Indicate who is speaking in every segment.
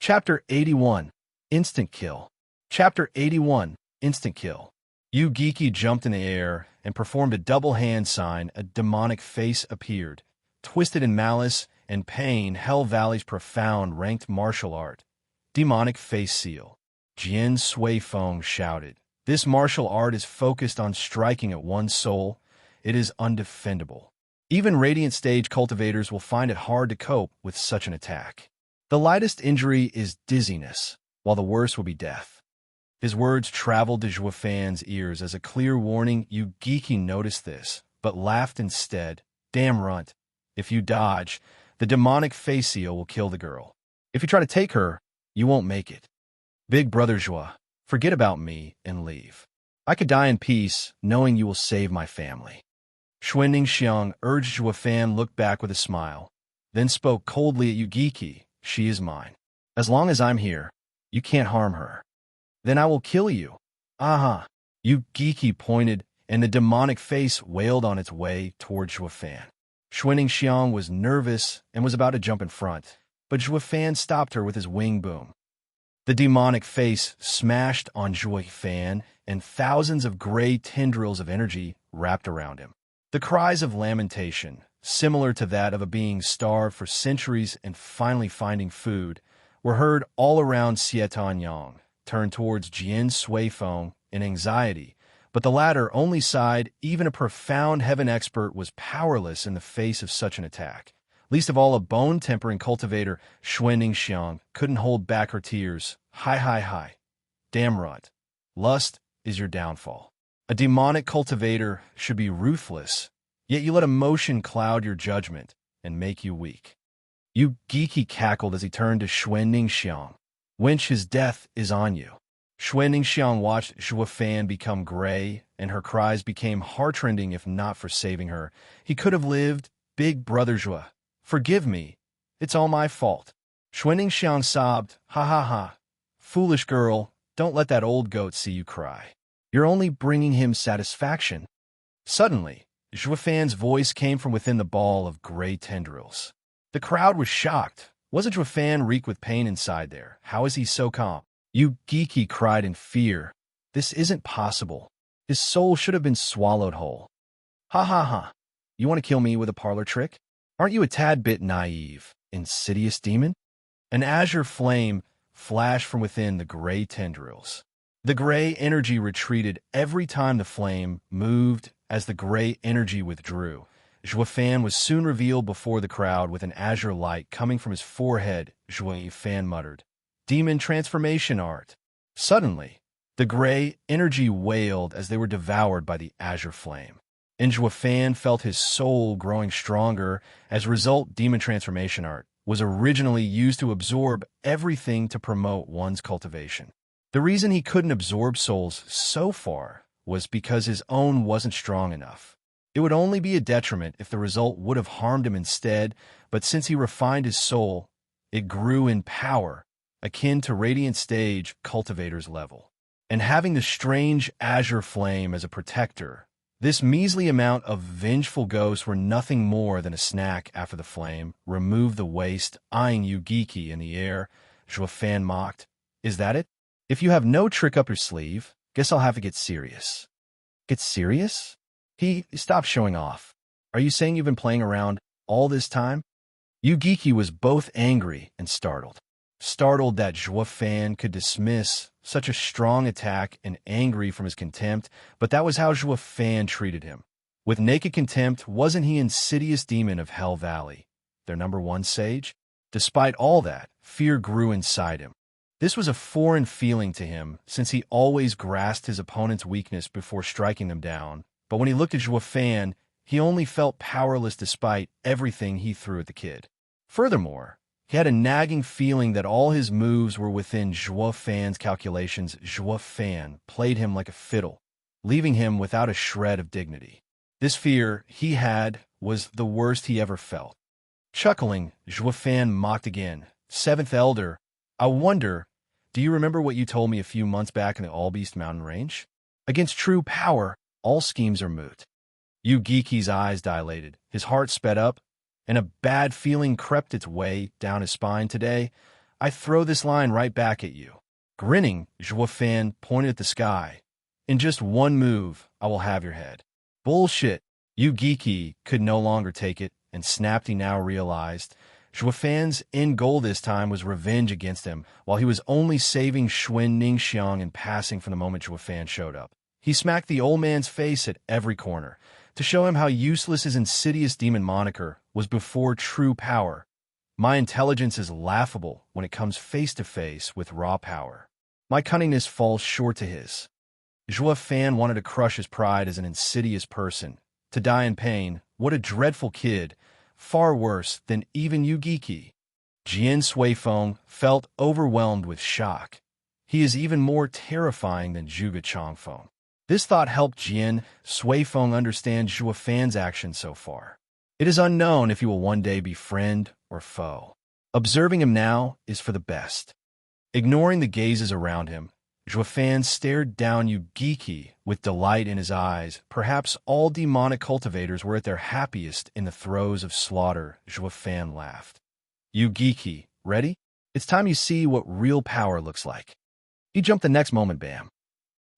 Speaker 1: Chapter 81, Instant Kill. Chapter 81, Instant Kill. Yu-Giki jumped in the air and performed a double hand sign. A demonic face appeared. Twisted in malice and pain, Hell Valley's profound ranked martial art. Demonic face seal. Jian Sui Feng shouted. This martial art is focused on striking at one's soul. It is undefendable. Even Radiant Stage cultivators will find it hard to cope with such an attack. The lightest injury is dizziness, while the worst will be death. His words traveled to Zhuo Fan's ears as a clear warning. Yu-Giki noticed this, but laughed instead. Damn runt. If you dodge, the demonic face seal will kill the girl. If you try to take her, you won't make it. Big brother Zhuo, forget about me and leave. I could die in peace, knowing you will save my family. Xuanning Xiang urged Zhuo Fan look back with a smile, then spoke coldly at Yu-Giki. She is mine. As long as I'm here, you can't harm her. Then I will kill you. Aha! Yu-Giki pointed, and the demonic face wailed on its way toward Zhuo Fan. Xuanning Xiang was nervous and was about to jump in front, but Zhuo Fan stopped her with his wing boom. The demonic face smashed on Zhuo Fan, and thousands of gray tendrils of energy wrapped around him. The cries of lamentation, similar to that of a being starved for centuries and finally finding food, were heard all around Xietan Yang, turned towards Jian Sui Feng in anxiety, but the latter only sighed. Even a profound heaven expert was powerless in the face of such an attack. Least of all a bone-tempering cultivator, Xuanning Xiang, couldn't hold back her tears. Hi. Damn runt. Lust is your downfall. A demonic cultivator should be ruthless, yet you let emotion cloud your judgment and make you weak. Yu-Giki cackled as he turned to Xuanning Xiang. Wench, his death is on you. Xuanning Xiang watched Zhuo Fan become gray, and her cries became heartrending. If not for saving her, he could have lived. Big brother Zhuo, forgive me. It's all my fault. Xuanning Xiang sobbed. Ha. Foolish girl, don't let that old goat see you cry. You're only bringing him satisfaction. Suddenly, Zhuo Fan's voice came from within the ball of gray tendrils. The crowd was shocked. Wasn't Zhuo Fan reek with pain inside there? How is he so calm? Yu-Giki cried in fear. This isn't possible. His soul should have been swallowed whole. Ha. You want to kill me with a parlor trick? Aren't you a tad bit naive, insidious demon? An azure flame flashed from within the gray tendrils. The gray energy retreated every time the flame moved. As the gray energy withdrew, Zhuo Fan was soon revealed before the crowd with an azure light coming from his forehead. Zhuo Fan muttered, "Demon transformation art." Suddenly, the gray energy wailed as they were devoured by the azure flame. And Zhuo Fan felt his soul growing stronger. As a result, demon transformation art was originally used to absorb everything to promote one's cultivation. The reason he couldn't absorb souls so far was because his own wasn't strong enough. It would only be a detriment if the result would have harmed him instead, but since he refined his soul, it grew in power, akin to Radiant Stage cultivator's level. And having the strange azure flame as a protector, this measly amount of vengeful ghosts were nothing more than a snack after the flame removed the waste. Eyeing Yu-Giki in the air, Zhuo Fan mocked, "Is that it? If you have no trick up your sleeve, guess I'll have to get serious." Get serious? He stopped showing off. Are you saying you've been playing around all this time? Yu-Giki was both angry and startled. Startled that Zhuo Fan could dismiss such a strong attack and angry from his contempt, but that was how Zhuo Fan treated him. With naked contempt, wasn't he insidious demon of Hell Valley, their #1 sage? Despite all that, fear grew inside him. This was a foreign feeling to him, since he always grasped his opponent's weakness before striking them down. But when he looked at Zhuo Fan, he only felt powerless despite everything he threw at the kid. Furthermore, he had a nagging feeling that all his moves were within Zhuo Fan's calculations. Zhuo Fan played him like a fiddle, leaving him without a shred of dignity. This fear he had was the worst he ever felt. Chuckling, Zhuo Fan mocked again. "Seventh Elder, I wonder, do you remember what you told me a few months back in the All-Beast Mountain Range? Against true power, all schemes are moot." Yu-Giki's eyes dilated, his heart sped up, and a bad feeling crept its way down his spine. Today, I throw this line right back at you. Grinning, Zhuo Fan pointed at the sky. In just one move, I will have your head. Bullshit. Yu Giki could no longer take it, and snapped. He now realized Zhuo Fan's end goal this time was revenge against him, while he was only saving Xuan Ningxiang and passing from the moment Zhuo Fan showed up. He smacked the old man's face at every corner, to show him how useless his insidious demon moniker was before true power. My intelligence is laughable when it comes face-to-face with raw power. My cunningness falls short to his. Zhuo Fan wanted to crush his pride as an insidious person. To die in pain, what a dreadful kid, far worse than even Yu Giki. Jian Suifeng felt overwhelmed with shock. He is even more terrifying than Zhuge Changfeng. This thought helped Jian Suifeng understand Zhuo Fan's actions so far. It is unknown if he will one day be friend or foe. Observing him now is for the best. Ignoring the gazes around him, Zhuo Fan stared down Yu Giki with delight in his eyes. Perhaps all demonic cultivators were at their happiest in the throes of slaughter. Zhuo Fan laughed. Yu Giki, ready? It's time you see what real power looks like. He jumped the next moment, bam.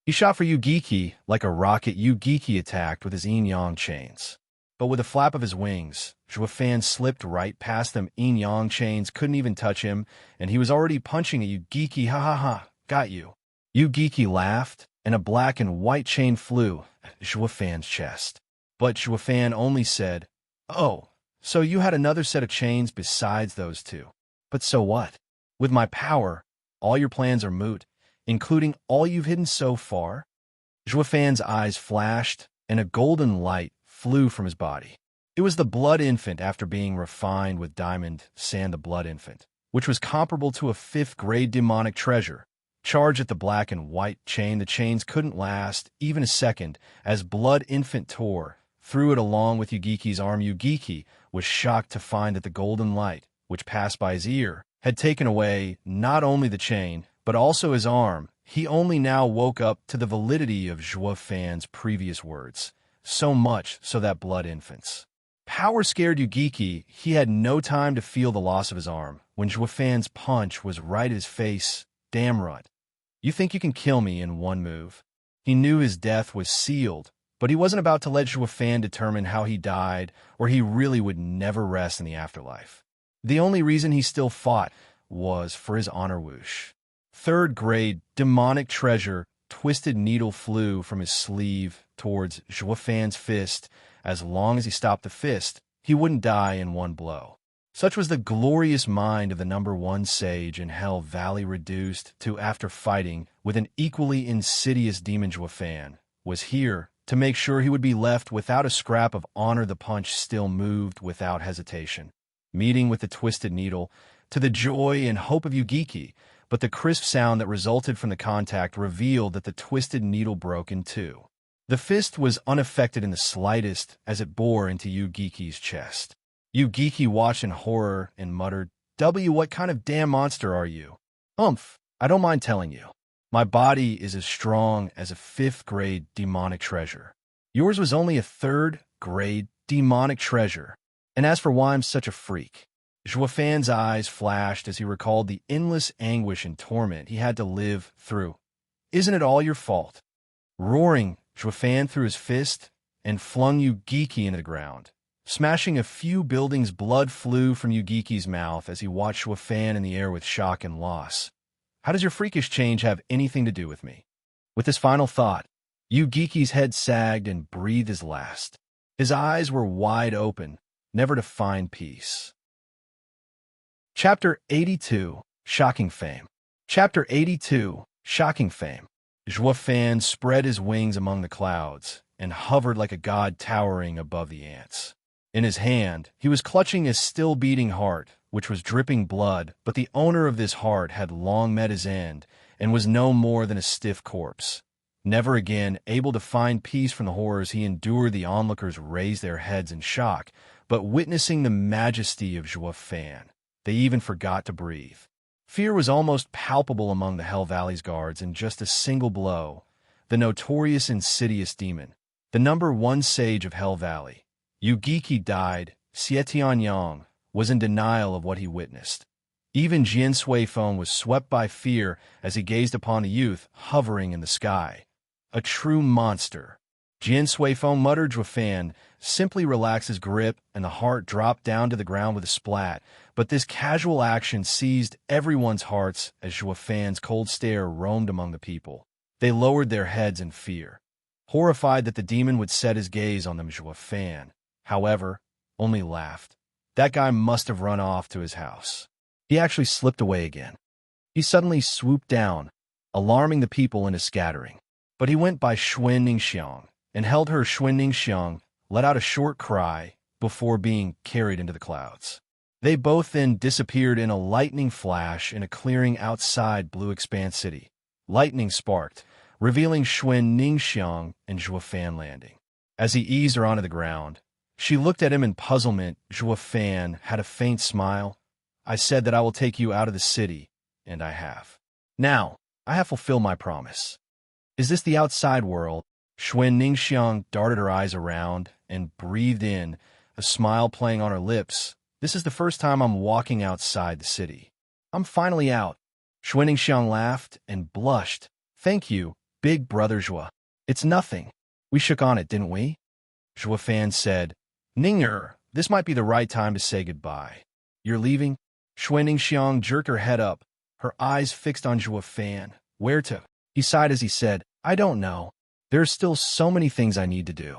Speaker 1: He shot for Yu Giki like a rocket. Yu Giki attacked with his yin-yang chains. But with a flap of his wings, Zhuo Fan slipped right past them. Yin-yang chains couldn't even touch him, and he was already punching at Yu Giki. Ha ha ha, got you. Yu Giki laughed, and a black and white chain flew at Zhuo Fan's chest. But Zhuo Fan only said, "Oh, so you had another set of chains besides those two. But so what? With my power, all your plans are moot, including all you've hidden so far." Zhuo Fan's eyes flashed, and a golden light flew from his body. It was the Blood Infant after being refined with diamond sand. The Blood Infant, which was comparable to a 5th-grade demonic treasure. Charged at the black and white chain, the chains couldn't last even a second as Blood Infant tore threw it along with Yu Giki's arm. Yu Giki was shocked to find that the golden light, which passed by his ear, had taken away not only the chain, but also his arm. He only now woke up to the validity of Zhuo Fan's previous words, so much so that Blood Infant's power scared Yu Giki. He had no time to feel the loss of his arm when Zhuo Fan's punch was right at his face. Damn right. You think you can kill me in one move? He knew his death was sealed, but he wasn't about to let Zhuo Fan determine how he died, or he really would never rest in the afterlife. The only reason he still fought was for his honor. Whoosh. 3rd-grade demonic treasure. Twisted needle flew from his sleeve towards Zhuo Fan's fist. As long as he stopped the fist, he wouldn't die in one blow. Such was the glorious mind of the #1 sage in Hell Valley, reduced to, after fighting with an equally insidious demon. Zhuo Fan was here to make sure he would be left without a scrap of honor. The punch still moved without hesitation, meeting with the twisted needle, to the joy and hope of Yu Giki, but the crisp sound that resulted from the contact revealed that the twisted needle broke in two. The fist was unaffected in the slightest as it bore into Yu Giki's chest. Yu Giki watched in horror and muttered, What kind of damn monster are you? I don't mind telling you. My body is as strong as a 5th-grade demonic treasure. Yours was only a 3rd-grade demonic treasure. And as for why I'm such a freak, Zhuo Fan's eyes flashed as he recalled the endless anguish and torment he had to live through. Isn't it all your fault? Roaring, Zhuo Fan threw his fist and flung Yu Giki into the ground. Smashing a few buildings, blood flew from Yu Giki's mouth as he watched Zhuo Fan in the air with shock and loss. How does your freakish change have anything to do with me? With this final thought, Yu Giki's head sagged and breathed his last. His eyes were wide open, never to find peace. Chapter 82, Shocking Fame. Chapter 82, Shocking Fame. Zhuo Fan spread his wings among the clouds and hovered like a god towering above the ants. In his hand, he was clutching his still-beating heart, which was dripping blood, but the owner of this heart had long met his end and was no more than a stiff corpse. Never again able to find peace from the horrors he endured, the onlookers raised their heads in shock, but witnessing the majesty of Zhuo Fan, they even forgot to breathe. Fear was almost palpable among the Hell Valley's guards in just a single blow. The notorious insidious demon, the #1 sage of Hell Valley, Yu Giki died. Xie Tianyang was in denial of what he witnessed. Even Jian Suifeng was swept by fear as he gazed upon the youth hovering in the sky. A true monster. Jian Suifeng muttered Zhuofan, simply relaxed his grip, and the heart dropped down to the ground with a splat. But this casual action seized everyone's hearts as Zhuofan's cold stare roamed among the people. They lowered their heads in fear, horrified that the demon would set his gaze on them. Zhuofan, however, only laughed. That guy must have run off to his house. He actually slipped away again. He suddenly swooped down, alarming the people into scattering. But he went by Xuan Ningxiang and held her. Xuan Ningxiang let out a short cry before being carried into the clouds. They both then disappeared in a lightning flash in a clearing outside Blue Expanse City. Lightning sparked, revealing Xuan Ningxiang and Zhuofan landing. As he eased her onto the ground, she looked at him in puzzlement. Zhuofan had a faint smile. I said that I will take you out of the city, and I have. Now, I have fulfilled my promise. Is this the outside world? Xuan Ningxiang darted her eyes around and breathed in, a smile playing on her lips. This is the first time I'm walking outside the city. I'm finally out. Xuan Ningxiang laughed and blushed. Thank you, big brother Zhua. It's nothing. We shook on it, didn't we? Zhuofan said, Ninger, this might be the right time to say goodbye. You're leaving? Xuan Ningxiang jerked her head up, her eyes fixed on Zhuofan. Where to? He sighed as he said, I don't know. There are still so many things I need to do.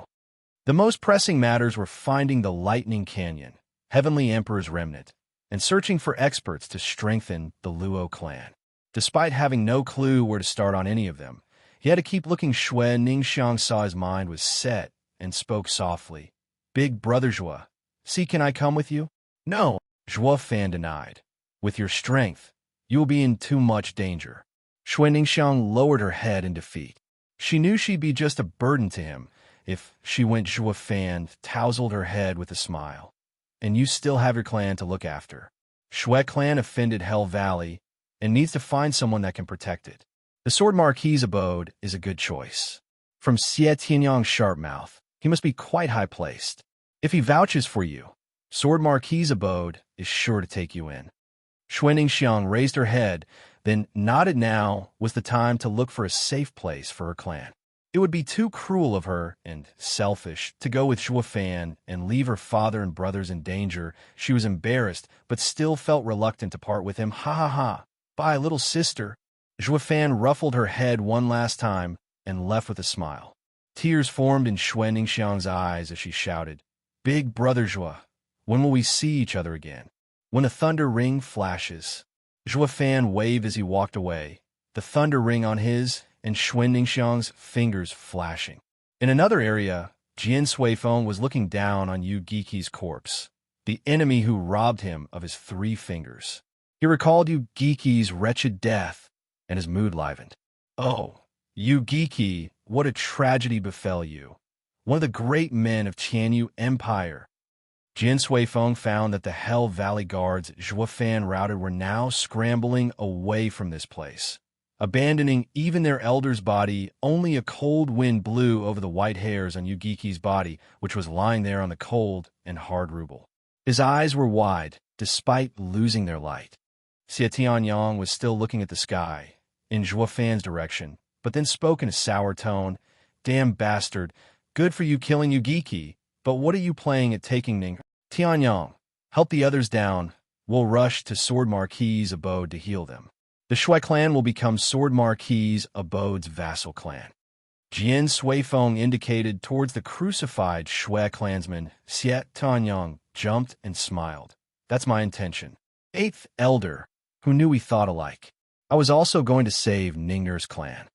Speaker 1: The most pressing matters were finding the Lightning Canyon, Heavenly Emperor's remnant, and searching for experts to strengthen the Luo clan. Despite having no clue where to start on any of them, he had to keep looking. Xuan Ningxiang saw his mind was set and spoke softly. Big brother Zhua, see, can I come with you? No, Zhuofan denied. With your strength, you will be in too much danger. Xuan Ningxiang lowered her head in defeat. She knew she'd be just a burden to him if she went. Zhuofan tousled her head with a smile. And you still have your clan to look after. Shui clan offended Hell Valley and needs to find someone that can protect it. The Sword Marquis's abode is a good choice. From Xie Tianyang's sharp mouth, he must be quite high-placed. If he vouches for you, Sword Marquis's abode is sure to take you in. Xuan Ningxiang raised her head, then nodded. Now was the time to look for a safe place for her clan. It would be too cruel of her and selfish to go with Zhuofan and leave her father and brothers in danger. She was embarrassed, but still felt reluctant to part with him. Ha ha ha. Bye, little sister. Zhuofan ruffled her head one last time and left with a smile. Tears formed in Xuan Ningxiang's eyes as she shouted, Big brother Zhua, when will we see each other again? When a thunder ring flashes. Zhuofan waved as he walked away, the thunder ring on his and Xuan Ningxiang's fingers flashing. In another area, Jian Suifeng was looking down on Yu Giqi's corpse, the enemy who robbed him of his 3 fingers. He recalled Yu Giqi's wretched death, and his mood livened. Oh, Yu Giqi, what a tragedy befell you. One of the great men of Qianyu Empire. Jian Suifeng found that the Hell Valley guards Zhuofan routed were now scrambling away from this place. Abandoning even their elder's body, only a cold wind blew over the white hairs on Yu Giqi's body, which was lying there on the cold and hard rubble. His eyes were wide, despite losing their light. Xie Tianyang was still looking at the sky, in Zhuofan's direction, but then spoke in a sour tone. Damn bastard, good for you killing Yu Giqi, but what are you playing at taking Ning? Tianyang, help the others down. We'll rush to Sword Marquis's abode to heal them. The Shui clan will become Sword Marquis's abode's vassal clan. Jian Suifeng indicated towards the crucified Shui clansman. Xie Tianyang jumped and smiled. That's my intention. 8th elder, who knew we thought alike. I was also going to save Ninger's clan.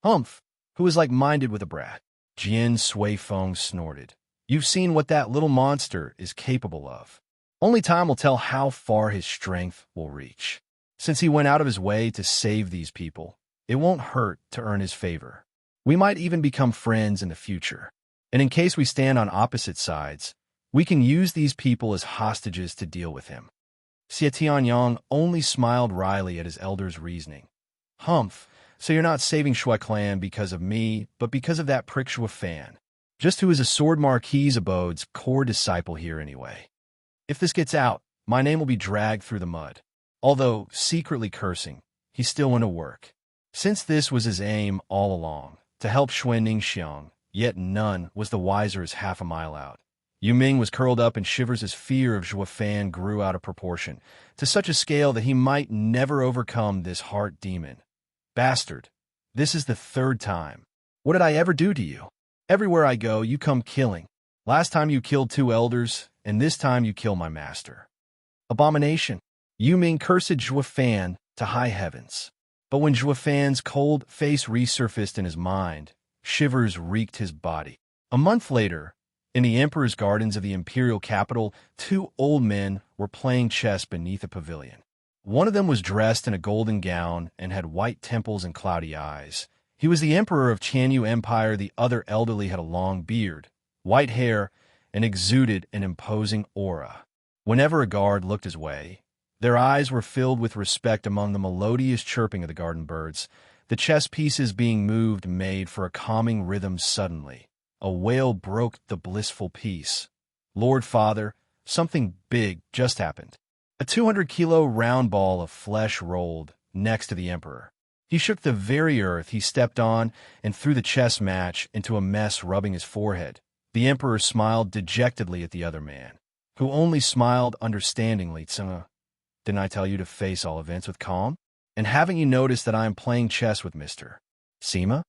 Speaker 1: Humph, who is like-minded with a brat. Jian Suifeng snorted. You've seen what that little monster is capable of. Only time will tell how far his strength will reach. Since he went out of his way to save these people, it won't hurt to earn his favor. We might even become friends in the future. And in case we stand on opposite sides, we can use these people as hostages to deal with him. Xie Tianyang only smiled wryly at his elder's reasoning. Humph, so you're not saving Shui clan because of me, but because of that prick Zhuofan. Just who is a Sword Marquis's abode's core disciple here anyway. If this gets out, my name will be dragged through the mud. Although secretly cursing, he still went to work. Since this was his aim all along, to help Xuanning Xiang, yet none was the wiser as half a mile out. Yu Ming was curled up in shivers as fear of Zhuo Fan grew out of proportion, to such a scale that he might never overcome this heart demon. Bastard, this is the third time. What did I ever do to you? Everywhere I go, you come killing. Last time you killed 2 elders, and this time you kill my master. Abomination. Yu Ming cursed Zhuo Fan to high heavens. But when Zhuo Fan's cold face resurfaced in his mind, shivers reeked his body. A month later, in the emperor's gardens of the imperial capital, 2 old men were playing chess beneath a pavilion. One of them was dressed in a golden gown and had white temples and cloudy eyes. He was the emperor of Chanyu Empire. The other elderly had a long beard, white hair, and exuded an imposing aura. Whenever a guard looked his way, their eyes were filled with respect. Among the melodious chirping of the garden birds, the chess pieces being moved made for a calming rhythm. Suddenly, a wail broke the blissful peace. Lord Father, something big just happened. A 200-kilo round ball of flesh rolled next to the emperor. He shook the very earth he stepped on and threw the chess match into a mess, rubbing his forehead. The emperor smiled dejectedly at the other man, who only smiled understandingly. Didn't I tell you to face all events with calm? And haven't you noticed that I am playing chess with Mr. Sima?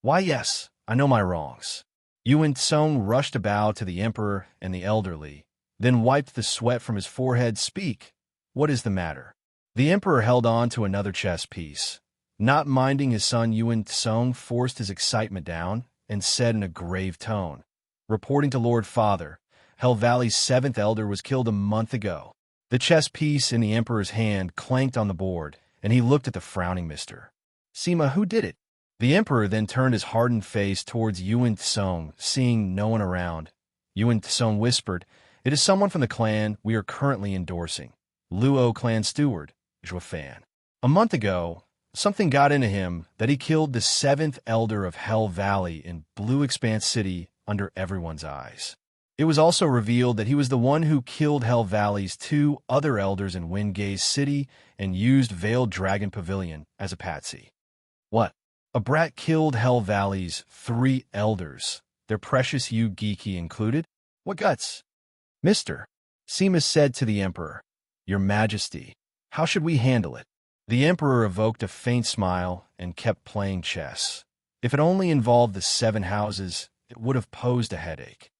Speaker 1: Why, yes, I know my wrongs. Yuan Tsong rushed to bow to the emperor and the elderly, then wiped the sweat from his forehead. Speak, what is the matter? The emperor held on to another chess piece. Not minding his son, Yuan Tsong forced his excitement down and said in a grave tone, reporting to Lord Father, Hell Valley's 7th elder was killed a month ago. The chess piece in the emperor's hand clanked on the board, and he looked at the frowning Mr. Sima. Who did it? The emperor then turned his hardened face towards Yuan Tsong, seeing no one around. Yuan Tsong whispered, It is someone from the clan we are currently endorsing. Luo clan steward, Zhuo Fan. A month ago, something got into him that he killed the 7th elder of Hell Valley in Blue Expanse City under everyone's eyes. It was also revealed that he was the one who killed Hell Valley's 2 other elders in Wingate City and used Veiled Dragon Pavilion as a patsy. What? A brat killed Hell Valley's 3 elders, their precious Yu Geeki included? What guts? Mr. Sima said to the emperor, Your Majesty, how should we handle it? The emperor evoked a faint smile and kept playing chess. If it only involved the 7 houses, it would have posed a headache.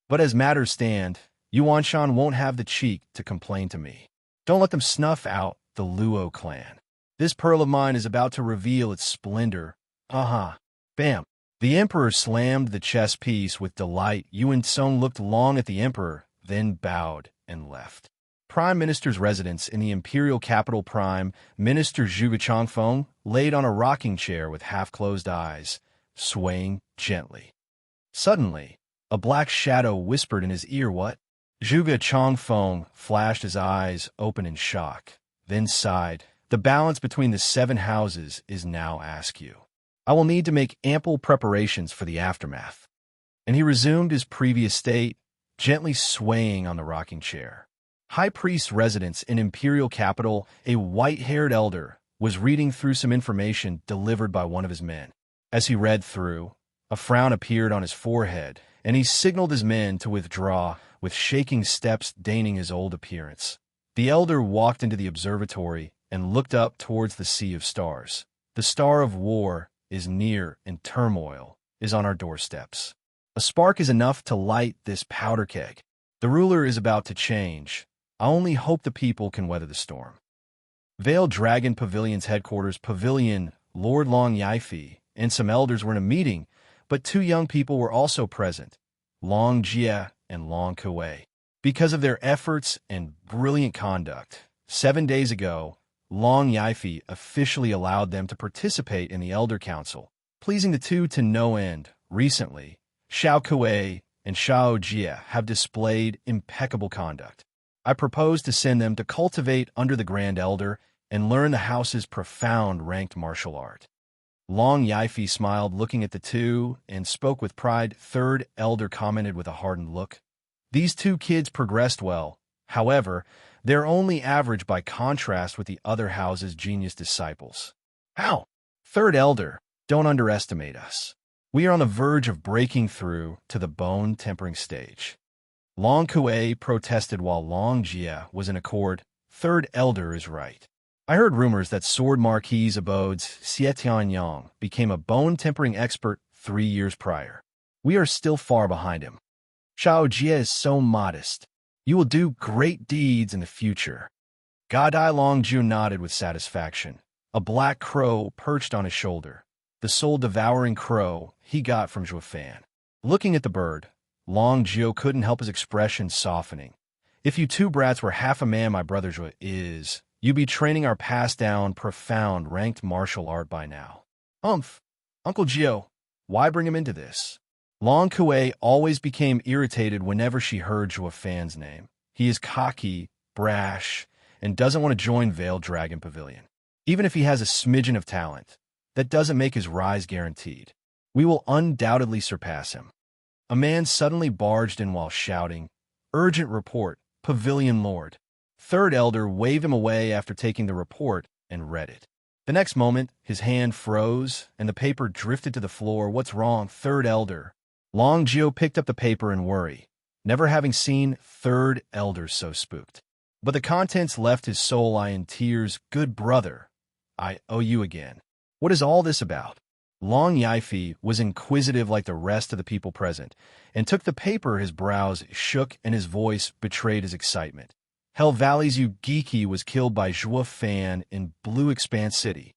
Speaker 1: But as matters stand, Yuanshan won't have the cheek to complain to me. Don't let them snuff out the Luo clan. This pearl of mine is about to reveal its splendor. Bam. The emperor slammed the chess piece with delight. Yuan Tsong looked long at the emperor, then bowed and left. Prime Minister's residence in the imperial capital. Prime Minister Zhuge Changfeng laid on a rocking chair with half-closed eyes, swaying gently. Suddenly, a black shadow whispered in his ear, What? Zhuge Changfeng flashed his eyes open in shock, then sighed. The balance between the 7 houses is now askew. I will need to make ample preparations for the aftermath. And he resumed his previous state, gently swaying on the rocking chair. High Priest's residence in imperial capital, a white-haired elder, was reading through some information delivered by one of his men. As he read through, a frown appeared on his forehead, and he signaled his men to withdraw, with shaking steps deigning his old appearance. The elder walked into the observatory and looked up towards the sea of stars. The star of war is near, and turmoil is on our doorsteps. A spark is enough to light this powder keg. The ruler is about to change. I only hope the people can weather the storm. Veiled Dragon Pavilion's headquarters. Pavilion, Lord Long Yaifi and some elders were in a meeting, but 2 young people were also present, Long Jie and Long Kuei. Because of their efforts and brilliant conduct, 7 days ago, Long Yaifi officially allowed them to participate in the Elder Council, pleasing the 2 to no end. Recently, Xiao Kuei and Xiao Jie have displayed impeccable conduct. I propose to send them to cultivate under the Grand Elder and learn the house's profound ranked martial art. Long Yaifi smiled, looking at the 2, and spoke with pride. 3rd Elder commented with a hardened look. These 2 kids progressed well. However, They're only average by contrast with the other house's genius disciples. How? Third elder, don't underestimate us. We are on the verge of breaking through to the bone-tempering stage. Long Kue protested while Long Jie was in accord. Third elder is right. I heard rumors that Sword Marquis Abode's Xietian Yang became a bone-tempering expert 3 years prior. We are still far behind him. Xiao Jie is so modest. You will do great deeds in the future. Gadai Longju nodded with satisfaction. A black crow perched on his shoulder, the soul-devouring crow he got from Zhuofan. Looking at the bird, Long Jiu couldn't help his expression softening. If you two brats were half a man my brother Zhuo is, you'd be training our passed-down, profound, ranked martial art by now. Uncle Jiu, why bring him into this? Long Kue always became irritated whenever she heard Zhuofan's name. He is cocky, brash, and doesn't want to join Veiled Dragon Pavilion. Even if he has a smidgen of talent, that doesn't make his rise guaranteed. We will undoubtedly surpass him. A man suddenly barged in while shouting, "Urgent report, Pavilion Lord." Third elder waved him away after taking the report and read it. The next moment, his hand froze and the paper drifted to the floor. What's wrong, third elder? Long Jiu picked up the paper in worry, never having seen third elder so spooked. But the contents left his soul in tears. Good brother, I owe you again. What is all this about? Long Yifi was inquisitive like the rest of the people present, and took the paper. His brows shook and his voice betrayed his excitement. Hell Valley's Yu-Giki was killed by Zhuofan in Blue Expanse City.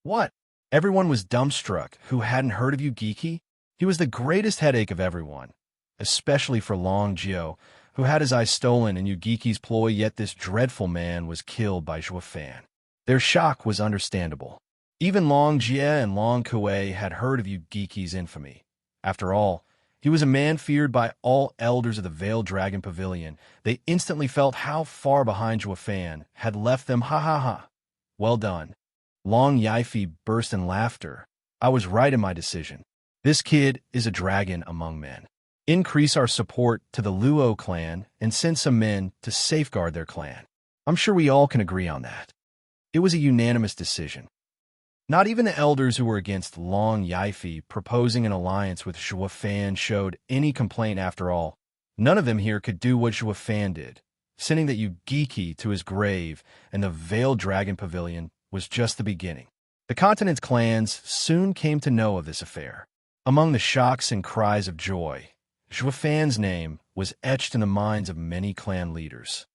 Speaker 1: What? Everyone was dumbstruck who hadn't heard of Yu-Giki. He was the greatest headache of everyone, especially for Long Jiu, who had his eyes stolen in Yu-Giki's ploy, yet this dreadful man was killed by Zhuofan. Their shock was understandable. Even Long Jie and Long Kue had heard of Yu-Giki's infamy. After all, he was a man feared by all elders of the Veiled Dragon Pavilion. They instantly felt how far behind Zhuofan had left them. Ha ha ha. Well done. Long Yifi burst in laughter. I was right in my decision. This kid is a dragon among men. Increase our support to the Luo clan and send some men to safeguard their clan. I'm sure we all can agree on that. It was a unanimous decision. Not even the elders who were against Long Yifi proposing an alliance with Zhuofan showed any complaint. After all, none of them here could do what Zhuofan did. Sending that Yu-Giki to his grave and the Veiled Dragon Pavilion was just the beginning. The continent's clans soon came to know of this affair. Among the shocks and cries of joy, Zhuofan's name was etched in the minds of many clan leaders.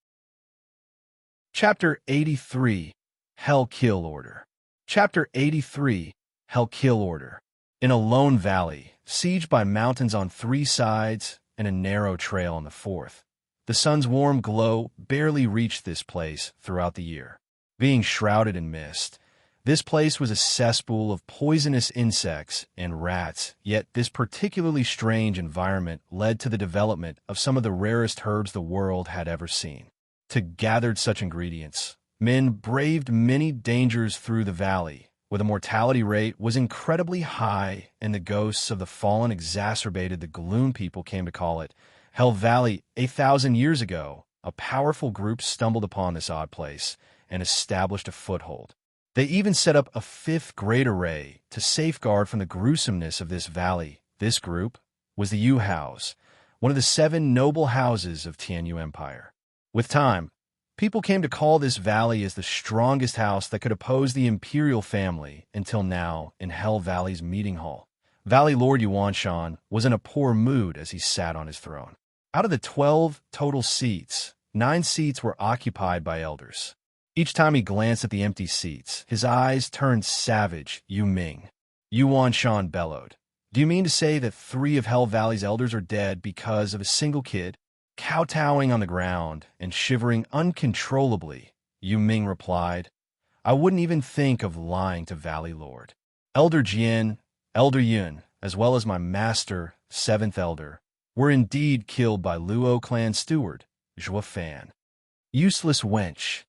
Speaker 1: Chapter 83, Hell Kill Order. Chapter 83, Hell Kill Order. In a lone valley, sieged by mountains on 3 sides and a narrow trail on the 4th, the sun's warm glow barely reached this place throughout the year. Being shrouded in mist, this place was a cesspool of poisonous insects and rats, yet this particularly strange environment led to the development of some of the rarest herbs the world had ever seen. To gather such ingredients, men braved many dangers through the valley, where the mortality rate was incredibly high and the ghosts of the fallen exacerbated the gloom people came to call it. Hell Valley, 8,000 years ago, a powerful group stumbled upon this odd place and established a foothold. They even set up a 5th great array to safeguard from the gruesomeness of this valley. This group was the Yu House, one of the 7 noble houses of Tianyu Empire. With time, people came to call this valley as the strongest house that could oppose the imperial family until now in Hell Valley's meeting hall. Valley Lord Yuanshan was in a poor mood as he sat on his throne. Out of the 12 total seats, 9 seats were occupied by elders. Each time he glanced at the empty seats, his eyes turned savage. Yu Ming. Yuanshan bellowed. Do you mean to say that 3 of Hell Valley's elders are dead because of a single kid? Kowtowing on the ground and shivering uncontrollably, Yu Ming replied, I wouldn't even think of lying to Valley Lord. Elder Jian, Elder Yun, as well as my master, 7th elder, were indeed killed by Luo clan steward, Zhuofan. Useless wench.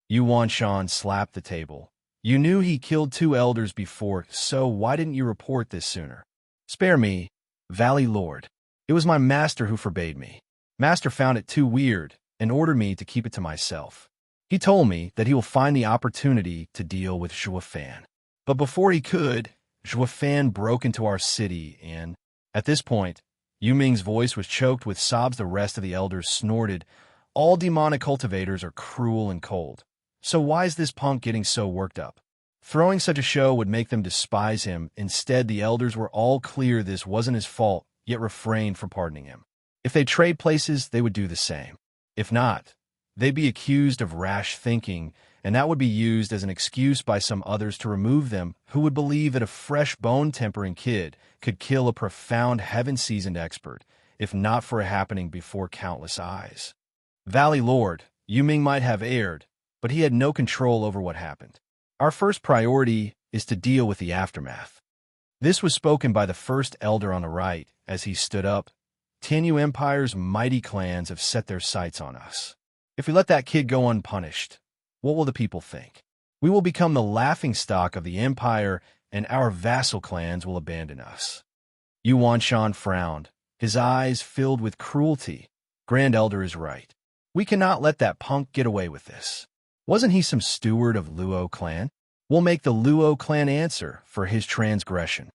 Speaker 1: Yuanshan slapped the table. You knew he killed 2 elders before, so why didn't you report this sooner? Spare me, Valley Lord. It was my master who forbade me. Master found it too weird and ordered me to keep it to myself. He told me that he will find the opportunity to deal with Fan. But before he could, Fan broke into our city, and at this point, Yu Ming's voice was choked with sobs. The rest of the elders snorted. All demonic cultivators are cruel and cold. So why is this punk getting so worked up? Throwing such a show would make them despise him. Instead, the elders were all clear this wasn't his fault, yet refrained from pardoning him. If they trade places, they would do the same. If not, they'd be accused of rash thinking, and that would be used as an excuse by some others to remove them, who would believe that a fresh bone-tempering kid could kill a profound heaven-seasoned expert, if not for a happening before countless eyes. Valley Lord, Yu Ming might have erred, but he had no control over what happened. Our first priority is to deal with the aftermath. This was spoken by the first elder on the right as he stood up. Tenyu Empire's mighty clans have set their sights on us. If we let that kid go unpunished, what will the people think? We will become the laughingstock of the empire, and our vassal clans will abandon us. Yu Wanshan frowned, his eyes filled with cruelty. Grand Elder is right. We cannot let that punk get away with this. Wasn't he some steward of Luo clan? We'll make the Luo clan answer for his transgression.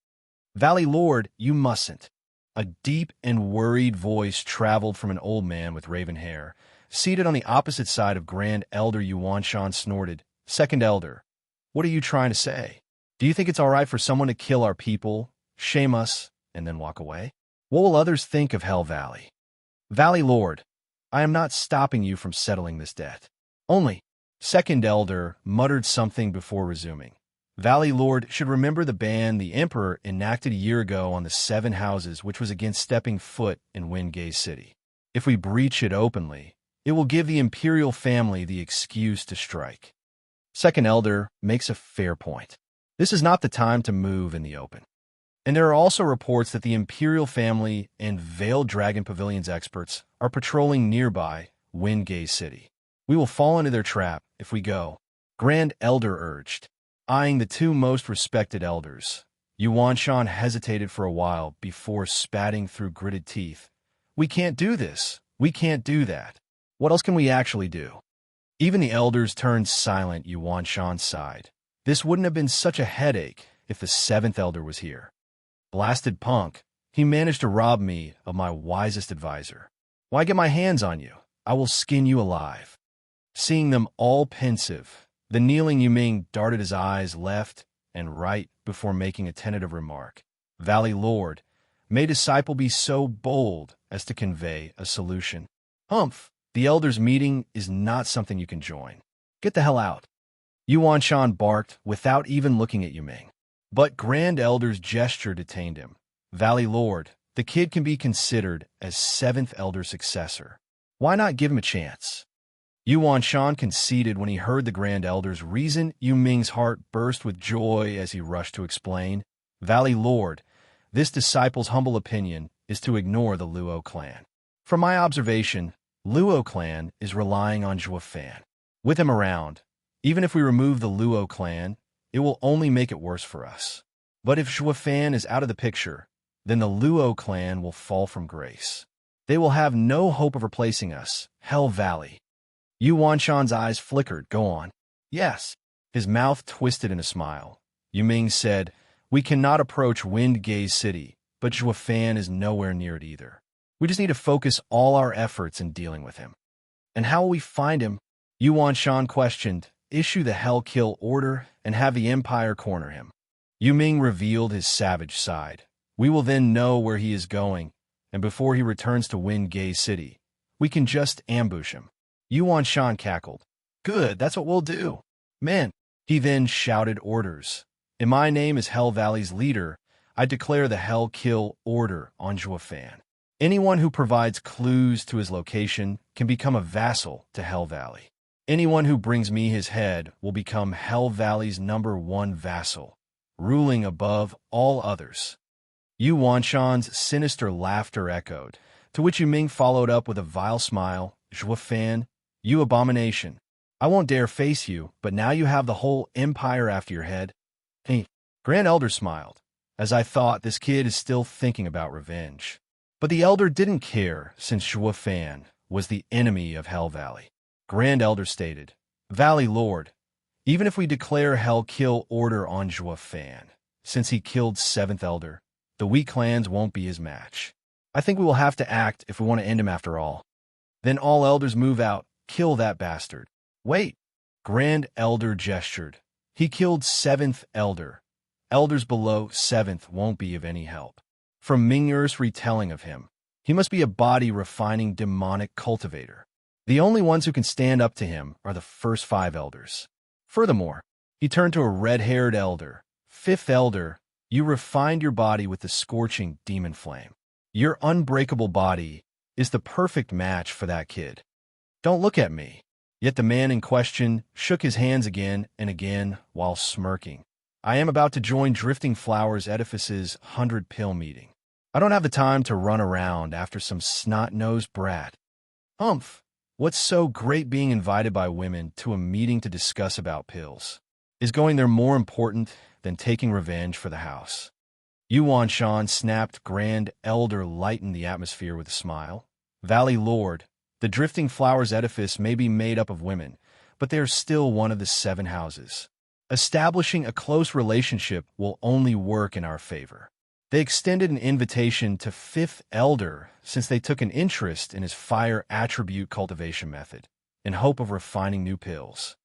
Speaker 1: Valley Lord, you mustn't. A deep and worried voice traveled from an old man with raven hair. Seated on the opposite side of Grand Elder Yu Wanshan snorted. Second Elder, what are you trying to say? Do you think it's all right for someone to kill our people, shame us, and then walk away? What will others think of Hell Valley? Valley Lord, I am not stopping you from settling this debt. Only, Second Elder muttered something before resuming. Valley Lord should remember the ban the Emperor enacted a year ago on the 7 houses, which was against stepping foot in Wingay City. If we breach it openly, it will give the imperial family the excuse to strike. Second Elder makes a fair point. This is not the time to move in the open. And there are also reports that the imperial family and Veiled Dragon Pavilion's experts are patrolling nearby Wingay City. We will fall into their trap if we go, Grand Elder urged. Eyeing the 2 most respected elders, Yu Wanshan hesitated for a while before spatting through gritted teeth. We can't do this. We can't do that. What else can we actually do? Even the elders turned silent. Yu Wanshan sighed. This wouldn't have been such a headache if the 7th elder was here. Blasted punk, he managed to rob me of my wisest advisor. Why get my hands on you? I will skin you alive. Seeing them all pensive, the kneeling Yu Ming darted his eyes left and right before making a tentative remark. Valley Lord, may disciple be so bold as to convey a solution. Humph, the elders' meeting is not something you can join. Get the hell out. Yu Wanshan barked without even looking at Yu Ming. But Grand Elder's gesture detained him. Valley Lord, the kid can be considered as 7th Elder's successor. Why not give him a chance? Yu Wanshan conceded when he heard the Grand Elder's reason. Yu Ming's heart burst with joy as he rushed to explain. Valley Lord, this disciple's humble opinion is to ignore the Luo clan. From my observation, Luo clan is relying on Fan. With him around, even if we remove the Luo clan, it will only make it worse for us. But if Fan is out of the picture, then the Luo clan will fall from grace. They will have no hope of replacing us, Hell Valley. Yu Wanshan's eyes flickered. Go on. Yes. His mouth twisted in a smile. Yu Ming said, we cannot approach Wingay City, but Fan is nowhere near it either. We just need to focus all our efforts in dealing with him. And how will we find him? Yu Wanshan questioned. Issue the Hell Kill order and have the Empire corner him. Yu Ming revealed his savage side. We will then know where he is going, and before he returns to Wingay City, we can just ambush him. Yu Wanshan cackled. Good, that's what we'll do. Men, he then shouted orders. In my name as Hell Valley's leader, I declare the Hell Kill order on Fan. Anyone who provides clues to his location can become a vassal to Hell Valley. Anyone who brings me his head will become Hell Valley's #1 vassal, ruling above all others. Yu Wanshan's sinister laughter echoed, to which Yu Ming followed up with a vile smile. Fan, you abomination. I won't dare face you, but now you have the whole empire after your head. Hey, Grand Elder smiled, as I thought this kid is still thinking about revenge. But the Elder didn't care, since Fan was the enemy of Hell Valley. Grand Elder stated, Valley Lord, even if we declare Hell kill order on Zhua Fan, since he killed 7th Elder, the weak clans won't be his match. I think we will have to act if we want to end him after all. Then all elders move out, kill that bastard. Wait. Grand Elder gestured. He killed 7th Elder. Elders below 7th won't be of any help. From Mingur's retelling of him, he must be a body-refining demonic cultivator. The only ones who can stand up to him are the first 5 elders. Furthermore, he turned to a red-haired elder. 5th Elder, you refined your body with the scorching demon flame. Your unbreakable body is the perfect match for that kid. Don't look at me. Yet the man in question shook his hands again and again while smirking. I am about to join Drifting Flowers Edifice's 100-pill meeting. I don't have the time to run around after some snot-nosed brat. Humph! What's so great being invited by women to a meeting to discuss about pills? Is going there more important than taking revenge for the house? Yuan Shan snapped. Grand Elder lightened the atmosphere with a smile. Valley Lord, the Drifting Flowers Edifice may be made up of women, but they are still one of the 7 houses. Establishing a close relationship will only work in our favor. They extended an invitation to 5th Elder since they took an interest in his fire attribute cultivation method, in hope of refining new pills.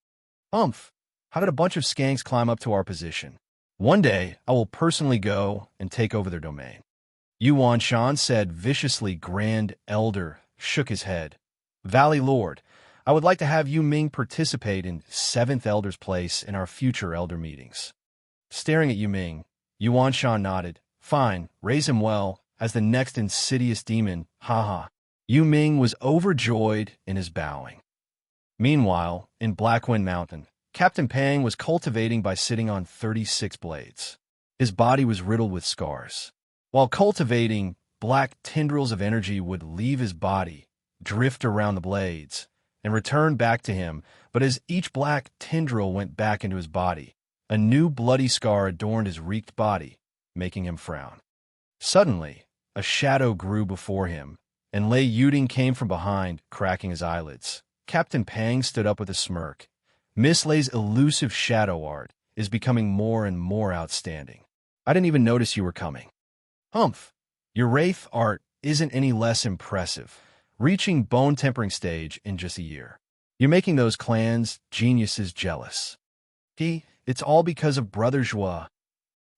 Speaker 1: Humph! How did a bunch of skanks climb up to our position? One day, I will personally go and take over their domain. Yuan Shan said viciously. Grand Elder shook his head. Valley Lord, I would like to have Yu Ming participate in 7th Elder's place in our future Elder meetings. Staring at Yu Ming, Yuan Shan nodded. Fine, raise him well, as the next insidious demon, haha. Yu Ming was overjoyed in his bowing. Meanwhile, in Blackwind Mountain, Captain Pang was cultivating by sitting on 36 blades. His body was riddled with scars. While cultivating, black tendrils of energy would leave his body, drift around the blades, and return back to him, but as each black tendril went back into his body, a new bloody scar adorned his wreaked body, making him frown. Suddenly, a shadow grew before him, and Lei Yuding came from behind, cracking his eyelids. Captain Pang stood up with a smirk. Miss Lei's elusive shadow art is becoming more and more outstanding. I didn't even notice you were coming. Humph! Your wraith art isn't any less impressive, reaching bone-tempering stage in just a year. You're making those clans geniuses jealous. It's all because of Brother Zhua.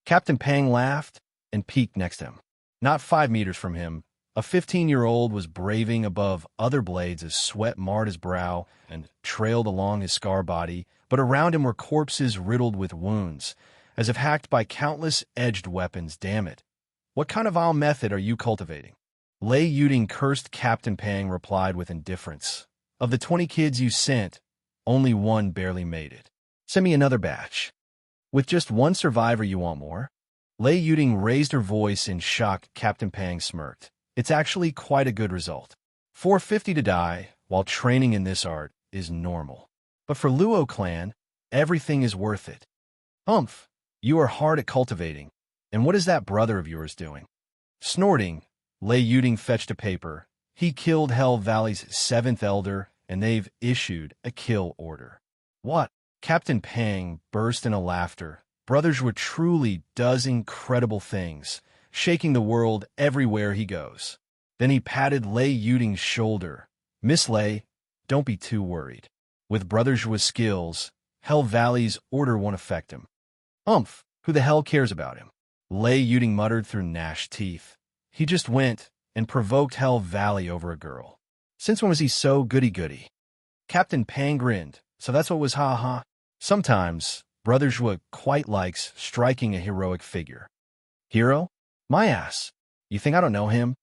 Speaker 1: Captain Pang laughed and peeked next to him. Not 5 meters from him, a 15-year-old was braving above other blades as sweat marred his brow and trailed along his scar body, but around him were corpses riddled with wounds, as if hacked by countless edged weapons. Damn it. What kind of vile method are you cultivating? Lei Yuding cursed. Captain Pang replied with indifference. Of the 20 kids you sent, only 1 barely made it. Send me another batch. With just 1 survivor, you want more? Lei Yuding raised her voice in shock. Captain Pang smirked. It's actually quite a good result. 450 to die while training in this art is normal. But for Luo clan, everything is worth it. Humph, you are hard at cultivating. And what is that brother of yours doing? Snorting, Lei Yuding fetched a paper. He killed Hell Valley's 7th Elder, and they've issued a kill order. What? Captain Pang burst into laughter. Brothers were truly does incredible things, shaking the world everywhere he goes. Then he patted Lei Yuding's shoulder. Miss Lei, don't be too worried. With Brother Zhua's skills, Hell Valley's order won't affect him. Humph, who the hell cares about him? Lei Yuding muttered through gnashed teeth. He just went and provoked Hell Valley over a girl. Since when was he so goody-goody? Captain Pang grinned. So that's what was ha-ha? Sometimes, Brother Zhua quite likes striking a heroic figure. Hero? My ass. You think I don't know him?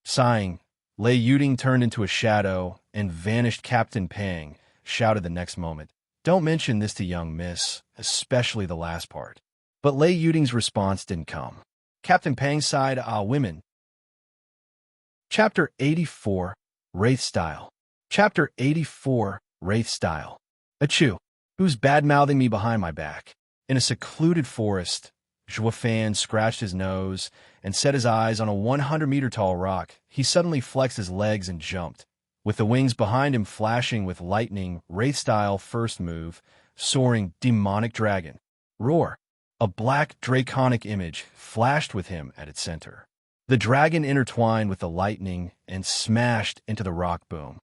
Speaker 1: Sighing, Lei Yuding turned into a shadow and vanished. Captain Pang shouted the next moment. Don't mention this to young miss, especially the last part. But Lei Yuding's response didn't come. Captain Pang sighed. Women. Chapter 84, Wraith Style. Chapter 84, Wraith Style. Achoo. Who's bad-mouthing me behind my back? In a secluded forest, Zhua Fan scratched his nose and set his eyes on a 100-meter tall rock. He suddenly flexed his legs and jumped. with the wings behind him flashing with lightning, wraith-style first move, soaring demonic dragon. Roar! A black draconic image flashed with him at its center. The dragon intertwined with the lightning and smashed into the rock boom.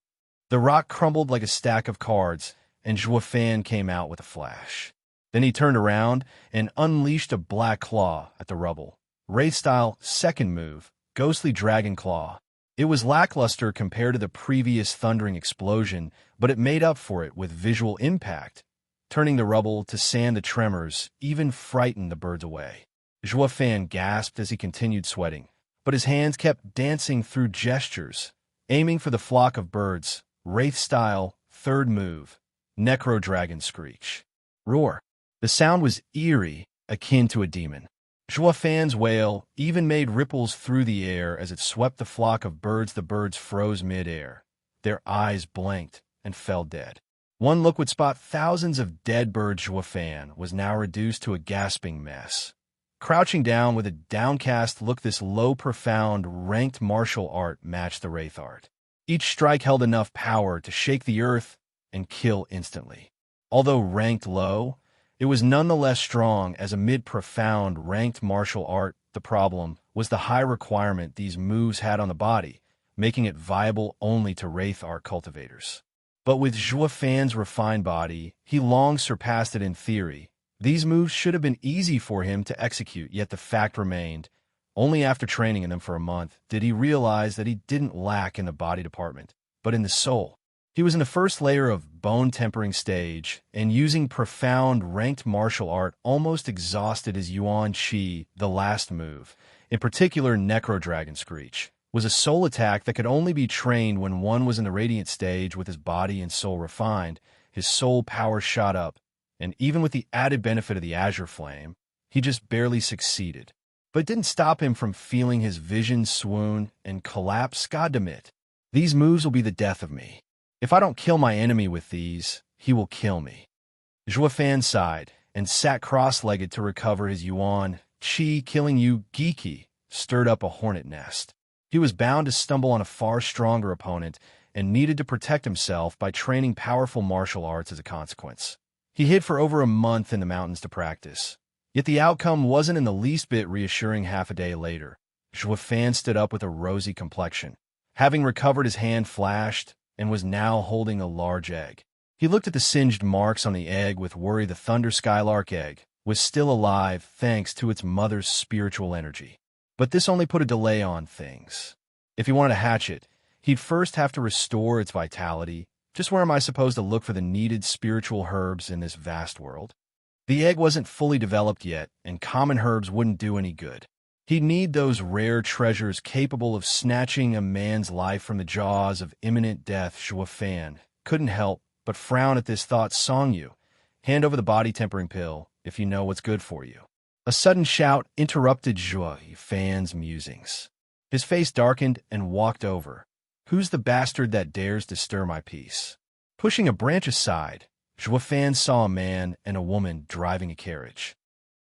Speaker 1: The rock crumbled like a stack of cards, and Zhuofan came out with a flash. Then he turned around and unleashed a black claw at the rubble. Wraith-style second move, ghostly dragon claw. It was lackluster compared to the previous thundering explosion, but it made up for it with visual impact, turning the rubble to sand. The tremors even frightened the birds away. Zhuofan gasped as he continued sweating, but his hands kept dancing through gestures, aiming for the flock of birds. Wraith-style third move, necro-dragon screech. Roar! The sound was eerie, akin to a demon. Zhuofan's wail even made ripples through the air as it swept the flock of birds. The birds froze mid-air. Their eyes blanked and fell dead. One look would spot thousands of dead birds. Zhuofan was now reduced to a gasping mess. Crouching down with a downcast look, this low, profound, ranked martial art matched the wraith art. Each strike held enough power to shake the earth and kill instantly. Although ranked low, it was nonetheless strong as a mid-profound ranked martial art. The problem was the high requirement these moves had on the body, making it viable only to wraith art cultivators. But with Zhuofan's refined body, he long surpassed it in theory. These moves should have been easy for him to execute, yet the fact remained, only after training in them for a month did he realize that he didn't lack in the body department, but in the soul. He was in the first layer of bone tempering stage, and using profound ranked martial art almost exhausted his Yuan Qi. The last move, in particular Necro Dragon Screech, was a soul attack that could only be trained when one was in the radiant stage. With his body and soul refined, his soul power shot up, and even with the added benefit of the Azure Flame, he just barely succeeded. But it didn't stop him from feeling his vision swoon and collapse. God damn it. These moves will be the death of me. If I don't kill my enemy with these, he will kill me. Zhuofan sighed and sat cross-legged to recover his Yuan Qi. Killing you, Geeky, stirred up a hornet nest. He was bound to stumble on a far stronger opponent and needed to protect himself by training powerful martial arts as a consequence. He hid for over a month in the mountains to practice. Yet the outcome wasn't in the least bit reassuring. Half a day later, Zhuofan stood up with a rosy complexion. Having recovered, his hand flashed and was now holding a large egg. He looked at the singed marks on the egg with worry. The Thunder Skylark egg was still alive thanks to its mother's spiritual energy. But this only put a delay on things. If he wanted to hatch it, he'd first have to restore its vitality. Just where am I supposed to look for the needed spiritual herbs in this vast world? The egg wasn't fully developed yet, and common herbs wouldn't do any good. He'd need those rare treasures capable of snatching a man's life from the jaws of imminent death. Zhuofan couldn't help but frown at this thought. Songyu, hand over the body-tempering pill if you know what's good for you. A sudden shout interrupted Zhuofan's musings. His face darkened and walked over. Who's the bastard that dares disturb my peace? Pushing a branch aside, Zhuofan saw a man and a woman driving a carriage.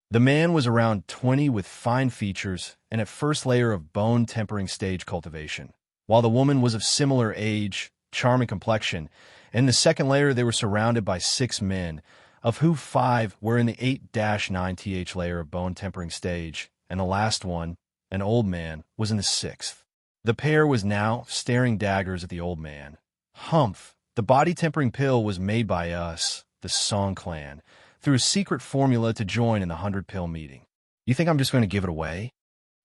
Speaker 1: The man was around 20 with fine features and at first layer of bone tempering stage cultivation, while the woman was of similar age, charming complexion, and in the second layer they were surrounded by 6 men, of whom 5 were in the 8-9th layer of bone tempering stage, and the last one, an old man, was in the 6th. The pair was now staring daggers at the old man. Humph! The body-tempering pill was made by us, the Song clan, through a secret formula to join in the 100-pill meeting. You think I'm just going to give it away?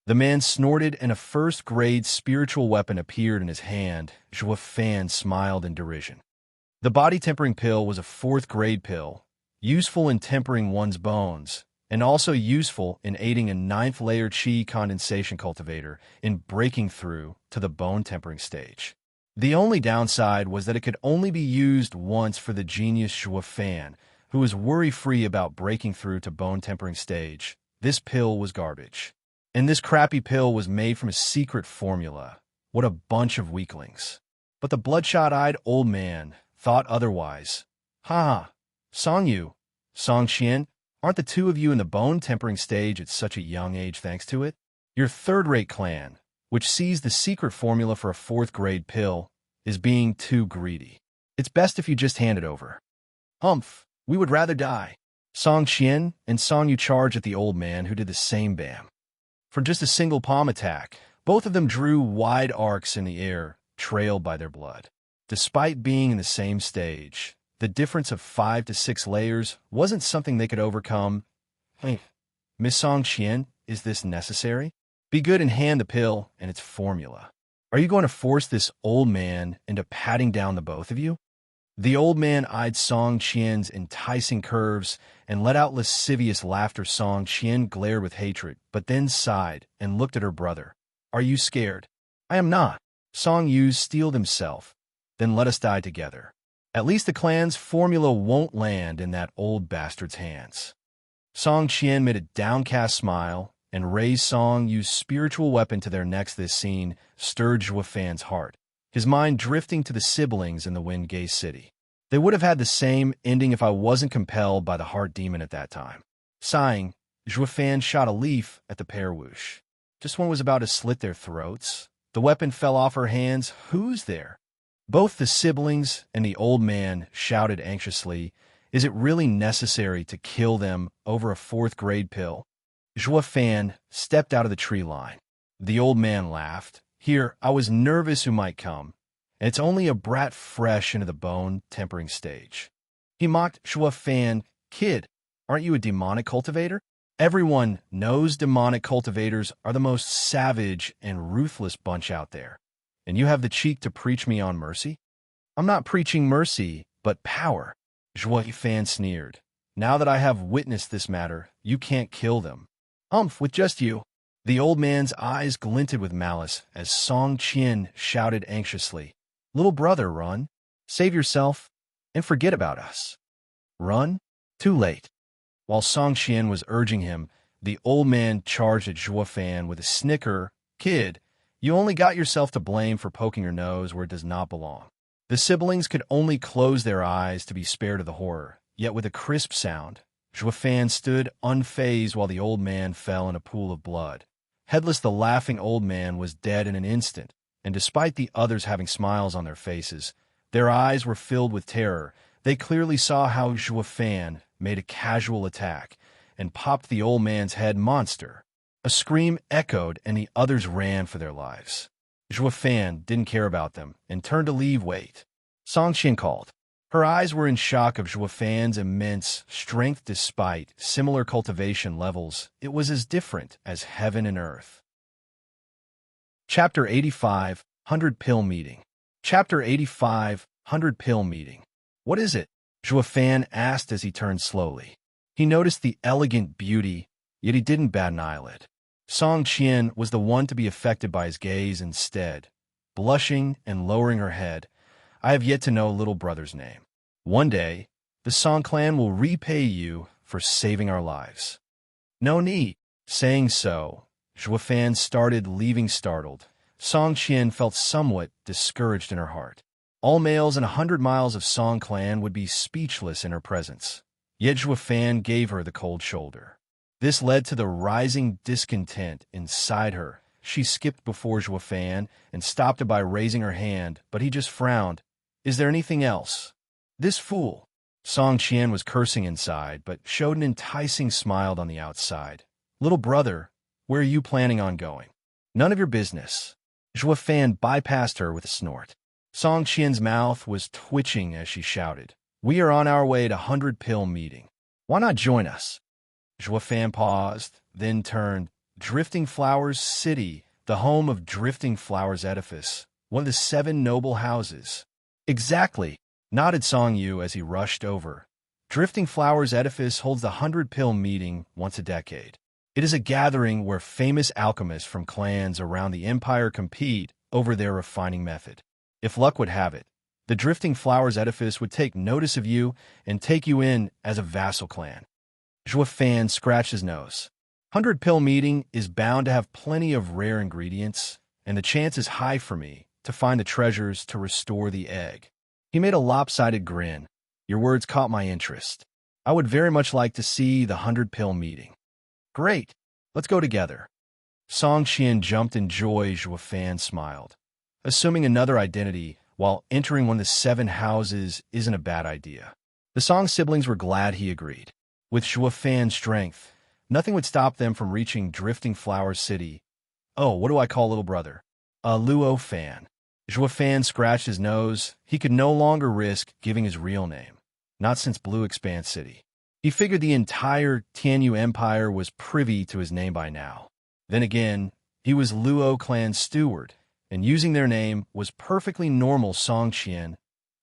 Speaker 1: The man snorted, and a first-grade spiritual weapon appeared in his hand. Zhuofan smiled in derision. The body-tempering pill was a 4th-grade pill, useful in tempering one's bones, and also useful in aiding a 9th-layer Qi condensation cultivator in breaking through to the bone-tempering stage. The only downside was that it could only be used once for the genius Zhuofan, who was worry-free about breaking through to bone-tempering stage. This pill was garbage. And this crappy pill was made from a secret formula. What a bunch of weaklings. But the bloodshot-eyed old man thought otherwise. Ha! Songyu, Songxian, aren't the two of you in the bone-tempering stage at such a young age thanks to it? Your third-rate clan, which sees the secret formula for a 4th-grade pill, is being too greedy. It's best if you just hand it over. Humph, we would rather die. Song Qian and Song Yu charged at the old man, who did the same bam. For just a single palm attack, both of them drew wide arcs in the air, trailed by their blood. Despite being in the same stage, the difference of 5 to 6 layers wasn't something they could overcome. Hey, Miss Song Qian, is this necessary? Be good and hand the pill and its formula. Are you going to force this old man into patting down the both of you? The old man eyed Song Qian's enticing curves and let out lascivious laughter. Song Qian glared with hatred, but then sighed and looked at her brother. Are you scared? I am not. Song Yu steeled himself. Then let us die together. At least the clan's formula won't land in that old bastard's hands. Song Qian made a downcast smile and raised Song Yu's spiritual weapon to their necks. This scene stirred Zhuo Fan's heart, his mind drifting to the siblings in the Wind Gate City. They would have had the same ending if I wasn't compelled by the heart demon at that time. Sighing, Zhuo Fan shot a leaf at the pair. Whoosh. Just when it was about to slit their throats, the weapon fell off her hands. Who's there? Both the siblings and the old man shouted anxiously. Is it really necessary to kill them over a 4th-grade pill? Zhuo Fan stepped out of the tree line. The old man laughed. Here, I was nervous who might come, and it's only a brat fresh into the bone-tempering stage. He mocked Zhuo Fan. Kid, aren't you a demonic cultivator? Everyone knows demonic cultivators are the most savage and ruthless bunch out there, and you have the cheek to preach me on mercy? I'm not preaching mercy, but power. Zhuo Fan sneered. Now that I have witnessed this matter, you can't kill them. Humph, with just you. The old man's eyes glinted with malice as Song Qian shouted anxiously. Little brother, run. Save yourself and forget about us. Run? Too late. While Song Qian was urging him, the old man charged at Zhuo Fan with a snicker. Kid, you only got yourself to blame for poking your nose where it does not belong. The siblings could only close their eyes to be spared of the horror, yet with a crisp sound, Zhuo Fan stood unfazed while the old man fell in a pool of blood. Headless, the laughing old man was dead in an instant, and despite the others having smiles on their faces, their eyes were filled with terror. They clearly saw how Zhuo Fan made a casual attack and popped the old man's head. Monster! A scream echoed, and the others ran for their lives. Zhuo Fan didn't care about them and turned to leave. Wait. Song Qian called. Her eyes were in shock of Zhuo Fan's immense strength. Despite similar cultivation levels, it was as different as heaven and earth. Chapter 85, 100 Pill Meeting. Chapter 85, 100 Pill Meeting. What is it? Zhuo Fan asked as he turned slowly. He noticed the elegant beauty, yet he didn't bat an eyelid. Song Qian was the one to be affected by his gaze instead. Blushing and lowering her head, I have yet to know little brother's name. One day, the Song clan will repay you for saving our lives. No need. Saying so, Zhuo Fan started leaving. Startled, Song Qian felt somewhat discouraged in her heart. All males in 100 miles of Song clan would be speechless in her presence. Yet Zhuo Fan gave her the cold shoulder. This led to the rising discontent inside her. She skipped before Zhuo Fan and stopped him by raising her hand, but he just frowned. Is there anything else? This fool. Song Qian was cursing inside, but showed an enticing smile on the outside. Little brother, where are you planning on going? None of your business. Zhuo Fan bypassed her with a snort. Song Qian's mouth was twitching as she shouted. We are on our way to 100 Pill Meeting. Why not join us? Zhuo Fan paused, then turned. Drifting Flowers City, the home of Drifting Flowers Edifice, one of the 7 noble houses. Exactly, nodded Song Yu as he rushed over. Drifting Flowers Edifice holds the 100 Pill Meeting once a decade. It is a gathering where famous alchemists from clans around the empire compete over their refining method. If luck would have it, the Drifting Flowers Edifice would take notice of you and take you in as a vassal clan. Zhuo Fan scratched his nose. 100 Pill Meeting is bound to have plenty of rare ingredients, and the chance is high for me to find the treasures to restore the egg. He made a lopsided grin. Your words caught my interest. I would very much like to see the 100 Pill Meeting. Great. Let's go together. Song Qian jumped in joy. Zhuo Fan smiled. Assuming another identity, while entering one of the 7 houses isn't a bad idea. The Song's siblings were glad he agreed. With Zhuofan's strength, nothing would stop them from reaching Drifting Flower City. Oh, what do I call little brother? A Luo fan. Zhuofan scratched his nose. He could no longer risk giving his real name. Not since Blue Expanse City. He figured the entire Tianyu Empire was privy to his name by now. Then again, he was Luo clan's steward, and using their name was perfectly normal. Songqian,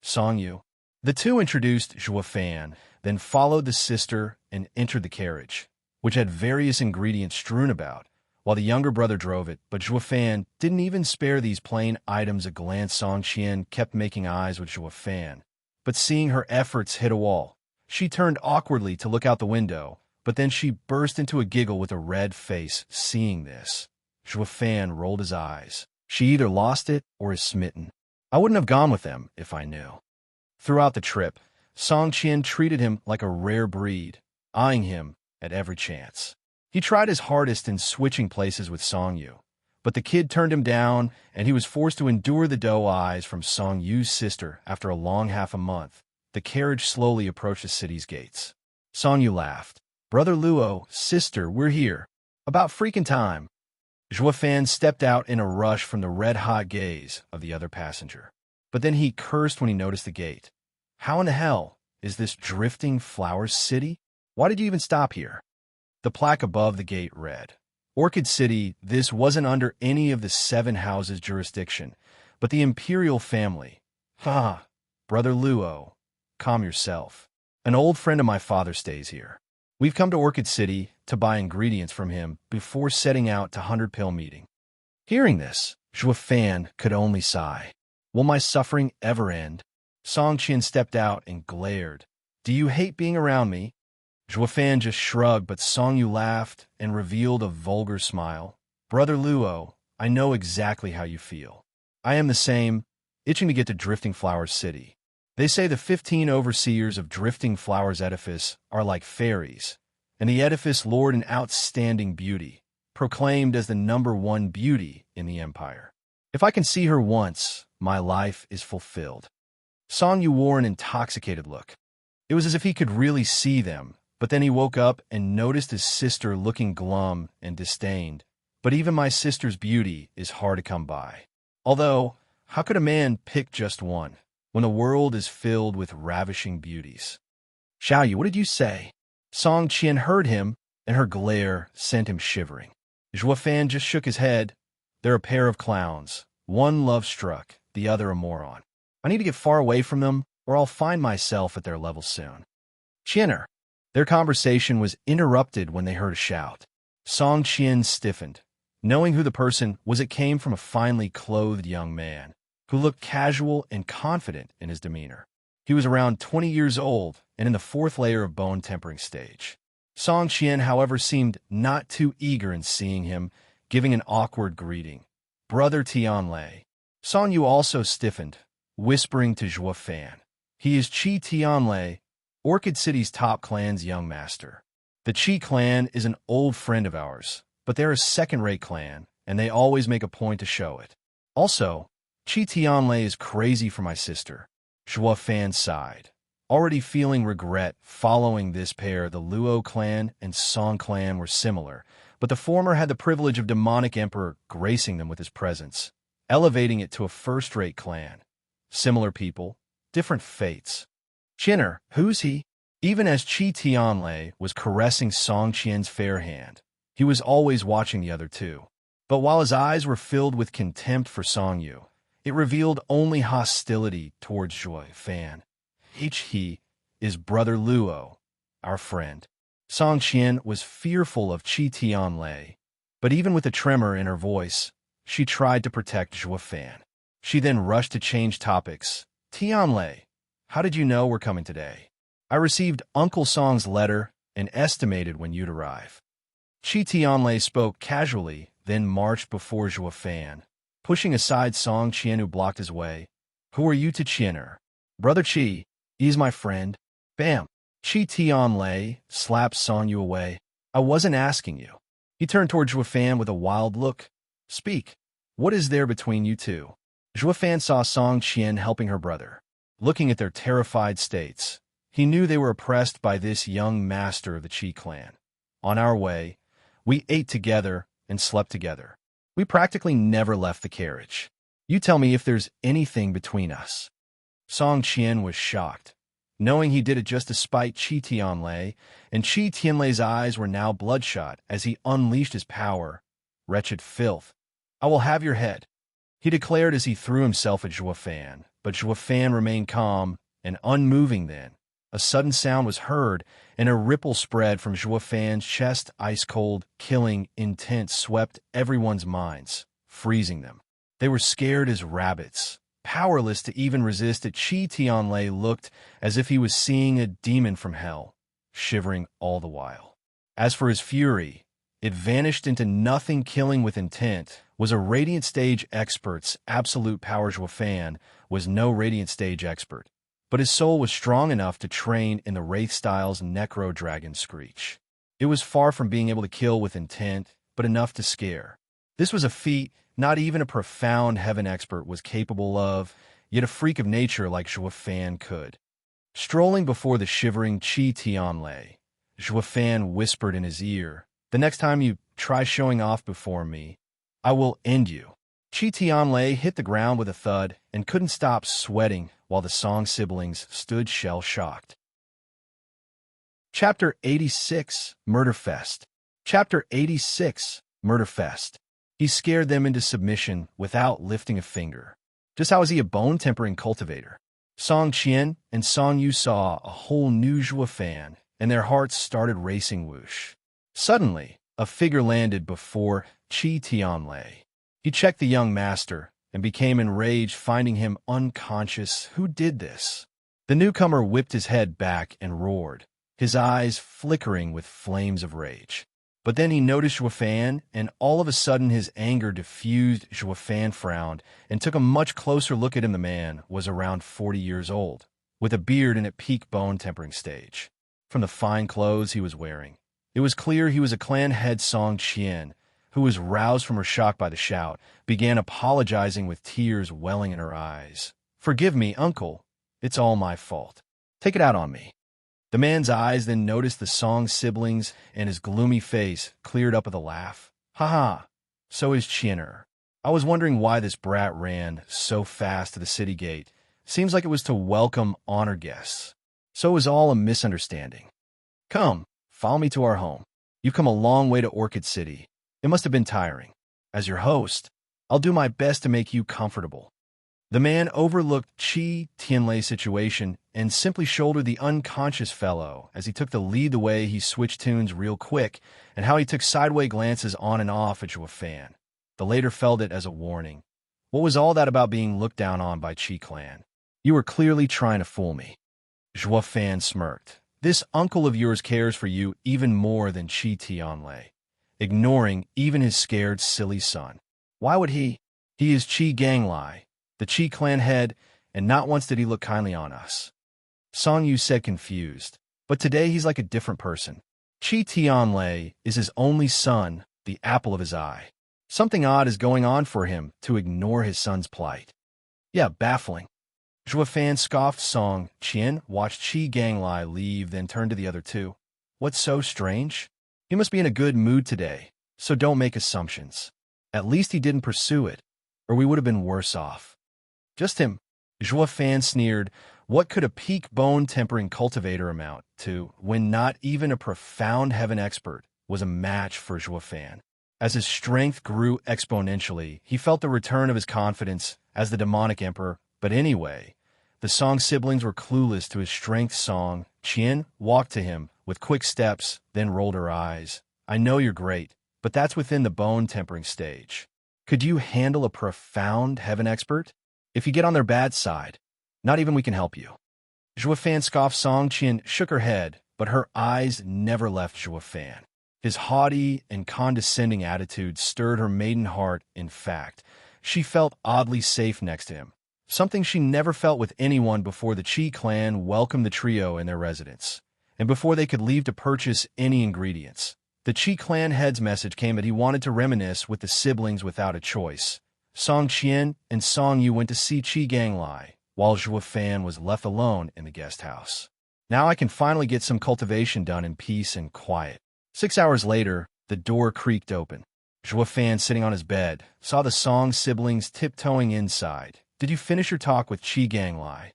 Speaker 1: Songyu. The two introduced Zhuofan, then followed the sister and entered the carriage, which had various ingredients strewn about, while the younger brother drove it. But Zhuofan didn't even spare these plain items a glance. Songqian kept making eyes with Zhuofan, but seeing her efforts hit a wall, she turned awkwardly to look out the window, but then she burst into a giggle with a red face. Seeing this, Zhuofan rolled his eyes. She either lost it or is smitten. I wouldn't have gone with them if I knew. Throughout the trip, Songqian treated him like a rare breed, eyeing him at every chance. He tried his hardest in switching places with Songyu, but the kid turned him down, and he was forced to endure the doe eyes from Songyu's sister. After a long half a month, the carriage slowly approached the city's gates. Songyu laughed. Brother Luo, sister, we're here. About freaking time. Zhuofan stepped out in a rush from the red-hot gaze of the other passenger. But then he cursed when he noticed the gate. How in the hell is this Drifting Flower City? Why did you even stop here? The plaque above the gate read, Orchid City. This wasn't under any of the 7 houses' jurisdiction, but the imperial family. Ha, Brother Luo, calm yourself. An old friend of my father stays here. We've come to Orchid City to buy ingredients from him before setting out to 100 Pill meeting. Hearing this, Zhuofan could only sigh. Will my suffering ever end? Songqian stepped out and glared. Do you hate being around me? Zhuofan just shrugged, but Songyu laughed and revealed a vulgar smile. Brother Luo, I know exactly how you feel. I am the same, itching to get to Drifting Flower City. They say the 15 overseers of Drifting Flower's edifice are like fairies, and the edifice lord an outstanding beauty, proclaimed as the #1 beauty in the empire. If I can see her once, my life is fulfilled. Songyu wore an intoxicated look. It was as if he could really see them, but then he woke up and noticed his sister looking glum and disdained. But even my sister's beauty is hard to come by. Although, how could a man pick just one when the world is filled with ravishing beauties? Xiaoyu, what did you say? Songqian heard him, and her glare sent him shivering. Zhuofan just shook his head. They're a pair of clowns, one love-struck, the other a moron. I need to get far away from them, or I'll find myself at their level soon. Chinner. Their conversation was interrupted when they heard a shout. Songqian stiffened. Knowing who the person was, it came from a finely clothed young man who looked casual and confident in his demeanor. He was around 20 years old and in the 4th layer of bone tempering stage. Songqian, however, seemed not too eager in seeing him, giving an awkward greeting. Brother Tianlei. Songyu also stiffened, whispering to Zhuofan. He is Qi Tianlei, Orchid City's top clan's young master. The Qi clan is an old friend of ours, but they're a second-rate clan, and they always make a point to show it. Also, Qi Tianlei is crazy for my sister. Zhuofan sighed, already feeling regret following this pair. The Luo clan and Song clan were similar, but the former had the privilege of demonic emperor gracing them with his presence, elevating it to a first-rate clan. Similar people, different fates. Chinner, who's he? Even as Qi Tianlei was caressing Songqian's fair hand, he was always watching the other two. But while his eyes were filled with contempt for Songyu, it revealed only hostility towards Zhuofan. He is Brother Luo, our friend. Songqian was fearful of Qi Tianlei, but even with a tremor in her voice, she tried to protect Zhuofan. She then rushed to change topics. Tianlei, how did you know we're coming today? I received Uncle Song's letter and estimated when you'd arrive. Qi Tianlei spoke casually, then marched before Zhuofan, pushing aside Songqian, who blocked his way. Who are you to Chinner? Brother Qi, he's my friend. Bam! Qi Tianlei slapped Songyu away. I wasn't asking you. He turned toward Zhuofan with a wild look. Speak. What is there between you two? Zhuofan saw Song Qian helping her brother. Looking at their terrified states, he knew they were oppressed by this young master of the Qi clan. On our way, we ate together and slept together. We practically never left the carriage. You tell me if there's anything between us. Song Qian was shocked, knowing he did it just to spite Qi Tianlei, and Qi Tianlei's eyes were now bloodshot as he unleashed his power. Wretched filth! I will have your head, he declared as he threw himself at Zhuofan, but Zhuofan remained calm and unmoving then. A sudden sound was heard, and a ripple spread from Zhuofan's chest. Ice-cold, killing intent swept everyone's minds, freezing them. They were scared as rabbits, powerless to even resist it. Qi Tianlei looked as if he was seeing a demon from hell, shivering all the while. As for his fury, it vanished into nothing. Killing with intent was a radiant stage expert's absolute power. Zhuofan was no radiant stage expert, but his soul was strong enough to train in the Wraith Style's Necro Dragon Screech. It was far from being able to kill with intent, but enough to scare. This was a feat not even a profound heaven expert was capable of, yet a freak of nature like Zhuofan could. Strolling before the shivering Qi Tianlei, Zhuofan whispered in his ear, "The next time you try showing off before me, I will end you." Qi Tianlei hit the ground with a thud and couldn't stop sweating while the Song siblings stood shell-shocked. Chapter 86, Murder Fest. Chapter 86, Murder Fest. He scared them into submission without lifting a finger. Just how is he a bone-tempering cultivator? Song Qian and Song Yu saw a whole new Zhuofan, and their hearts started racing. Whoosh. Suddenly, a figure landed before Qi Tianlei. He checked the young master and became enraged, finding him unconscious. Who did this? The newcomer whipped his head back and roared, his eyes flickering with flames of rage. But then he noticed Zhuofan, and all of a sudden his anger diffused. Zhuofan frowned and took a much closer look at him. The man was around 40 years old, with a beard and at peak bone-tempering stage. From the fine clothes he was wearing, it was clear he was a clan head. Song Qian, who was roused from her shock by the shout, began apologizing with tears welling in her eyes. "Forgive me, uncle. It's all my fault. Take it out on me." The man's eyes then noticed the Song siblings, and his gloomy face cleared up with a laugh. "Ha! So is Qianer. I was wondering why this brat ran so fast to the city gate. Seems like it was to welcome honor guests. So it was all a misunderstanding. Come, follow me to our home. You've come a long way to Orchid City. It must have been tiring. As your host, I'll do my best to make you comfortable." The man overlooked Qi Tianlei's situation and simply shouldered the unconscious fellow as he took the lead. The way he switched tunes real quick, and how he took sideway glances on and off at Zhuofan. The latter felt it as a warning. What was all that about being looked down on by Qi clan? You were clearly trying to fool me. Zhuofan smirked. This uncle of yours cares for you even more than Qi Tianlei, ignoring even his scared, silly son. Why would he? He is Qi Ganglai, the Qi clan head, and not once did he look kindly on us. Song Yu said, confused. But today he's like a different person. Qi Tianlei is his only son, the apple of his eye. Something odd is going on for him to ignore his son's plight. Yeah, baffling. Zhuofan scoffed. Song Qian watched Qi Ganglai leave, then turned to the other two. What's so strange? He must be in a good mood today, so don't make assumptions. At least he didn't pursue it, or we would have been worse off. Just him. Zhuofan sneered. What could a peak bone-tempering cultivator amount to when not even a profound heaven expert was a match for Zhuofan? As his strength grew exponentially, he felt the return of his confidence as the demonic emperor. But anyway, the Song siblings were clueless to his strength. Song Qian walked to him with quick steps, then rolled her eyes. I know you're great, but that's within the bone-tempering stage. Could you handle a profound heaven expert? If you get on their bad side, not even we can help you. Zhuofan scoffed. Song Qian shook her head, but her eyes never left Zhuofan. His haughty and condescending attitude stirred her maiden heart. In fact, she felt oddly safe next to him, something she never felt with anyone before the Qi clan welcomed the trio in their residence, and before they could leave to purchase any ingredients. The Qi clan head's message came that he wanted to reminisce with the siblings without a choice, Song Qian and Song Yu went to see Qi Ganglai, while Zhuo Fan was left alone in the guest house. Now I can finally get some cultivation done in peace and quiet. 6 hours later, the door creaked open. Zhuo Fan, sitting on his bed, saw the Song siblings tiptoeing inside. "Did you finish your talk with Qi Ganglai?"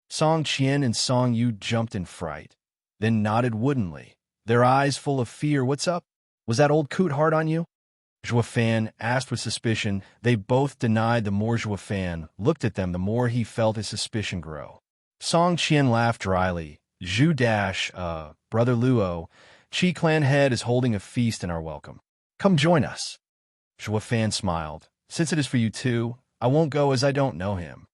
Speaker 1: Song Qian and Song Yu jumped in fright, then nodded woodenly, their eyes full of fear. "What's up? Was that old coot hard on you?" Zhuo Fan asked with suspicion. They both denied. The more Zhuo Fan looked at them, the more he felt his suspicion grow. Song Qian laughed dryly. Brother Luo, Qi clan head is holding a feast in our welcome. Come join us." Zhuo Fan smiled. "Since it is for you too, I won't go as I don't know him."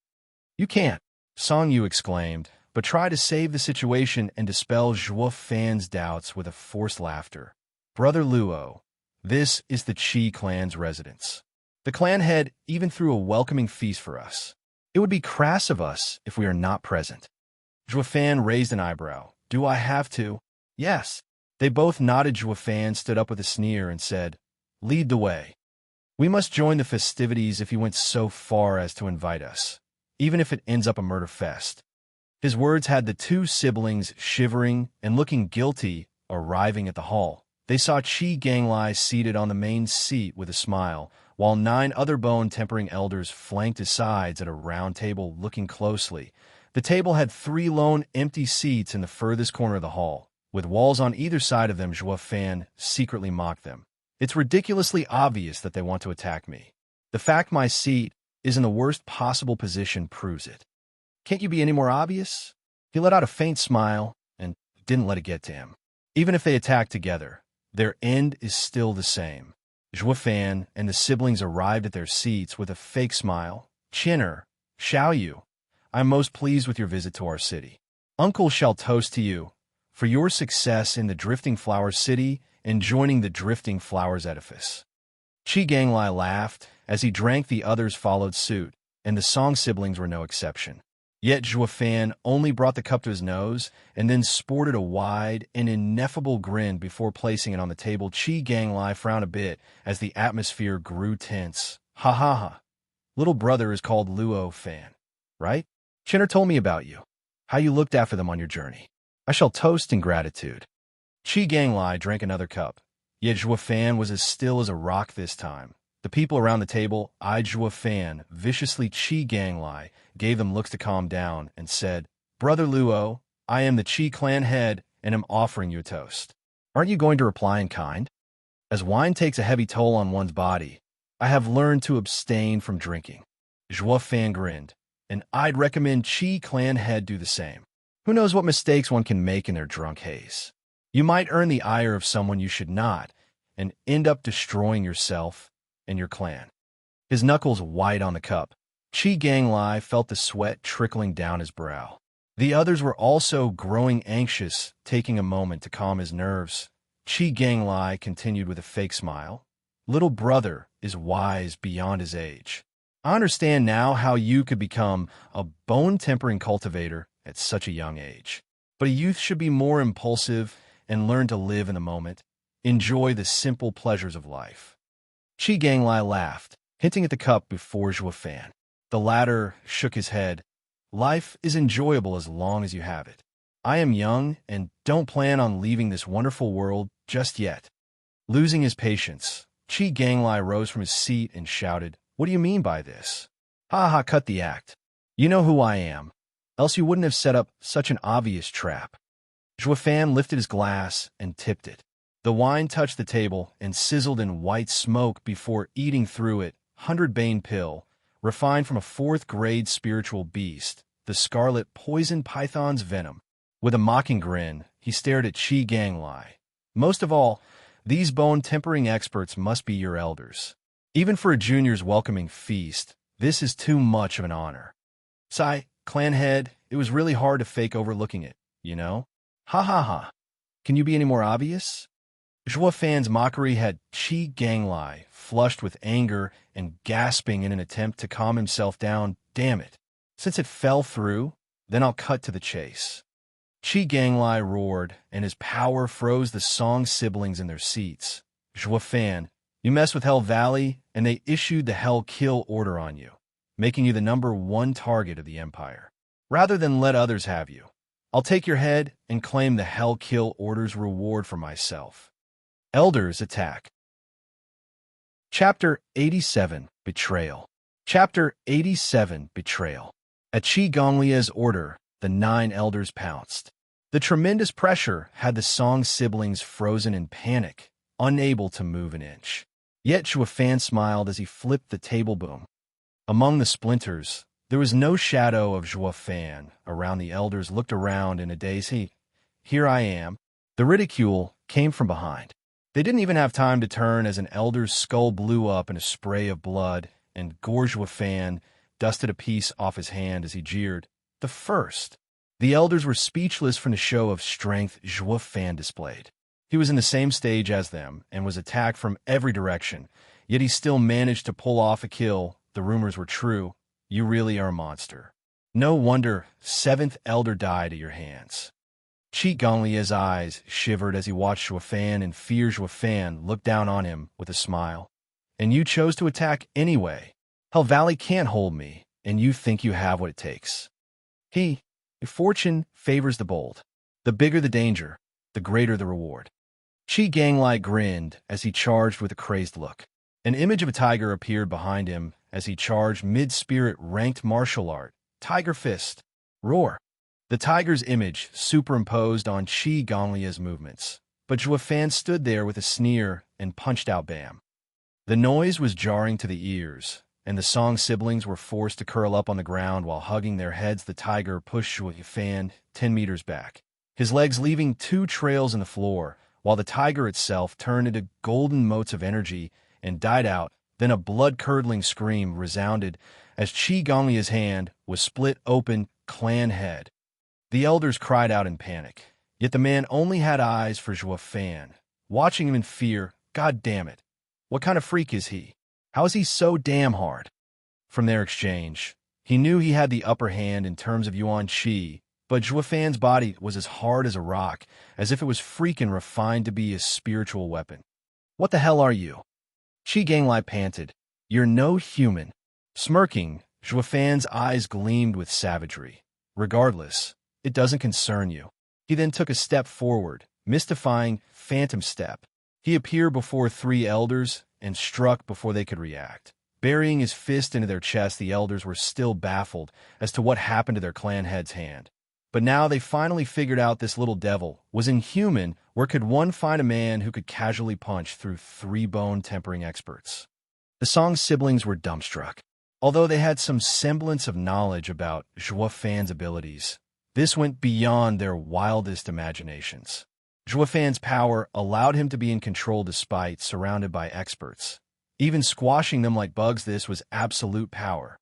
Speaker 1: "You can't," Song Yu exclaimed, but tried to save the situation and dispel Zhuo Fan's doubts with a forced laughter. "Brother Luo, this is the Qi clan's residence. The clan head even threw a welcoming feast for us. It would be crass of us if we are not present." Zhuo Fan raised an eyebrow. "Do I have to?" "Yes." They both nodded. Zhuo Fan stood up with a sneer and said, "Lead the way. We must join the festivities if he went so far as to invite us, even if it ends up a murder fest." His words had the two siblings shivering and looking guilty. Arriving at the hall, they saw Qi Ganglai seated on the main seat with a smile, while 9 other bone-tempering elders flanked his sides at a round table looking closely. The table had 3 lone empty seats in the furthest corner of the hall, with walls on either side of them. Zhuo Fan secretly mocked them. "It's ridiculously obvious that they want to attack me. The fact my seat is in the worst possible position proves it. Can't you be any more obvious?" He let out a faint smile and didn't let it get to him. Even if they attack together, their end is still the same. Zhuo Fan and the siblings arrived at their seats with a fake smile. "Chinner, Xiao Yu, I am most pleased with your visit to our city. Uncle shall toast to you for your success in the Drifting Flowers City and joining the Drifting Flowers edifice." Qi Ganglai laughed as he drank. The others followed suit, and the Song siblings were no exception. Yet Zhuo Fan only brought the cup to his nose and then sported a wide and ineffable grin before placing it on the table. Qi Ganglai frowned a bit as the atmosphere grew tense. "Ha ha ha. Little brother is called Luo Fan, right? Chinner told me about you, how you looked after them on your journey. I shall toast in gratitude." Qi Ganglai drank another cup, yet Zhuo Fan was as still as a rock this time. The people around the table eyed Zhuo Fan viciously. Qi Ganglai gave them looks to calm down and said, "Brother Luo, I am the Qi clan head and am offering you a toast. Aren't you going to reply in kind? As wine takes a heavy toll on one's body, I have learned to abstain from drinking." Zhuo Fan grinned, "And I'd recommend Qi clan head do the same. Who knows what mistakes one can make in their drunk haze? You might earn the ire of someone you should not and end up destroying yourself and your clan." His knuckles white on the cup, Qi Ganglai felt the sweat trickling down his brow. The others were also growing anxious, taking a moment to calm his nerves. Qi Ganglai continued with a fake smile. "Little brother is wise beyond his age. I understand now how you could become a bone-tempering cultivator at such a young age. But a youth should be more impulsive and learn to live in the moment, enjoy the simple pleasures of life." Qi Ganglai laughed, hinting at the cup before Zhuo Fan. The latter shook his head. "Life is enjoyable as long as you have it. I am young and don't plan on leaving this wonderful world just yet." Losing his patience, Qi Ganglai rose from his seat and shouted, "What do you mean by this? Ha ha, cut the act. You know who I am, else you wouldn't have set up such an obvious trap." Zhuo Fan lifted his glass and tipped it. The wine touched the table and sizzled in white smoke before eating through it. 100 Bane pill, refined from a 4th-grade spiritual beast, the scarlet poison python's venom. With a mocking grin, he stared at Qi Ganglai. "Most of all, these bone-tempering experts must be your elders. Even for a junior's welcoming feast, this is too much of an honor. Sigh, clan head, it was really hard to fake overlooking it, you know? Ha ha ha. Can you be any more obvious?" Zhuo Fan's mockery had Qi Ganglai flushed with anger and gasping in an attempt to calm himself down. "Damn it. Since it fell through, then I'll cut to the chase." Qi Ganglai roared, and his power froze the Song siblings in their seats. Zhuo Fan, You mess with Hell Valley, and they issued the Hell Kill order on you, making you the #1 target of the Empire. Rather than let others have you, I'll take your head and claim the Hell Kill order's reward for myself. Elders attack. Chapter 87, Betrayal. Chapter 87, Betrayal. At Qi Gonglie's order, the 9 elders pounced. The tremendous pressure had the Song siblings frozen in panic, unable to move an inch. Yet Zhuo Fan smiled as he flipped the table boom. Among the splinters, there was no shadow of Zhuo Fan. Around the elders looked around in a daze. Here I am. The ridicule came from behind. They didn't even have time to turn as an elder's skull blew up in a spray of blood, and Zhuo Fan dusted a piece off his hand as he jeered. The first. The elders were speechless from the show of strength Zhuo Fan displayed. He was in the same stage as them and was attacked from every direction, yet he still managed to pull off a kill. The rumors were true. You really are a monster. No wonder 7th elder died at your hands. Qi Gonglie's eyes shivered as he watched Zhuo Fan, and fear Zhuo Fan looked down on him with a smile. And you chose to attack anyway. Hell Valley can't hold me, and you think you have what it takes. Fortune favors the bold. The bigger the danger, the greater the reward. Qi Gonglai grinned as he charged with a crazed look. An image of a tiger appeared behind him as he charged mid-spirit ranked martial art. Tiger fist. Roar. The tiger's image superimposed on Qi Gonglie's movements, but Zhuo Fan stood there with a sneer and punched out bam. The noise was jarring to the ears, and the Song siblings were forced to curl up on the ground while hugging their heads. The tiger pushed Zhuo Fan 10 meters back, his legs leaving 2 trails in the floor, while the tiger itself turned into golden motes of energy and died out. Then a blood-curdling scream resounded as Qi Gonglie's hand was split open, clan head. The elders cried out in panic, yet the man only had eyes for Zhuo Fan, watching him in fear. God damn it. What kind of freak is he? How is he so damn hard? From their exchange, he knew he had the upper hand in terms of Yuan Qi, but Zhuo Fan's body was as hard as a rock, as if it was freaking refined to be a spiritual weapon. What the hell are you? Qi Gonglai panted. You're no human. Smirking, Zhuo Fan's eyes gleamed with savagery. Regardless, it doesn't concern you. He then took a step forward, mystifying phantom step. He appeared before 3 elders and struck before they could react. Burying his fist into their chest, the elders were still baffled as to what happened to their clan head's hand. But now they finally figured out this little devil was inhuman. Where could one find a man who could casually punch through 3 bone tempering experts? The Song siblings were dumbstruck. Although they had some semblance of knowledge about Zhuo Fan's abilities, this went beyond their wildest imaginations. Zhuo Fan's power allowed him to be in control despite surrounded by experts. Even squashing them like bugs, this was absolute power.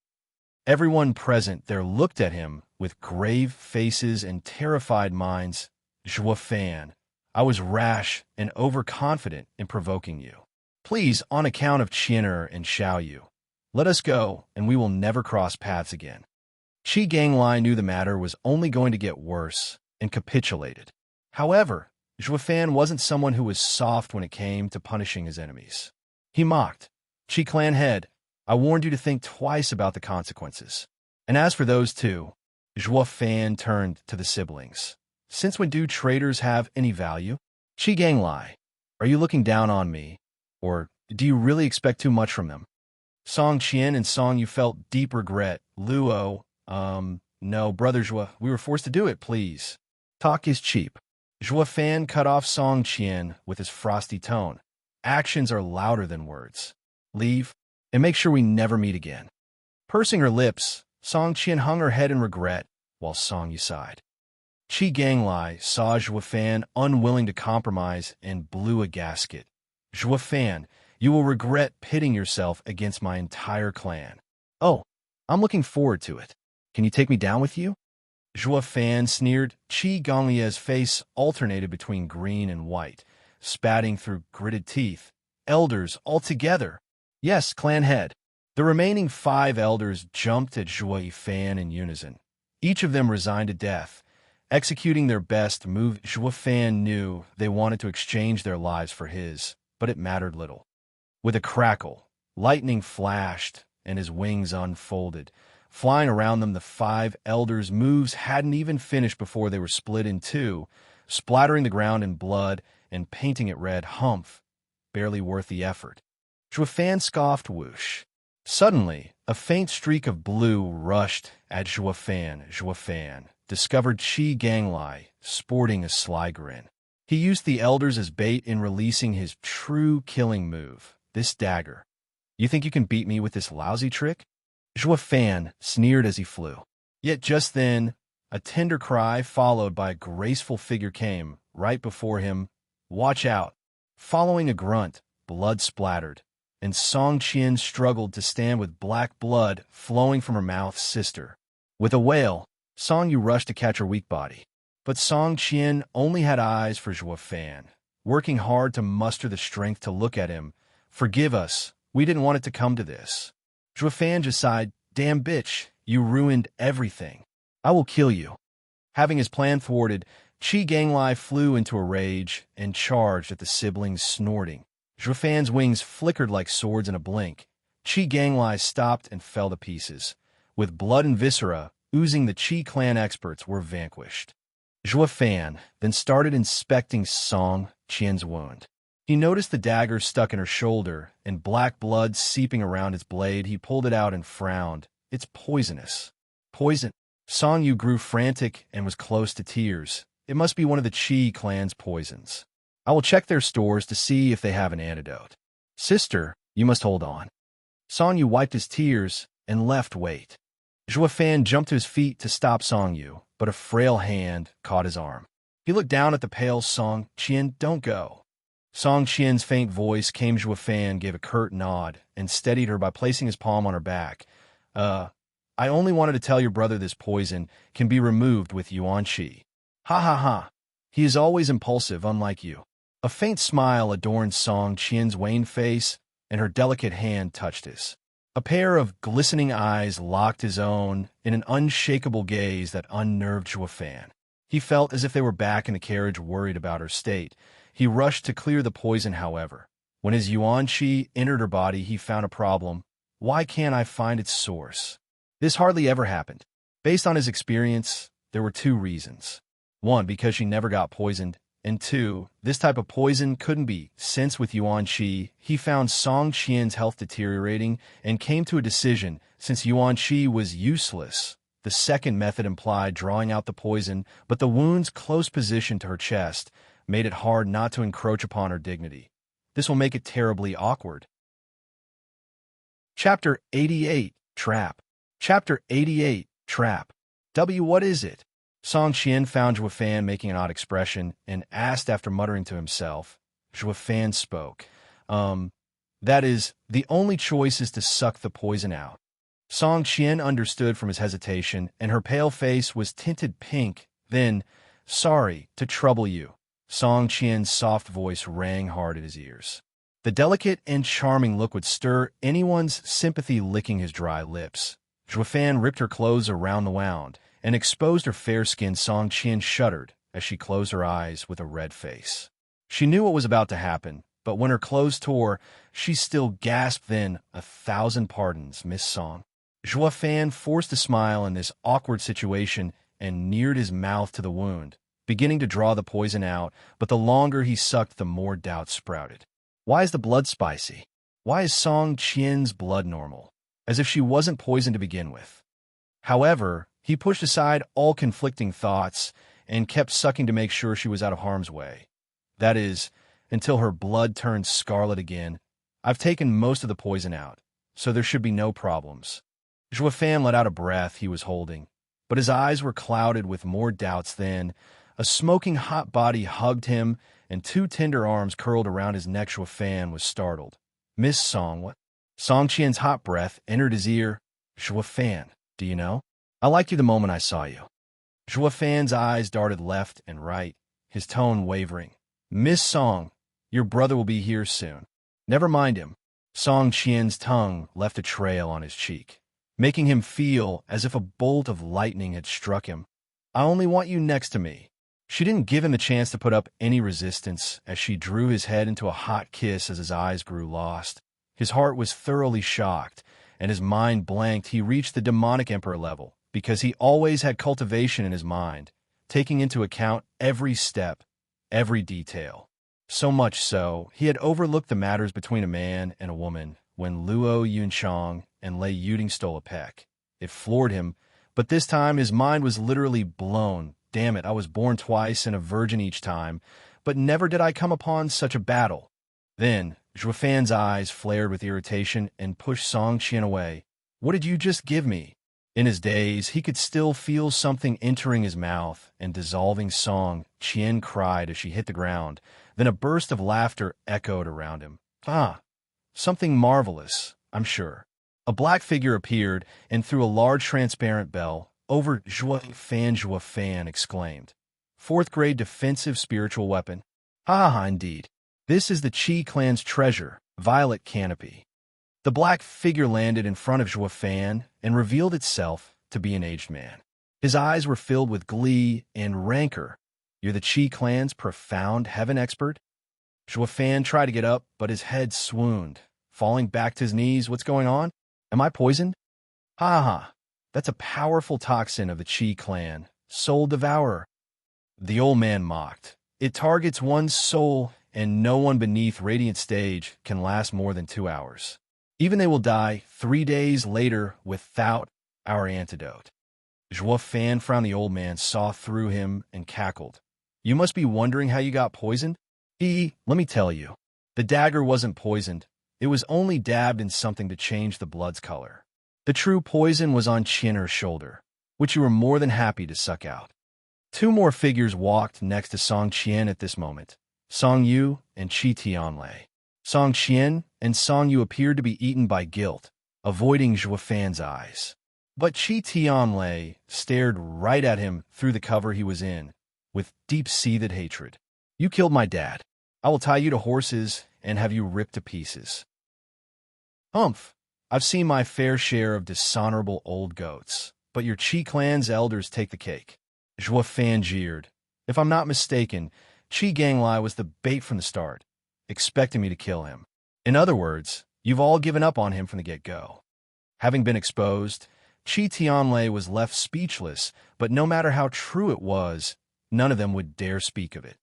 Speaker 1: Everyone present there looked at him with grave faces and terrified minds. Zhuo Fan, I was rash and overconfident in provoking you. Please, on account of Qin'er and Xiaoyu, let us go, and we will never cross paths again. Qi Gonglai knew the matter was only going to get worse and capitulated. However, Zhuo Fan wasn't someone who was soft when it came to punishing his enemies. He mocked. Qi clan head, I warned you to think twice about the consequences. And as for those 2, Zhuo Fan turned to the siblings. Since when do traitors have any value? Qi Gonglai, are you looking down on me? Or do you really expect too much from them? Song Qian and Song, you felt deep regret. Luo, no, brother Zhuo, we were forced to do it, please. Talk is cheap. Zhuo Fan cut off Song Qian with his frosty tone. Actions are louder than words. Leave, and make sure we never meet again. Pursing her lips, Song Qian hung her head in regret, while Song Yu sighed. Qi Gonglai saw Zhuo Fan unwilling to compromise and blew a gasket. Zhuo Fan, you will regret pitting yourself against my entire clan. Oh, I'm looking forward to it. Can you take me down with you? Zhuo Fan sneered. Qi Gonglie's face alternated between green and white, spatting through gritted teeth. Elders, all together. Yes, clan head. The remaining 5 elders jumped at Zhuo Fan in unison. Each of them resigned to death, executing their best move. Zhuo Fan knew they wanted to exchange their lives for his, but it mattered little. With a crackle, lightning flashed and his wings unfolded. Flying around them, the 5 elders' moves hadn't even finished before they were split in two, splattering the ground in blood and painting it red. Humph, barely worth the effort. Zhuofan scoffed whoosh. Suddenly, a faint streak of blue rushed at Zhuofan. Zhuofan discovered Qi Ganglai, sporting a sly grin. He used the elders as bait in releasing his true killing move, this dagger. You think you can beat me with this lousy trick? Zhuofan sneered as he flew. Yet just then, a tender cry followed by a graceful figure came right before him. Watch out! Following a grunt, blood splattered, and Song Qian struggled to stand with black blood flowing from her mouth. Sister. With a wail, Song Yu rushed to catch her weak body. But Song Qian only had eyes for Zhuofan, working hard to muster the strength to look at him. Forgive us, we didn't want it to come to this. Zhuofan just sighed, damn bitch, you ruined everything. I will kill you. Having his plan thwarted, Qi Ganglai flew into a rage and charged at the siblings, snorting. Zhuofan's wings flickered like swords in a blink. Qi Ganglai stopped and fell to pieces. With blood and viscera oozing, the Qi clan experts were vanquished. Zhuofan then started inspecting Song Qian's wound. He noticed the dagger stuck in her shoulder and black blood seeping around its blade. He pulled it out and frowned. It's poisonous. Poison. Song Yu grew frantic and was close to tears. It must be one of the Qi clan's poisons. I will check their stores to see if they have an antidote. Sister, you must hold on. Song Yu wiped his tears and left wait. Zhuofan jumped to his feet to stop Song Yu, but a frail hand caught his arm. He looked down at the pale Song Qian. Don't go. Song Qian's faint voice came. Zhuofan gave a curt nod and steadied her by placing his palm on her back. I only wanted to tell your brother this poison can be removed with Yuan Qi. Ha ha ha. He is always impulsive, unlike you. A faint smile adorned Song Qian's wan face, and her delicate hand touched his. A pair of glistening eyes locked his own in an unshakable gaze that unnerved Zhuofan. He felt as if they were back in the carriage, worried about her state. He rushed to clear the poison, however. When his Yuan Qi entered her body, he found a problem. Why can't I find its source? This hardly ever happened. Based on his experience, there were 2 reasons. 1, because she never got poisoned, and 2, this type of poison couldn't be, since with Yuan Qi, he found Song Qian's health deteriorating and came to a decision. Since Yuan Qi was useless, the second method implied drawing out the poison, but the wound's close position to her chest made it hard not to encroach upon her dignity. This will make it terribly awkward. Chapter 88, Trap. Chapter 88, Trap. What is it? Song Qian found Zhuofan making an odd expression and asked after muttering to himself. Zhuofan spoke. That is, the only choice is to suck the poison out. Song Qian understood from his hesitation, and her pale face was tinted pink. Then, sorry to trouble you. Song Qian's soft voice rang hard at his ears. The delicate and charming look would stir anyone's sympathy, licking his dry lips. Zhuofan ripped her clothes around the wound and exposed her fair skin. Song Qian shuddered as she closed her eyes with a red face. She knew what was about to happen, but when her clothes tore, she still gasped. Then, 1,000 pardons, Miss Song. Zhuofan forced a smile in this awkward situation and neared his mouth to the wound, beginning to draw the poison out, but the longer he sucked, the more doubts sprouted. Why is the blood spicy? Why is Song Qian's blood normal? As if she wasn't poisoned to begin with. However, he pushed aside all conflicting thoughts and kept sucking to make sure she was out of harm's way. That is, until her blood turned scarlet again. I've taken most of the poison out, so there should be no problems. Zhuofan let out a breath he was holding, but his eyes were clouded with more doubts. Then, a smoking hot body hugged him, and 2 tender arms curled around his neck. Zhuofan was startled. Miss Song, what? Song Qian's hot breath entered his ear. Zhuofan, do you know? I liked you the moment I saw you. Zhuofan's eyes darted left and right, his tone wavering. Miss Song, your brother will be here soon. Never mind him. Song Qian's tongue left a trail on his cheek, making him feel as if a bolt of lightning had struck him. I only want you next to me. She didn't give him the chance to put up any resistance as she drew his head into a hot kiss as his eyes grew lost. His heart was thoroughly shocked, and his mind blanked. He reached the demonic emperor level, because he always had cultivation in his mind, taking into account every step, every detail. So much so, he had overlooked the matters between a man and a woman when Luo Yunchang and Lei Yuding stole a peck. It floored him, but this time his mind was literally blown. Damn it, I was born twice and a virgin each time, but never did I come upon such a battle. Then, Zhuofan's eyes flared with irritation and pushed Song Qian away. What did you just give me? In his daze, he could still feel something entering his mouth and dissolving. Song Qian cried as she hit the ground. Then a burst of laughter echoed around him. Ah, something marvelous, I'm sure. A black figure appeared and threw a large transparent bell over Zhuofan exclaimed. Fourth grade defensive spiritual weapon. Ha ha, indeed. This is the Qi clan's treasure, Violet Canopy. The black figure landed in front of Zhuofan and revealed itself to be an aged man. His eyes were filled with glee and rancor. You're the Qi clan's profound heaven expert? Zhuofan tried to get up, but his head swooned. Falling back to his knees, what's going on? Am I poisoned? Ha ha, that's a powerful toxin of the Qi clan, Soul Devourer. The old man mocked. It targets one's soul, and no one beneath Radiant Stage can last more than 2 hours. Even they will die 3 days later without our antidote. Zhuofan frowned. The old man saw through him and cackled. You must be wondering how you got poisoned? Let me tell you. The dagger wasn't poisoned. It was only dabbed in something to change the blood's color. The true poison was on Qian'er's shoulder, which you were more than happy to suck out. 2 more figures walked next to Song Qian at this moment. Song Yu and Qi Tianlei. Song Qian and Song Yu appeared to be eaten by guilt, avoiding Zhuofan's eyes. But Qi Tianlei stared right at him through the cover he was in, with deep-seated hatred. You killed my dad. I will tie you to horses and have you ripped to pieces. Humph, I've seen my fair share of dishonorable old goats, but your Qi clan's elders take the cake. Zhuofan jeered. If I'm not mistaken, Qi Ganglai was the bait from the start, expecting me to kill him. In other words, you've all given up on him from the get-go. Having been exposed, Qi Tianlei was left speechless, but no matter how true it was, none of them would dare speak of it.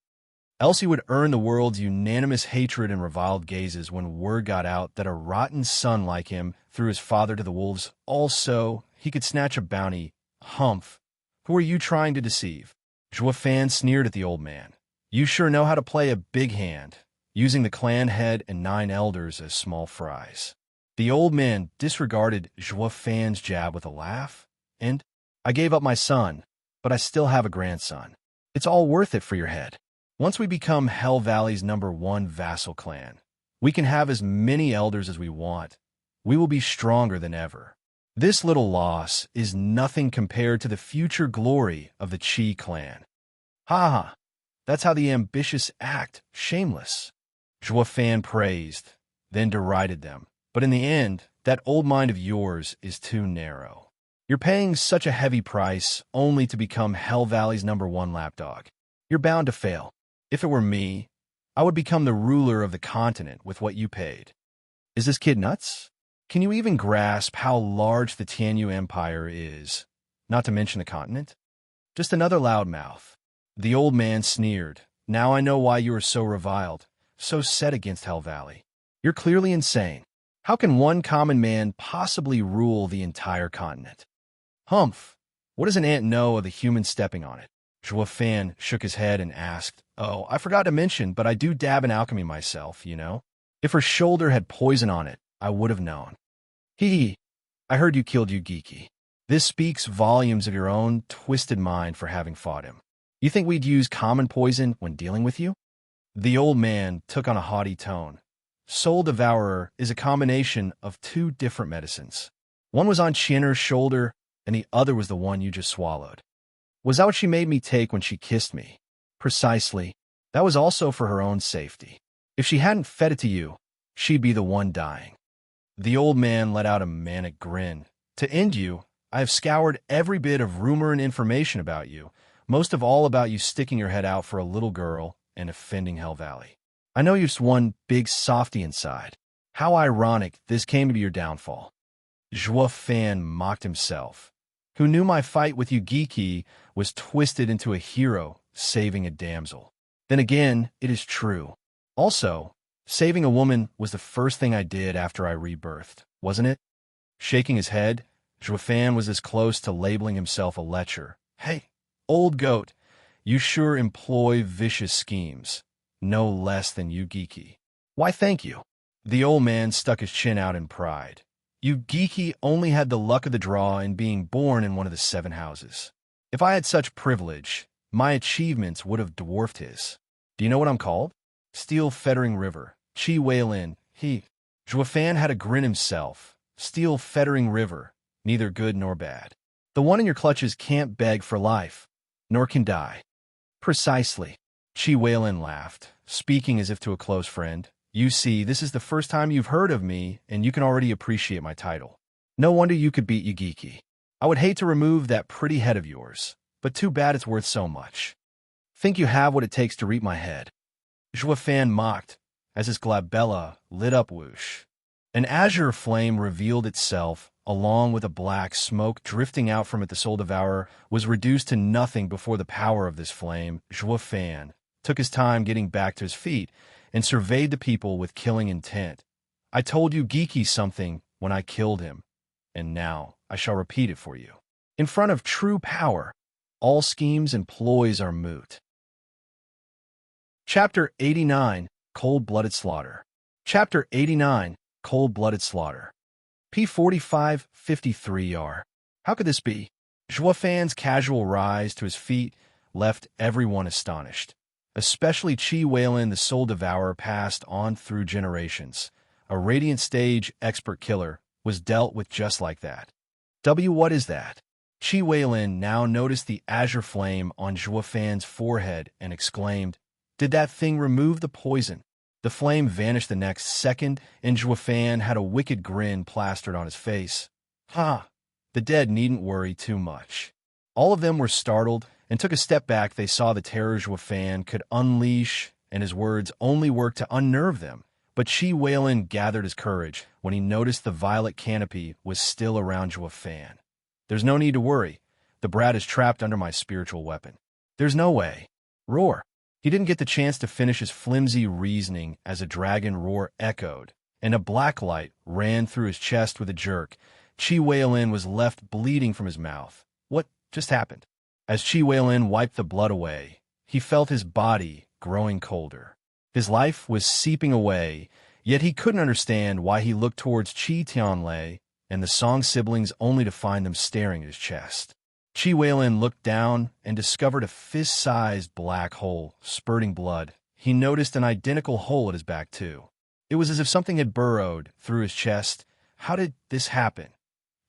Speaker 1: Else he would earn the world's unanimous hatred and reviled gazes when word got out that a rotten son like him threw his father to the wolves. Also, he could snatch a bounty. Humph. Who are you trying to deceive? Zhuofan sneered at the old man. You sure know how to play a big hand, using the clan head and 9 elders as small fries. The old man disregarded Zhuofan's jab with a laugh. And I gave up my son, but I still have a grandson. It's all worth it for your head. Once we become Hell Valley's #1 vassal clan, we can have as many elders as we want. We will be stronger than ever. This little loss is nothing compared to the future glory of the Qi clan. Ha ha, that's how the ambitious act, shameless. Zhuofan praised, then derided them. But in the end, that old mind of yours is too narrow. You're paying such a heavy price only to become Hell Valley's #1 lapdog. You're bound to fail. If it were me, I would become the ruler of the continent with what you paid. Is this kid nuts? Can you even grasp how large the Tianyu Empire is, not to mention the continent? Just another loudmouth. The old man sneered. Now I know why you are so reviled, so set against Hell Valley. You're clearly insane. How can one common man possibly rule the entire continent? Humph, what does an ant know of the human stepping on it? Zhuofan shook his head and asked, Oh, I forgot to mention, but I do dab in alchemy myself, you know? If her shoulder had poison on it, I would have known. I heard you killed Yu-Giki. This speaks volumes of your own twisted mind for having fought him. You think we'd use common poison when dealing with you? The old man took on a haughty tone. Soul Devourer is a combination of 2 different medicines. One was on Qian'er's shoulder, and the other was the one you just swallowed. Was that what she made me take when she kissed me? Precisely. That was also for her own safety. If she hadn't fed it to you, she'd be the one dying. The old man let out a manic grin. To end you, I have scoured every bit of rumor and information about you, most of all about you sticking your head out for a little girl and offending Hell Valley. I know you're just one big softy inside. How ironic this came to be your downfall. Zhuo Fan mocked himself. Who knew my fight with Yu was twisted into a hero saving a damsel. Then again, it is true. Also, saving a woman was the first thing I did after I rebirthed, wasn't it? Shaking his head, Zhuo Fan was as close to labeling himself a lecher. Hey, old goat, you sure employ vicious schemes, no less than Yu. Why, thank you. The old man stuck his chin out in pride. Yu only had the luck of the draw in being born in one of the 7 houses. If I had such privilege, my achievements would have dwarfed his. Do you know what I'm called? Steel Fettering River. Chi Weilin. Zhuo Fan had a grin himself. Steel Fettering River. Neither good nor bad. The one in your clutches can't beg for life, nor can die. Precisely. Chi Weilin laughed, speaking as if to a close friend. You see, this is the first time you've heard of me, and you can already appreciate my title. No wonder you could beat Yu. I would hate to remove that pretty head of yours, but too bad it's worth so much. Think you have what it takes to reap my head? Zhuo Fan mocked, as his glabella lit up whoosh. An azure flame revealed itself, along with a black smoke drifting out from it. The soul devourer was reduced to nothing before the power of this flame. Zhuo Fan took his time getting back to his feet and surveyed the people with killing intent. I told you something when I killed him, and now I shall repeat it for you. In front of true power, all schemes and ploys are moot. Chapter 89, Cold-Blooded Slaughter. Chapter 89, Cold-Blooded Slaughter. P4553R. How could this be? Zhuo Fan's casual rise to his feet left everyone astonished. Especially Chi Weilin, the soul devourer passed on through generations. A radiant stage expert killer was dealt with just like that. What is that? Chi Weilin now noticed the azure flame on Zhuo Fan's forehead and exclaimed, Did that thing remove the poison? The flame vanished the next second, and Zhuo Fan had a wicked grin plastered on his face. The dead needn't worry too much. All of them were startled and took a step back. They saw the terror Zhuo Fan could unleash, and his words only worked to unnerve them. But Chi Weilin gathered his courage when he noticed the violet canopy was still around Zhuo Fan. There's no need to worry. The brat is trapped under my spiritual weapon. There's no way. Roar. He didn't get the chance to finish his flimsy reasoning as a dragon roar echoed, and a black light ran through his chest with a jerk. Chi Weilin was left bleeding from his mouth. What just happened? As Chi Weilin wiped the blood away, he felt his body growing colder. His life was seeping away, yet he couldn't understand why he looked towards Chi Tianlei and the Song siblings only to find them staring at his chest. Chi Weilin looked down and discovered a fist-sized black hole spurting blood. He noticed an identical hole at his back, too. It was as if something had burrowed through his chest. How did this happen?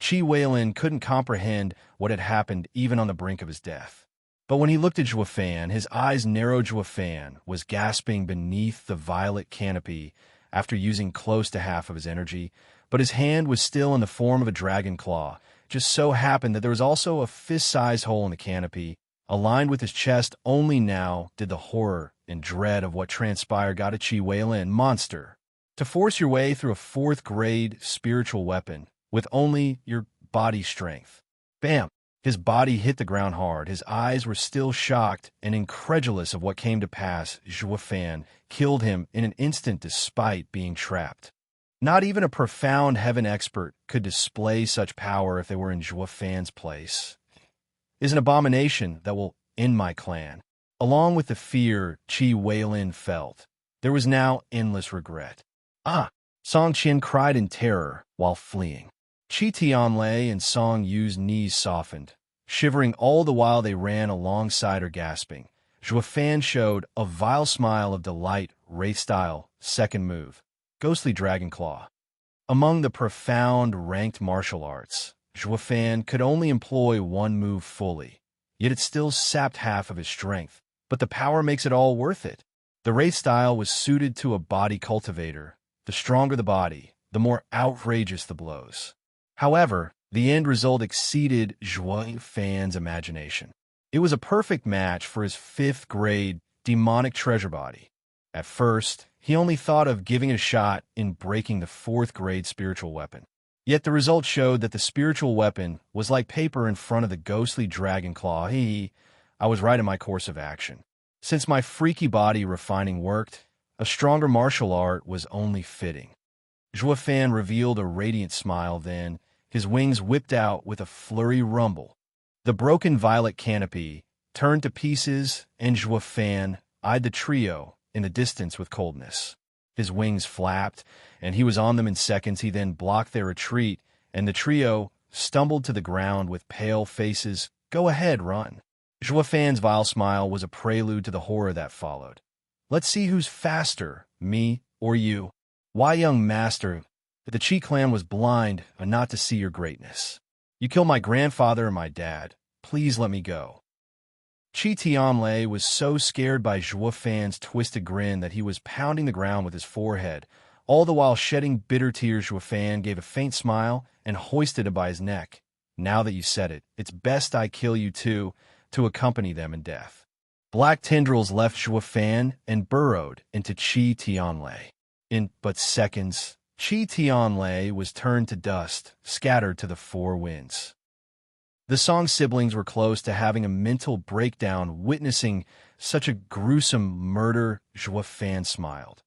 Speaker 1: Chi Weilin couldn't comprehend what had happened even on the brink of his death. But when he looked at Zhuo Fan, his eyes narrowed. Zhuo Fan was gasping beneath the violet canopy after using close to half of his energy, but his hand was still in the form of a dragon claw. Just so happened that there was also a fist-sized hole in the canopy, aligned with his chest. Only now did the horror and dread of what transpired got at Chi Weilin. Monster. To force your way through a 4th-grade spiritual weapon with only your body strength. Bam! His body hit the ground hard. His eyes were still shocked and incredulous of what came to pass. Zhuo Fan killed him in an instant despite being trapped. Not even a profound heaven expert could display such power if they were in Zhuo Fan's place. Is an abomination that will end my clan. Along with the fear Chi Weilin felt, there was now endless regret. Song Qian cried in terror while fleeing. Chi Tianlei and Song Yu's knees softened, shivering all the while they ran alongside her gasping. Zhuo Fan showed a vile smile of delight. Wraith-style, second move. Ghostly Dragon Claw. Among the profound ranked martial arts, Zhuo Fan could only employ one move fully, yet it still sapped half of his strength. But the power makes it all worth it. The Wraith style was suited to a body cultivator. The stronger the body, the more outrageous the blows. However, the end result exceeded Zhuo Fan's imagination. It was a perfect match for his 5th-grade demonic treasure body. At first, he only thought of giving it a shot in breaking the 4th-grade spiritual weapon. Yet the result showed that the spiritual weapon was like paper in front of the ghostly dragon claw. I was right in my course of action. Since my freaky body refining worked, a stronger martial art was only fitting. Juefan revealed a radiant smile then, his wings whipped out with a flurry rumble. The broken violet canopy turned to pieces, and Juefan eyed the trio in the distance with coldness. His wings flapped, and he was on them in seconds. He then blocked their retreat, and the trio stumbled to the ground with pale faces. "Go ahead, run." Juefan's vile smile was a prelude to the horror that followed. "Let's see who's faster, me or you." "Why, young master, the Chi clan was blind not to see your greatness. You killed my grandfather and my dad. Please let me go." Chi Tianlei was so scared by Juefan's twisted grin that he was pounding the ground with his forehead. All the while shedding bitter tears, Juefan gave a faint smile and hoisted him by his neck. "Now that you said it, it's best I kill you too, to accompany them in death." Black tendrils left Juefan and burrowed into Chi Tianlei. In but seconds, Chi Tianlei was turned to dust, scattered to the 4 winds. The Song siblings were close to having a mental breakdown witnessing such a gruesome murder. Juefan smiled.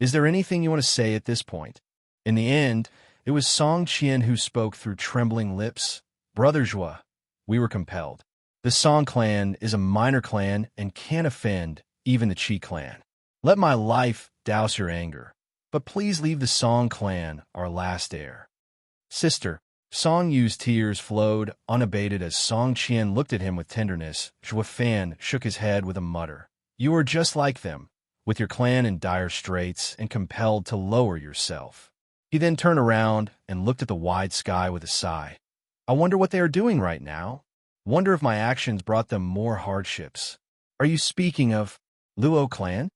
Speaker 1: "Is there anything you want to say at this point?" In the end, it was Song Qian who spoke through trembling lips. "Brother Jue, we were compelled. The Song clan is a minor clan and can't offend even the Qi clan. Let my life douse your anger, but please leave the Song clan our last heir." "Sister." Song Yu's tears flowed unabated as Song Qian looked at him with tenderness. Juefan shook his head with a mutter. "You are just like them, with your clan in dire straits and compelled to lower yourself." He then turned around and looked at the wide sky with a sigh. "I wonder what they are doing right now. Wonder if my actions brought them more hardships." "Are you speaking of Luo clan?"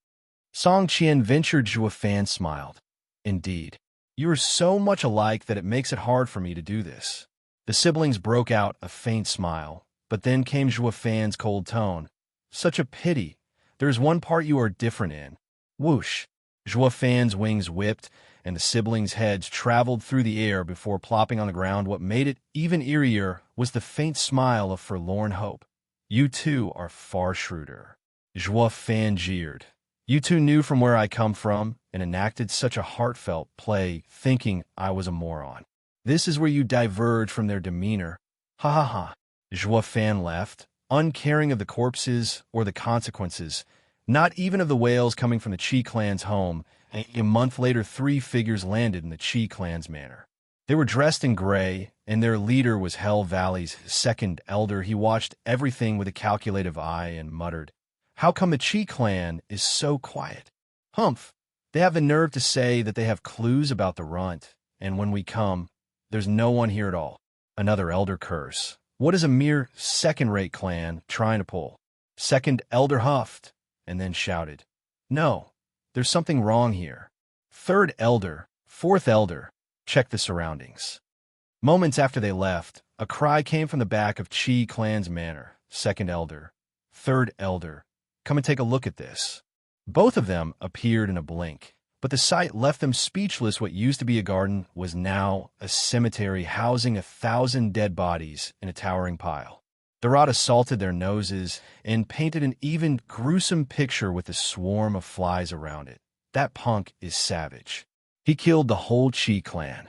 Speaker 1: Song Qian ventured. Juefan smiled. "Indeed. You are so much alike that it makes it hard for me to do this." The siblings broke out a faint smile, but then came Juefan's cold tone. "Such a pity. There is one part you are different in." Whoosh! Juefan's wings whipped, and the siblings' heads traveled through the air before plopping on the ground. What made it even eerier was the faint smile of forlorn hope. "You two are far shrewder." Juefan jeered. "You two knew from where I come from and enacted such a heartfelt play, thinking I was a moron. This is where you diverge from their demeanor. Ha ha ha." Juefan left, uncaring of the corpses or the consequences, not even of the wails coming from the Qi clan's home. A month later, 3 figures landed in the Qi clan's manor. They were dressed in gray, and their leader was Hell Valley's 2nd elder. He watched everything with a calculative eye and muttered, "How come the Qi clan is so quiet? Humph! They have the nerve to say that they have clues about the runt, and when we come, there's no one here at all." Another elder curse. "What is a mere 2nd-rate clan trying to pull?" 2nd elder huffed, and then shouted, "No, there's something wrong here." 3rd elder, 4th elder, check the surroundings. Moments after they left, a cry came from the back of Qi clan's manor. 2nd elder, 3rd elder, come and take a look at this. Both of them appeared in a blink, but the sight left them speechless. What used to be a garden was now a cemetery housing 1,000 dead bodies in a towering pile. The rot assaulted their noses and painted an even gruesome picture with a swarm of flies around it. "That punk is savage. He killed the whole Qi clan."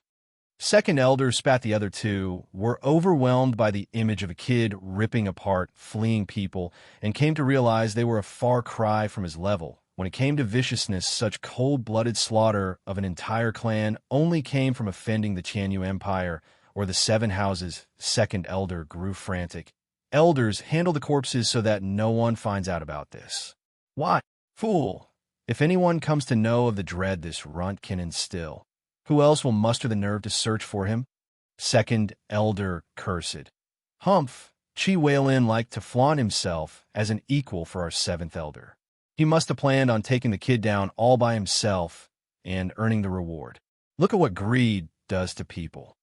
Speaker 1: 2nd elder spat. The other two were overwhelmed by the image of a kid ripping apart fleeing people and came to realize they were a far cry from his level. When it came to viciousness, such cold-blooded slaughter of an entire clan only came from offending the Tianyu Empire or the 7 houses. 2nd elder grew frantic. "Elders, handle the corpses so that no one finds out about this." "Why, fool? If anyone comes to know of the dread this runt can instill, who else will muster the nerve to search for him?" 2nd elder cursed. "Humph! Chi Weilin liked to flaunt himself as an equal for our 7th elder. He must have planned on taking the kid down all by himself and earning the reward. Look at what greed does to people."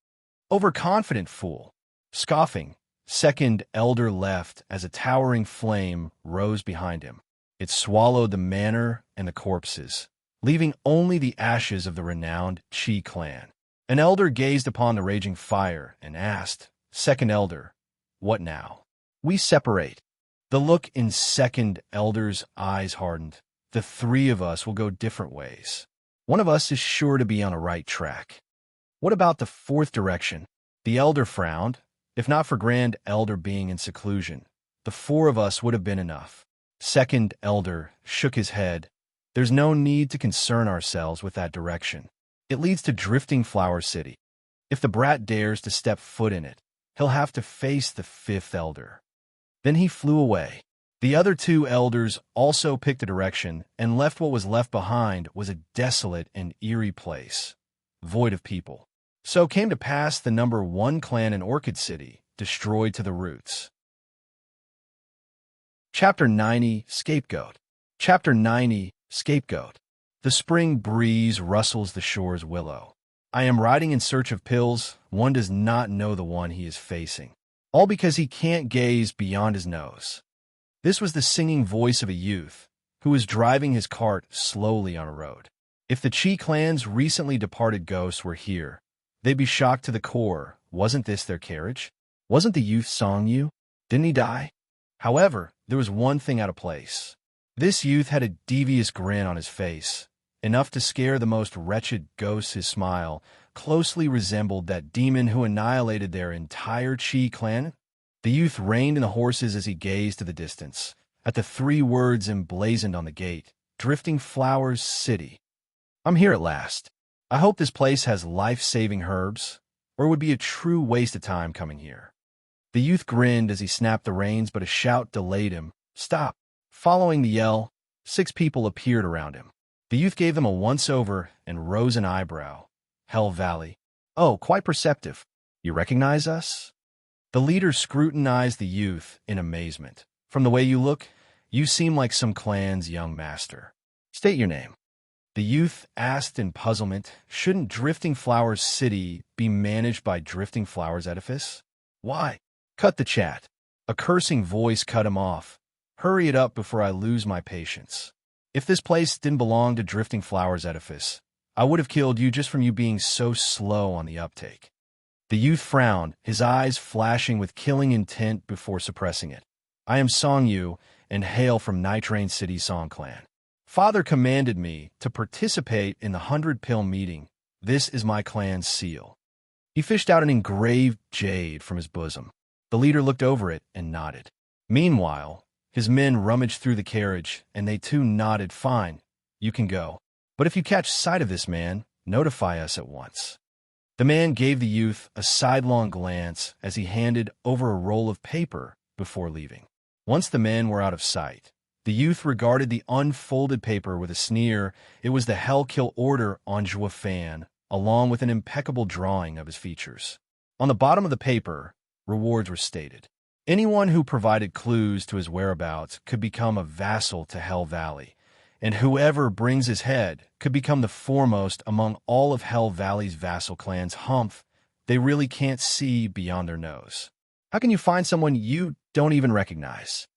Speaker 1: "Overconfident fool." Scoffing, 2nd elder left as a towering flame rose behind him. It swallowed the manor and the corpses. leaving only the ashes of the renowned Chi clan. An elder gazed upon the raging fire and asked, "Second elder, what now?" "We separate." The look in second elder's eyes hardened. "The three of us will go different ways. One of us is sure to be on a right track." "What about the fourth direction?" The elder frowned. "If not for Grand Elder being in seclusion, the four of us would have been enough." Second elder shook his head. "There's no need to concern ourselves with that direction. It leads to Drifting Flower City. If the brat dares to step foot in it, he'll have to face the fifth elder." Then he flew away. The other two elders also picked a direction, and left what was left behind was a desolate and eerie place, void of people. So came to pass the number one clan in Orchid City, destroyed to the roots. Chapter 90, Scapegoat. Chapter 90, Scapegoat. The spring breeze rustles the shore's willow. I am riding in search of pills. One does not know the one he is facing, all because he can't gaze beyond his nose. This was the singing voice of a youth who was driving his cart slowly on a road. If the Chi clan's recently departed ghosts were here, they'd be shocked to the core. Wasn't this their carriage? Wasn't the youth Song Yu? Didn't he die? However, there was one thing out of place. This youth had a devious grin on his face, enough to scare the most wretched ghosts. His smile closely resembled that demon who annihilated their entire Chi clan. The youth reined in the horses as he gazed to the distance, at the three words emblazoned on the gate, "Drifting Flowers City." "I'm here at last. I hope this place has life-saving herbs, or it would be a true waste of time coming here." The youth grinned as he snapped the reins, but a shout delayed him. "Stop!" Following the yell, 6 people appeared around him. The youth gave them a once-over and rose an eyebrow. "Hell Valley. Oh, quite perceptive. You recognize us?" The leader scrutinized the youth in amazement. "From the way you look, you seem like some clan's young master. State your name." The youth asked in puzzlement. Shouldn't Drifting Flowers City be managed by Drifting Flowers Edifice? "Why?" "Cut the chat." A cursing voice cut him off. "Hurry it up before I lose my patience. If this place didn't belong to Drifting Flowers Edifice, I would have killed you just from you being so slow on the uptake." The youth frowned, his eyes flashing with killing intent before suppressing it. "I am Song Yu, and hail from Nitrain City Song Clan. Father commanded me to participate in the 100-pill meeting. This is my clan's seal." He fished out an engraved jade from his bosom. The leader looked over it and nodded. Meanwhile, his men rummaged through the carriage, and they too nodded. "Fine, you can go. But if you catch sight of this man, notify us at once." The man gave the youth a sidelong glance as he handed over a roll of paper before leaving. Once the men were out of sight, the youth regarded the unfolded paper with a sneer. It was the Hell Kill Order on Juefan, along with an impeccable drawing of his features. On the bottom of the paper, rewards were stated. Anyone who provided clues to his whereabouts could become a vassal to Hell Valley, and whoever brings his head could become the foremost among all of Hell Valley's vassal clans. Humph, they really can't see beyond their nose. How can you find someone you don't even recognize?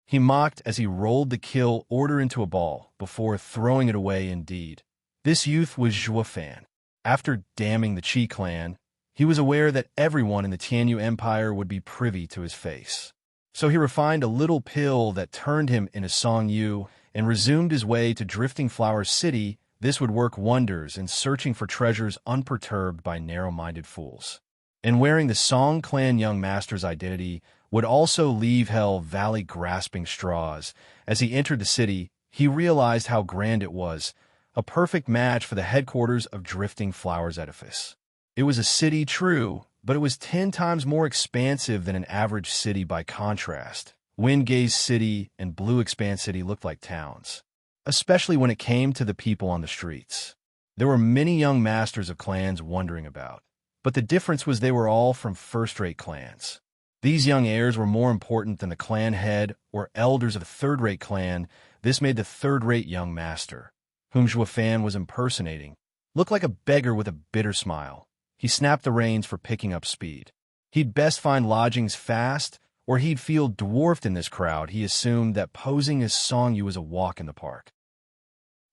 Speaker 1: He mocked as he rolled the kill order into a ball before throwing it away. Indeed, this youth was Juefan. After damning the Chi clan, he was aware that everyone in the Tianyu Empire would be privy to his face. So he refined a little pill that turned him into Song Yu and resumed his way to Drifting Flower City. This would work wonders in searching for treasures unperturbed by narrow-minded fools. And wearing the Song Clan young master's identity would also leave Hell Valley grasping straws. As he entered the city, he realized how grand it was, a perfect match for the headquarters of Drifting Flowers Edifice. It was a city, true, but it was 10 times more expansive than an average city by contrast. Windgaze City and Blue Expanse City looked like towns, especially when it came to the people on the streets. There were many young masters of clans wandering about, but the difference was they were all from first-rate clans. These young heirs were more important than the clan head or elders of a third-rate clan. This made the third-rate young master, whom Juefan was impersonating, look like a beggar with a bitter smile. He snapped the reins for picking up speed. He'd best find lodgings fast, or he'd feel dwarfed in this crowd. He assumed that posing as Song Yu was a walk in the park.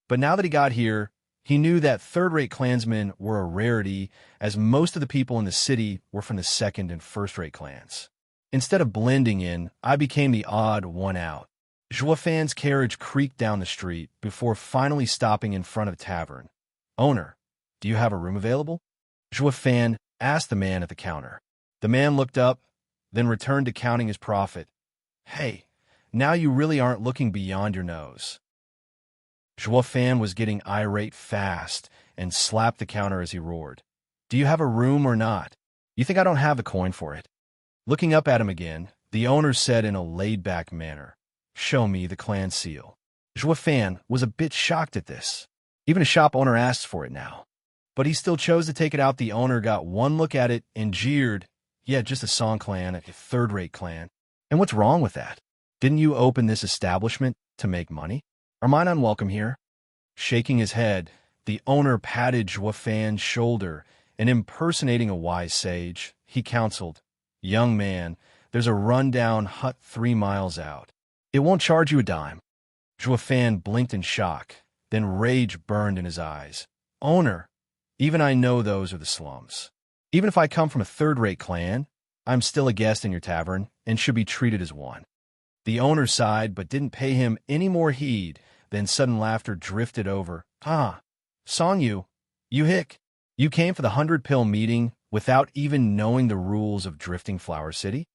Speaker 1: But now that he got here, he knew that third-rate clansmen were a rarity, as most of the people in the city were from the second and first-rate clans. Instead of blending in, I became the odd one out. Joafan's carriage creaked down the street before finally stopping in front of a tavern. "Owner, do you have a room available?" Joafan asked the man at the counter. The man looked up, then returned to counting his profit. "Hey, now you really aren't looking beyond your nose." Joafan was getting irate fast and slapped the counter as he roared. "Do you have a room or not? You think I don't have the coin for it?" Looking up at him again, the owner said in a laid-back manner, "Show me the clan seal." Joafan was a bit shocked at this. Even a shop owner asks for it now. But he still chose to take it out. The owner got one look at it and jeered. "Yeah, just a song clan, a third-rate clan. And what's wrong with that? Didn't you open this establishment to make money? Are mine unwelcome here?" Shaking his head, the owner patted Joafan's shoulder, and impersonating a wise sage, he counseled, "Young man, there's a run-down hut 3 miles out. It won't charge you a dime." Joafan blinked in shock, then rage burned in his eyes. "Owner, even I know those are the slums. Even if I come from a third-rate clan, I'm still a guest in your tavern and should be treated as one." The owner sighed but didn't pay him any more heed. Then sudden laughter drifted over. "Ah, Song you hick. You came for the 100-pill meeting without even knowing the rules of Drifting Flower City?"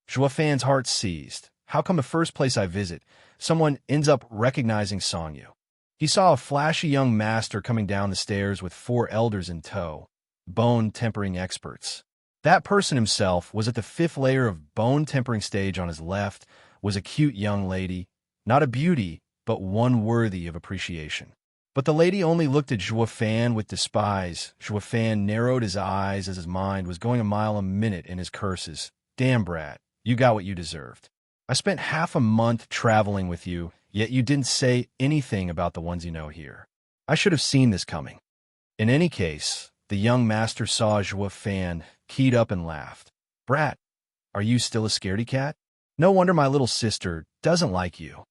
Speaker 1: Joafan's heart seized. How come the first place I visit, someone ends up recognizing Song Yu? He saw a flashy young master coming down the stairs with 4 elders in tow, bone-tempering experts. That person himself was at the 5th layer of bone-tempering stage. On his left was a cute young lady, not a beauty, but one worthy of appreciation. But the lady only looked at Joafan with despise. Joafan narrowed his eyes as his mind was going a mile a minute in his curses. "Damn, brat, you got what you deserved. I spent half a month traveling with you, yet you didn't say anything about the ones you know here. I should have seen this coming." In any case, the young master saw Joafan, keyed up and laughed. "Brat, are you still a scaredy cat? No wonder my little sister doesn't like you."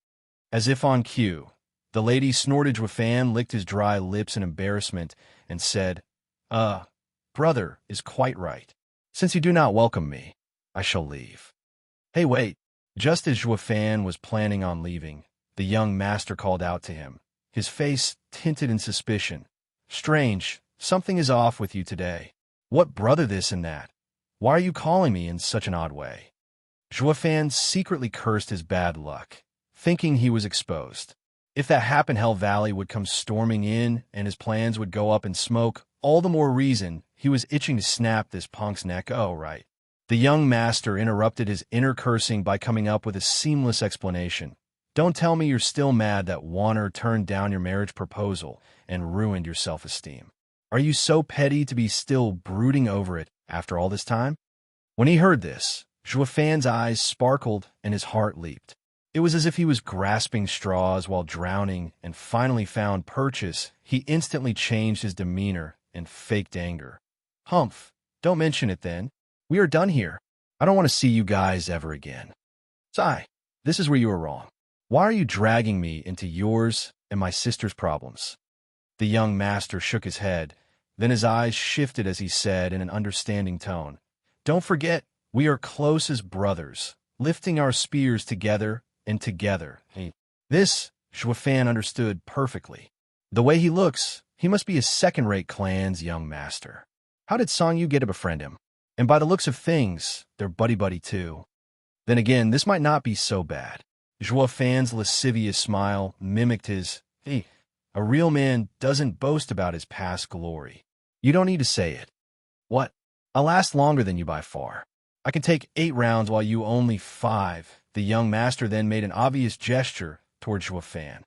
Speaker 1: As if on cue, the lady snorted. Joafan licked his dry lips in embarrassment and said, Brother is quite right. Since you do not welcome me, I shall leave." "Hey, wait." Just as Joafan was planning on leaving, the young master called out to him, his face tinted in suspicion. "Strange, something is off with you today. What brother this and that? Why are you calling me in such an odd way?" Joafan secretly cursed his bad luck, thinking he was exposed. If that happened, Hell Valley would come storming in and his plans would go up in smoke. All the more reason he was itching to snap this punk's neck. "Oh, right." The young master interrupted his inner cursing by coming up with a seamless explanation. "Don't tell me you're still mad that Warner turned down your marriage proposal and ruined your self-esteem. Are you so petty to be still brooding over it after all this time?" When he heard this, Joafan's eyes sparkled and his heart leaped. It was as if he was grasping straws while drowning and finally found purchase. He instantly changed his demeanor and faked anger. "Humph, don't mention it then. We are done here. I don't want to see you guys ever again. Sigh, this is where you are wrong. Why are you dragging me into yours and my sister's problems?" The young master shook his head. Then his eyes shifted as he said in an understanding tone, "Don't forget, we are close as brothers, lifting our spears together and together." This, Joafan understood perfectly. The way he looks, he must be a second-rate clan's young master. How did Song Yu get to befriend him? And by the looks of things, they're buddy-buddy too. Then again, this might not be so bad. Joafan's lascivious smile mimicked his, "Hey, a real man doesn't boast about his past glory. You don't need to say it." "What? I'll last longer than you by far. I can take 8 rounds while you only 5. The young master then made an obvious gesture toward Joafan.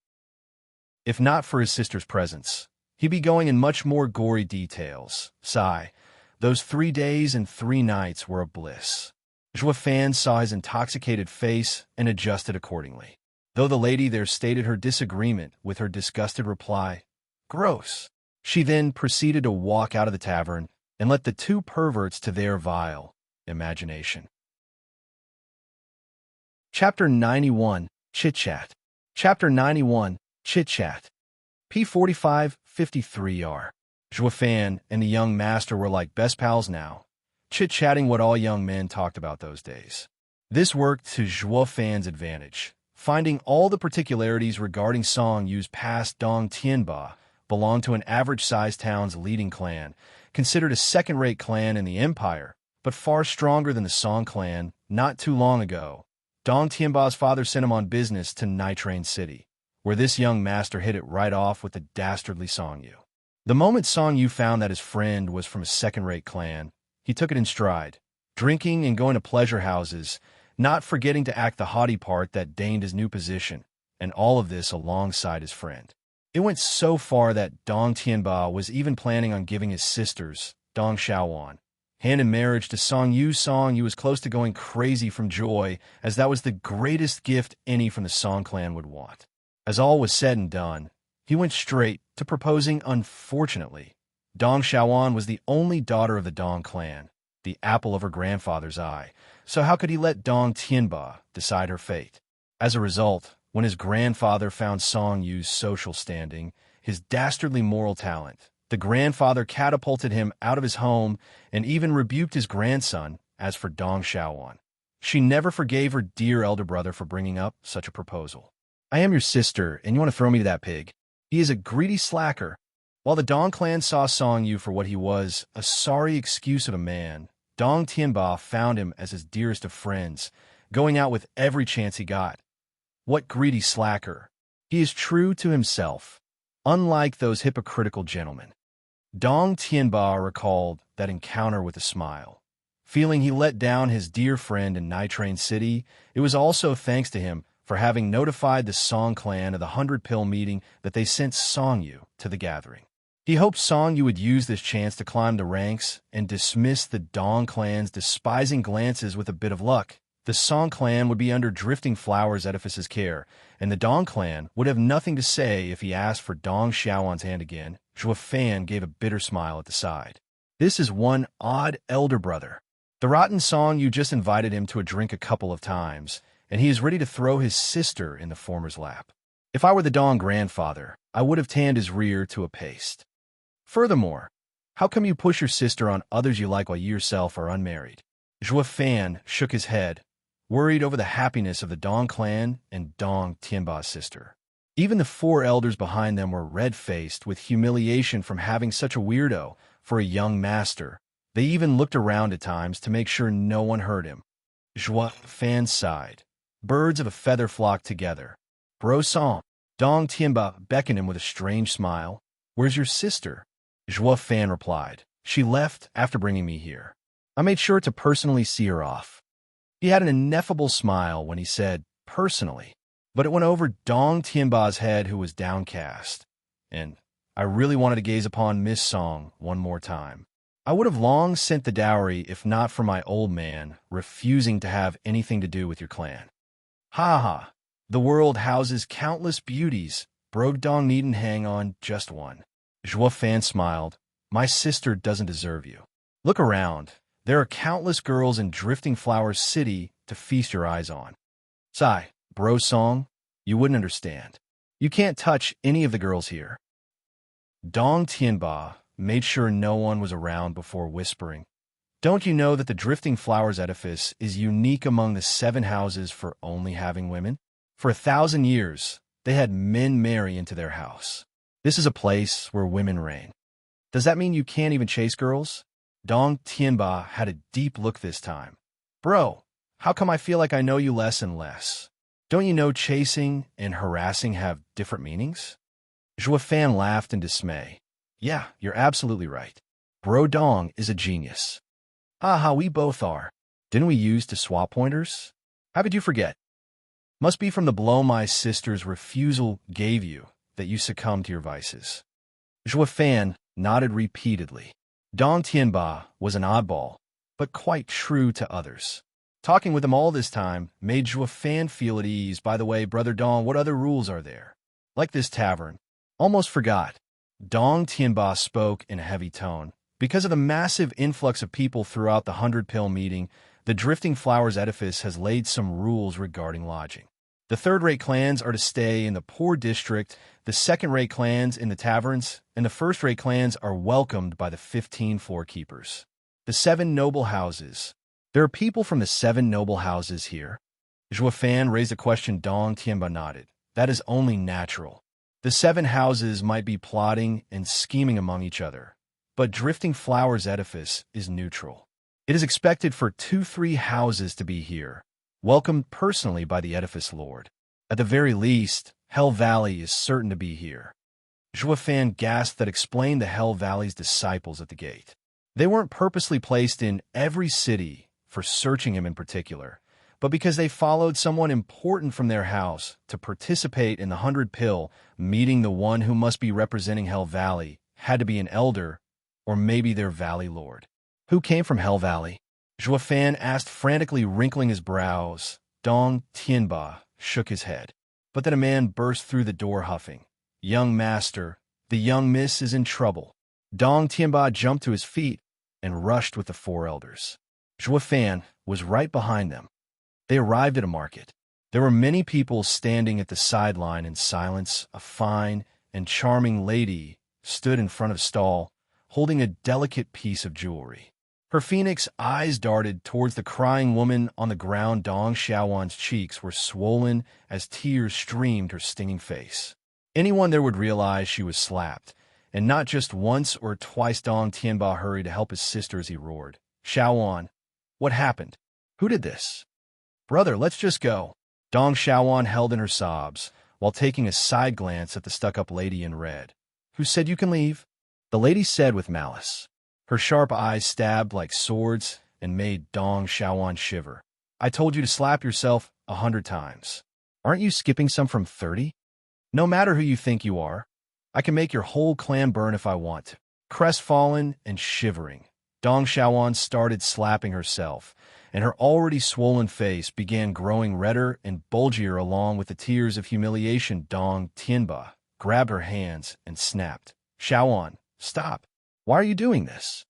Speaker 1: If not for his sister's presence, he'd be going in much more gory details. Sigh, those 3 days and 3 nights were a bliss. Joafan saw his intoxicated face and adjusted accordingly, though the lady there stated her disagreement with her disgusted reply, "Gross." She then proceeded to walk out of the tavern and let the 2 perverts to their vile imagination. Chapter 91, Chit-Chat. Chapter 91, Chit-Chat. P4553R. Fan and the young master were like best pals now, chit-chatting what all young men talked about those days. This worked to Fan's advantage. Finding all the particularities regarding Song Yu's past, Dong Tianba belonged to an average-sized town's leading clan, considered a second-rate clan in the empire, but far stronger than the Song clan. Not too long ago, Dong Tianba's father sent him on business to Nitrain City, where this young master hit it right off with the dastardly Song Yu. The moment Song Yu found that his friend was from a second-rate clan, he took it in stride, drinking and going to pleasure houses, not forgetting to act the haughty part that deigned his new position, and all of this alongside his friend. It went so far that Dong Tianba was even planning on giving his sisters, Dong Xiaowan, hand in marriage to Song Yu. Song Yu was close to going crazy from joy, as that was the greatest gift any from the Song clan would want. As all was said and done, he went straight to proposing. Unfortunately, Dong Xiaowan was the only daughter of the Dong clan, the apple of her grandfather's eye, so how could he let Dong Tianba decide her fate? As a result, when his grandfather found Song Yu's social standing, his dastardly moral talent, the grandfather catapulted him out of his home and even rebuked his grandson. As for Dong Xiaowan, she never forgave her dear elder brother for bringing up such a proposal. I am your sister, and you want to throw me to that pig? He is a greedy slacker. While the Dong clan saw Song Yu for what he was, a sorry excuse of a man, Dong Tianba found him as his dearest of friends, going out with every chance he got. What greedy slacker! He is true to himself, unlike those hypocritical gentlemen. Dong Tianba recalled that encounter with a smile. Feeling he let down his dear friend in Nitrain City, it was also thanks to him for having notified the Song clan of the 100-pill meeting that they sent Song Yu to the gathering. He hoped Song Yu would use this chance to climb the ranks and dismiss the Dong clan's despising glances. With a bit of luck, the Song clan would be under Drifting Flowers Edifice's care, and the Dong clan would have nothing to say if he asked for Dong Xiaowan's hand again. Fan gave a bitter smile at the side. This is one odd elder brother. The rotten Song Yu just invited him to a drink a couple of times, and he is ready to throw his sister in the former's lap. If I were the Dong grandfather, I would have tanned his rear to a paste. Furthermore, how come you push your sister on others you like while you yourself are unmarried? Fan shook his head, worried over the happiness of the Dong clan and Dong Tianba's sister. Even the four elders behind them were red-faced with humiliation from having such a weirdo for a young master. They even looked around at times to make sure no one heard him. Fan sighed. Birds of a feather flocked together. Bro Song. Dong Tianba beckoned him with a strange smile. Where's your sister? Fan replied. She left after bringing me here. I made sure to personally see her off. He had an ineffable smile when he said, personally, but it went over Dong Tianba's head, who was downcast. And I really wanted to gaze upon Miss Song one more time. I would have long sent the dowry if not for my old man refusing to have anything to do with your clan. Ha ha, the world houses countless beauties. Bro Dong needn't hang on just one. Fan smiled. My sister doesn't deserve you. Look around. There are countless girls in Drifting Flowers City to feast your eyes on. Sigh, Bro Song, you wouldn't understand. You can't touch any of the girls here. Dong Tianba made sure no one was around before whispering, don't you know that the Drifting Flowers Edifice is unique among the 7 houses for only having women? For 1,000 years, they had men marry into their house. This is a place where women reign. Does that mean you can't even chase girls? Dong Tianba had a deep look this time. Bro, how come I feel like I know you less and less? Don't you know chasing and harassing have different meanings? Fan laughed in dismay. Yeah, you're absolutely right. Bro Dong is a genius. Haha, we both are. Didn't we use to swap pointers? How could you forget? Must be from the blow my sister's refusal gave you that you succumbed to your vices. Fan nodded repeatedly. Dong Tianba was an oddball, but quite true to others. Talking with him all this time made Fan feel at ease. By the way, Brother Dong, what other rules are there? Like this tavern. Almost forgot. Dong Tianba spoke in a heavy tone. Because of the massive influx of people throughout the 100-pill meeting, the Drifting Flowers Edifice has laid some rules regarding lodging. The third-rate clans are to stay in the poor district, the second-rate clans in the taverns, and the first-rate clans are welcomed by the 15 floor-keepers. The 7 noble houses. There are people from the 7 noble houses here. Fan raised a question. Dong Tianba nodded. That is only natural. The 7 houses might be plotting and scheming among each other, but Drifting Flowers Edifice is neutral. It is expected for 2-3 houses to be here, welcomed personally by the edifice lord. At the very least, Hell Valley is certain to be here. Fan gasped. That explained the Hell Valley's disciples at the gate. They weren't purposely placed in every city for searching him in particular, but because they followed someone important from their house to participate in the 100 pill, meeting the one who must be representing Hell Valley had to be an elder, or maybe their valley lord. Who came from Hell Valley? Fan asked, frantically wrinkling his brows. Dong Tianba shook his head. But then a man burst through the door huffing. Young master, the young miss is in trouble. Dong Tianba jumped to his feet and rushed with the 4 elders. Fan was right behind them. They arrived at a market. There were many people standing at the sideline in silence. A fine and charming lady stood in front of a stall, holding a delicate piece of jewelry. Her phoenix eyes darted towards the crying woman on the ground. Dong Xiaowan's cheeks were swollen as tears streamed her stinging face. Anyone there would realize she was slapped, and not just once or twice. Dong Tianba hurried to help his sister as he roared. Xiaowan, what happened? Who did this? Brother, let's just go. Dong Xiaowan held in her sobs, while taking a side glance at the stuck-up lady in red. Who said you can leave? The lady said with malice. Her sharp eyes stabbed like swords and made Dong Xiaowan shiver. I told you to slap yourself 100 times. Aren't you skipping some from 30? No matter who you think you are, I can make your whole clan burn if I want to. Crestfallen and shivering, Dong Xiaowan started slapping herself, and her already swollen face began growing redder and bulgier along with the tears of humiliation. Dong Tianba grabbed her hands and snapped. Xiaowan, stop. Why are you doing this?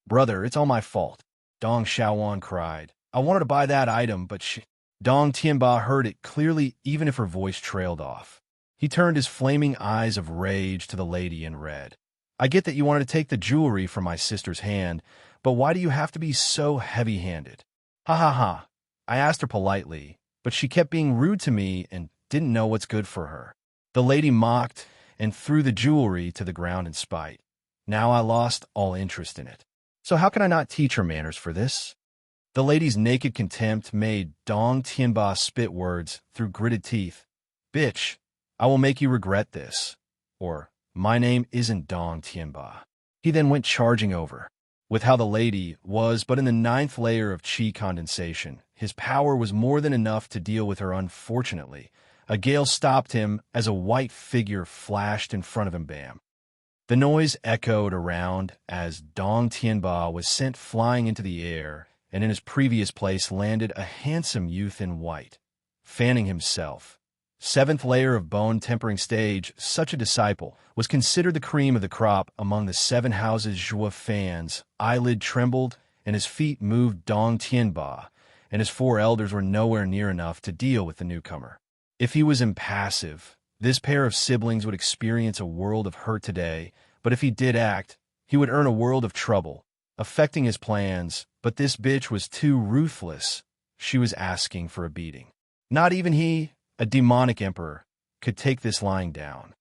Speaker 1: Brother, it's all my fault. Dong Xiaowan cried. I wanted to buy that item, but Dong Tianba heard it clearly even if her voice trailed off. He turned his flaming eyes of rage to the lady in red. I get that you wanted to take the jewelry from my sister's hand, but why do you have to be so heavy-handed? Ha ha ha. I asked her politely, but she kept being rude to me and didn't know what's good for her. The lady mocked and threw the jewelry to the ground in spite. Now I lost all interest in it. So how can I not teach her manners for this? The lady's naked contempt made Dong Tianba spit words through gritted teeth. Bitch, I will make you regret this. Or, my name isn't Dong Tianba. He then went charging over. With how the lady was but in the 9th layer of chi condensation, his power was more than enough to deal with her. Unfortunately, a gale stopped him as a white figure flashed in front of him. Bam. The noise echoed around as Dong Tianba was sent flying into the air, and in his previous place landed a handsome youth in white, fanning himself. 7th layer of bone tempering stage, such a disciple was considered the cream of the crop among the 7 houses. Fan's eyelid trembled, and his feet moved. Dong Tianba and his 4 elders were nowhere near enough to deal with the newcomer. If he was impassive, this pair of siblings would experience a world of hurt today, but if he did act, he would earn a world of trouble, affecting his plans. But this bitch was too ruthless. She was asking for a beating. Not even he, a demonic emperor, could take this lying down.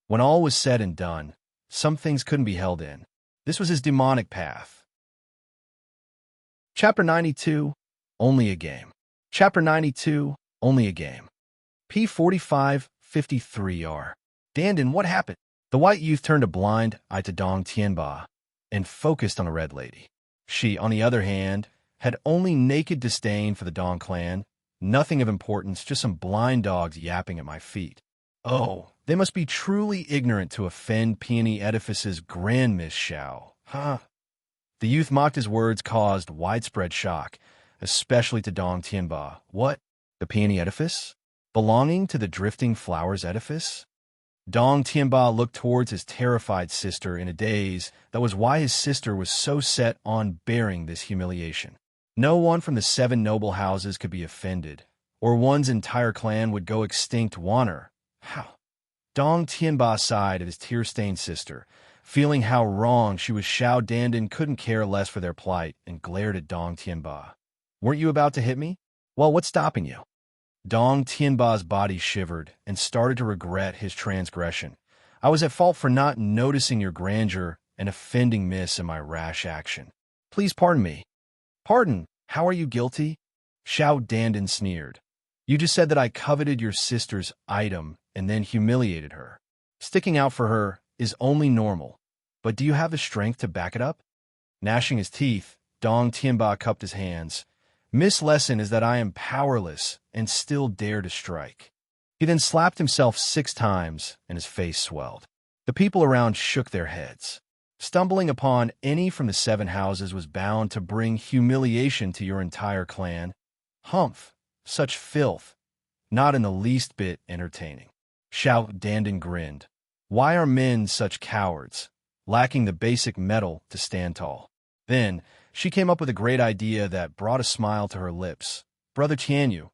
Speaker 1: When all was said and done, some things couldn't be held in. This was his demonic path. Chapter 92, Only a Game. Chapter 92, Only a Game. P4553R. Dandin, what happened? The white youth turned a blind eye to Dong Tianba and focused on the red lady. She, on the other hand, had only naked disdain for the Dong clan. Nothing of importance, just some blind dogs yapping at my feet. Oh, they must be truly ignorant to offend Peony Edifice's Grand Miss Xiao, huh? The youth mocked. His words caused widespread shock, especially to Dong Tianba. What? The Peony Edifice? Belonging to the Drifting Flowers Edifice? Dong Tianba looked towards his terrified sister in a daze. That was why his sister was so set on bearing this humiliation. No one from the 7 noble houses could be offended. or one's entire clan would go extinct. Waner. How? Dong Tianba sighed at his tear-stained sister, feeling how wrong she was. Xiao Dandan couldn't care less for their plight and glared at Dong Tianba. Weren't you about to hit me? Well, what's stopping you? Dong Tianba's body shivered and started to regret his transgression. I was at fault for not noticing your grandeur and offending Miss in my rash action. Please pardon me. Pardon? How are you guilty? Xiao Dandan sneered. You just said that I coveted your sister's item and then humiliated her. Sticking out for her is only normal, but do you have the strength to back it up? Gnashing his teeth, Dong Tianba cupped his hands. Miss lesson is that I am powerless and still dare to strike. He then slapped himself 6 times and his face swelled. The people around shook their heads. Stumbling upon any from the 7 houses was bound to bring humiliation to your entire clan. Humph, such filth, not in the least bit entertaining. Xiao Dandan grinned. Why are men such cowards, lacking the basic mettle to stand tall? Then, she came up with a great idea that brought a smile to her lips. Brother Tianyu,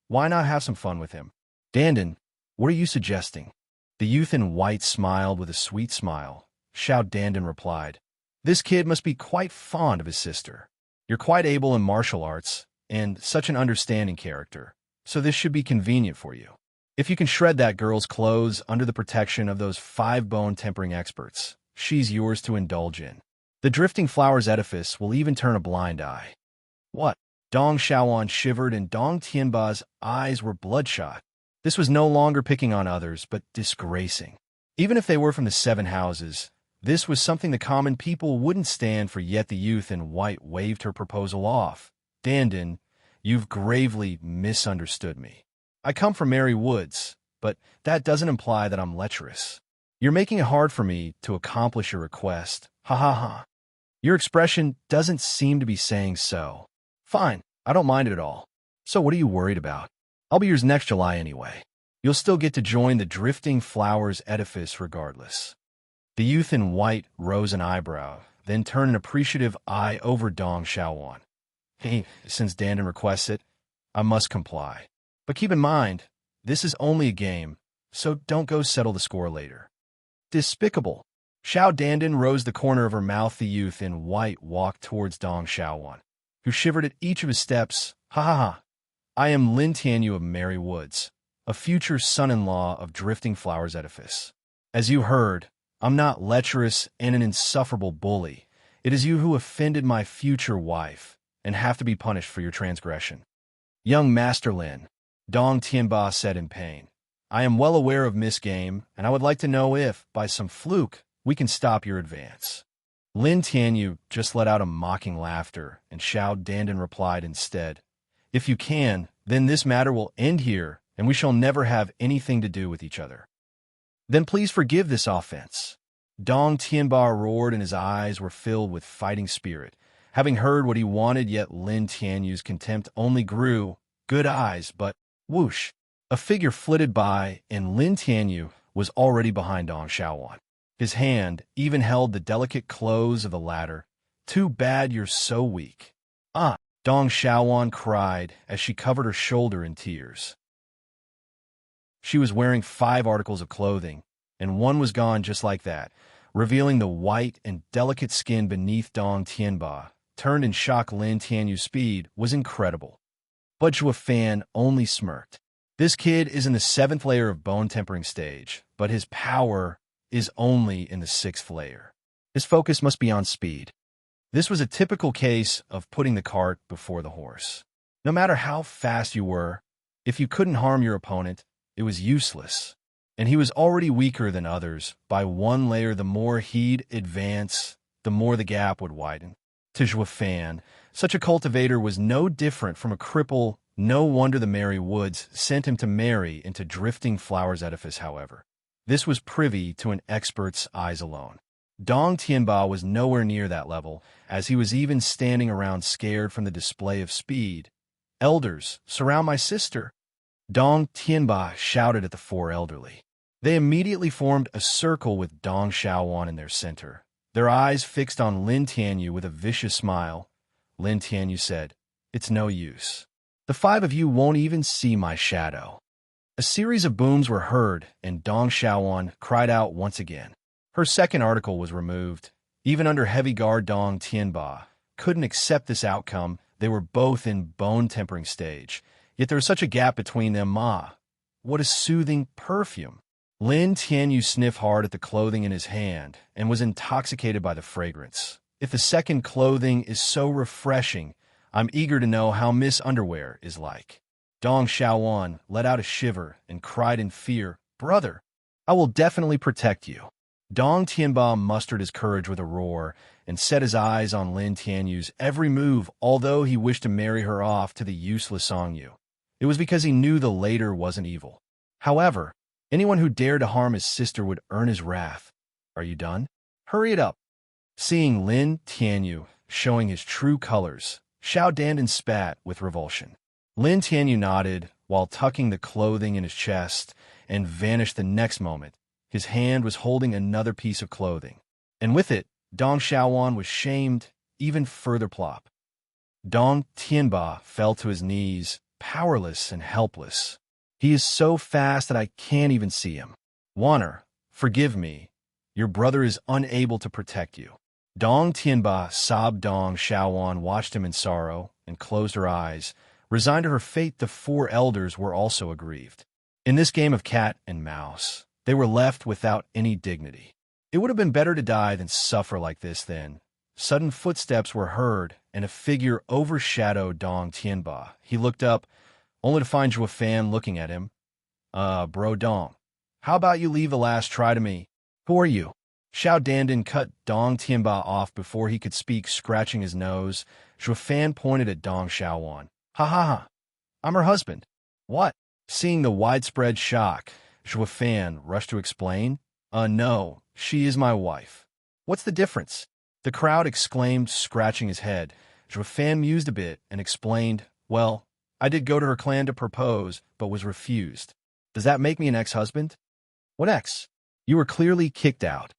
Speaker 1: why not have some fun with him? Dandan, what are you suggesting? The youth in white smiled with a sweet smile. Xiao Dandan replied, This kid must be quite fond of his sister. You're quite able in martial arts, and such an understanding character, so this should be convenient for you. If you can shred that girl's clothes under the protection of those 5 bone tempering experts, she's yours to indulge in. The drifting flowers edifice will even turn a blind eye. What? Dong Xiaoan shivered and Dong Tianba's eyes were bloodshot. This was no longer picking on others, but disgracing. Even if they were from the 7 houses, this was something the common people wouldn't stand for. Yet the youth in white waved her proposal off. Dandan, you've gravely misunderstood me. I come from merry woods, but that doesn't imply that I'm lecherous. You're making it hard for me to accomplish your request. Ha ha ha. Your expression doesn't seem to be saying so. Fine, I don't mind it at all. So what are you worried about? I'll be yours next July anyway. You'll still get to join the drifting flowers edifice regardless. The youth in white rose an eyebrow, then turned an appreciative eye over Dong Xiaoan. Hey, since Dandan requests it, I must comply. But keep in mind, this is only a game, so don't go settle the score later. Despicable. Xiao Dandan rose the corner of her mouth. The youth in white walked towards Dong Xiaoan, who shivered at each of his steps. Ha ha ha. I am Lin Tianyu of Merry Woods, a future son-in-law of Drifting Flowers Edifice. As you heard, I'm not lecherous and an insufferable bully. It is you who offended my future wife and have to be punished for your transgression. Young Master Lin, Dong Tianba said in pain, I am well aware of misgame, and I would like to know if, by some fluke, we can stop your advance. Lin Tianyu just let out a mocking laughter, and Xiao Dandan replied instead, If you can, then this matter will end here, and we shall never have anything to do with each other. Then please forgive this offense. Dong Tianba roared, and his eyes were filled with fighting spirit. Having heard what he wanted, yet Lin Tianyu's contempt only grew. Good eyes, but whoosh. A figure flitted by, and Lin Tianyu was already behind Dong Xiaoan. His hand even held the delicate clothes of the latter. Too bad you're so weak. Ah, Dong Xiaoan cried as she covered her shoulder in tears. She was wearing 5 articles of clothing, and one was gone just like that, revealing the white and delicate skin beneath. Dong Tianba turned in shock. Lin Tianyu's speed was incredible. But Zhua Fan only smirked. This kid is in the 7th layer of bone tempering stage, but his power is only in the 6th layer. His focus must be on speed. This was a typical case of putting the cart before the horse. No matter how fast you were, if you couldn't harm your opponent, it was useless. And he was already weaker than others by 1 layer. The more he'd advance, the more the gap would widen. To Zhua Fan, such a cultivator was no different from a cripple. No wonder the Merry Woods sent him to marry into Drifting Flowers Edifice. However, this was privy to an expert's eyes alone. Dong Tianba was nowhere near that level, as he was even standing around scared from the display of speed. Elders, surround my sister. Dong Tianba shouted at the 4 elderly. They immediately formed a circle with Dong Xiaoan in their center, their eyes fixed on Lin Tianyu with a vicious smile. Lin Tianyu said, It's no use. The five of you won't even see my shadow." A series of booms were heard, and Dong Xiaoan cried out once again. Her second article was removed. Even under heavy guard, Dong Tianba couldn't accept this outcome. They were both in bone-tempering stage. Yet there was such a gap between them. What a soothing perfume. Lin Tianyu sniffed hard at the clothing in his hand and was intoxicated by the fragrance. If the second clothing is so refreshing, I'm eager to know how Miss Underwear is like. Dong Xiaoan let out a shiver and cried in fear, "Brother, I will definitely protect you." Dong Tianba mustered his courage with a roar and set his eyes on Lin Tianyu's every move, although he wished to marry her off to the useless Song Yu. It was because he knew the later wasn't evil. However, anyone who dared to harm his sister would earn his wrath. "Are you done? Hurry it up." Seeing Lin Tianyu showing his true colors, Xiao Dandan spat with revulsion. Lin Tianyu nodded while tucking the clothing in his chest and vanished the next moment. His hand was holding another piece of clothing. And with it, Dong Xiaoan was shamed even further. Plop. Dong Tianba fell to his knees, powerless and helpless. "He is so fast that I can't even see him. Wanner, forgive me. Your brother is unable to protect you." Dong Tianba sobbed. Dong Xiaoan watched him in sorrow and closed her eyes. Resigned to her fate, the four elders were also aggrieved. In this game of cat and mouse, they were left without any dignity. It would have been better to die than suffer like this then. Sudden footsteps were heard, and a figure overshadowed Dong Tianba. He looked up, only to find Zhuo Fan looking at him. Bro Dong, how about you leave the last try to me? Who are you?" Xiao Dandan cut Dong Tianba off before he could speak, scratching his nose. Zhuo Fan pointed at Dong Xiaoan. "Ha ha ha! I'm her husband." "What?" Seeing the widespread shock, Zhuo Fan rushed to explain. No, she is my wife." "What's the difference?" the crowd exclaimed, scratching his head. Zhuo Fan mused a bit and explained, "Well, I did go to her clan to propose, but was refused. Does that make me an ex-husband?" "What ex? You were clearly kicked out."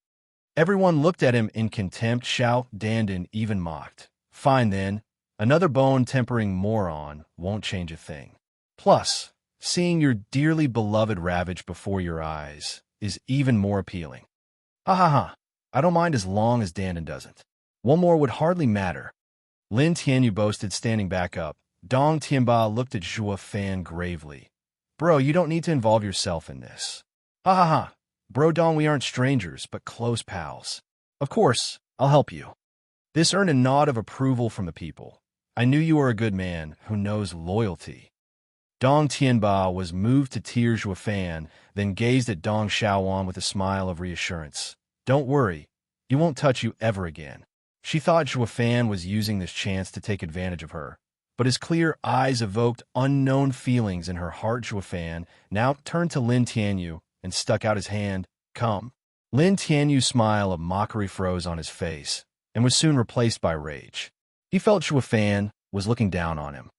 Speaker 1: Everyone looked at him in contempt. Xiao Dandan even mocked. "Fine then. Another bone-tempering moron won't change a thing. Plus, seeing your dearly beloved ravaged before your eyes is even more appealing." "Ha ha ha. I don't mind as long as Dandan doesn't. One more would hardly matter." Lin Tianyu boasted, standing back up. Dong Tianba looked at Zhuo Fan gravely. "Bro, you don't need to involve yourself in this." "Ha ha ha. Bro Dong, we aren't strangers, but close pals. Of course, I'll help you." This earned a nod of approval from the people. "I knew you were a good man who knows loyalty." Dong Tianba was moved to tears. Zhuo Fan then gazed at Dong Xiaoan with a smile of reassurance. "Don't worry, he won't touch you ever again." She thought Zhuo Fan was using this chance to take advantage of her, but his clear eyes evoked unknown feelings in her heart. Zhuo Fan now turned to Lin Tianyu and stuck out his hand. "Come." Lin Tianyu's smile of mockery froze on his face and was soon replaced by rage. He felt Zhuo Fan was looking down on him.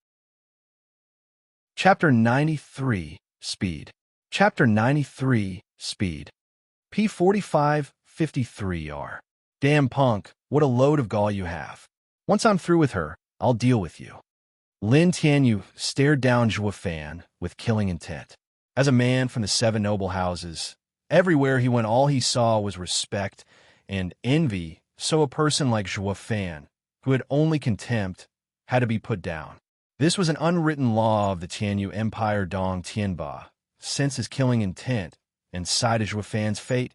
Speaker 1: Chapter 93, Speed. Chapter 93, Speed. P4553R. "Damn punk, what a load of gall you have. Once I'm through with her, I'll deal with you." Lin Tianyu stared down Zhuo Fan with killing intent. As a man from the seven noble houses, everywhere he went all he saw was respect and envy, so a person like Zhuo Fan, who had only contempt, had to be put down. This was an unwritten law of the Tianyu Empire. Dong Tianba sensed his killing intent and sighed at Zhuo Fan's fate.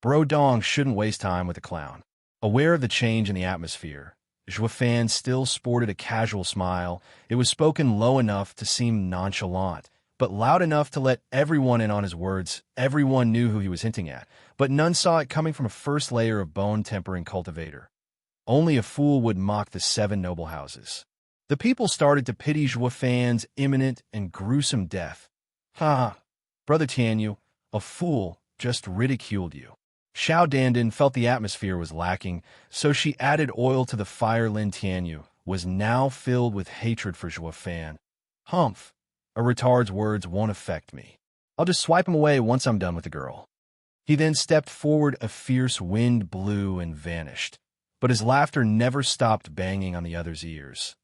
Speaker 1: Bro Dong shouldn't waste time with a clown. Aware of the change in the atmosphere, Zhuo Fan still sported a casual smile. It was spoken low enough to seem nonchalant, but loud enough to let everyone in on his words. Everyone knew who he was hinting at, but none saw it coming from a first layer of bone-tempering cultivator. Only a fool would mock the seven noble houses. The people started to pity Zhuo Fan's imminent and gruesome death. Brother Tianyu, a fool just ridiculed you." Xiao Dandan felt the atmosphere was lacking, so she added oil to the fire. Lin Tianyu was now filled with hatred for Zhuo Fan. "Humph, a retard's words won't affect me. I'll just swipe him away once I'm done with the girl." He then stepped forward. A fierce wind blew and vanished, but his laughter never stopped banging on the others' ears.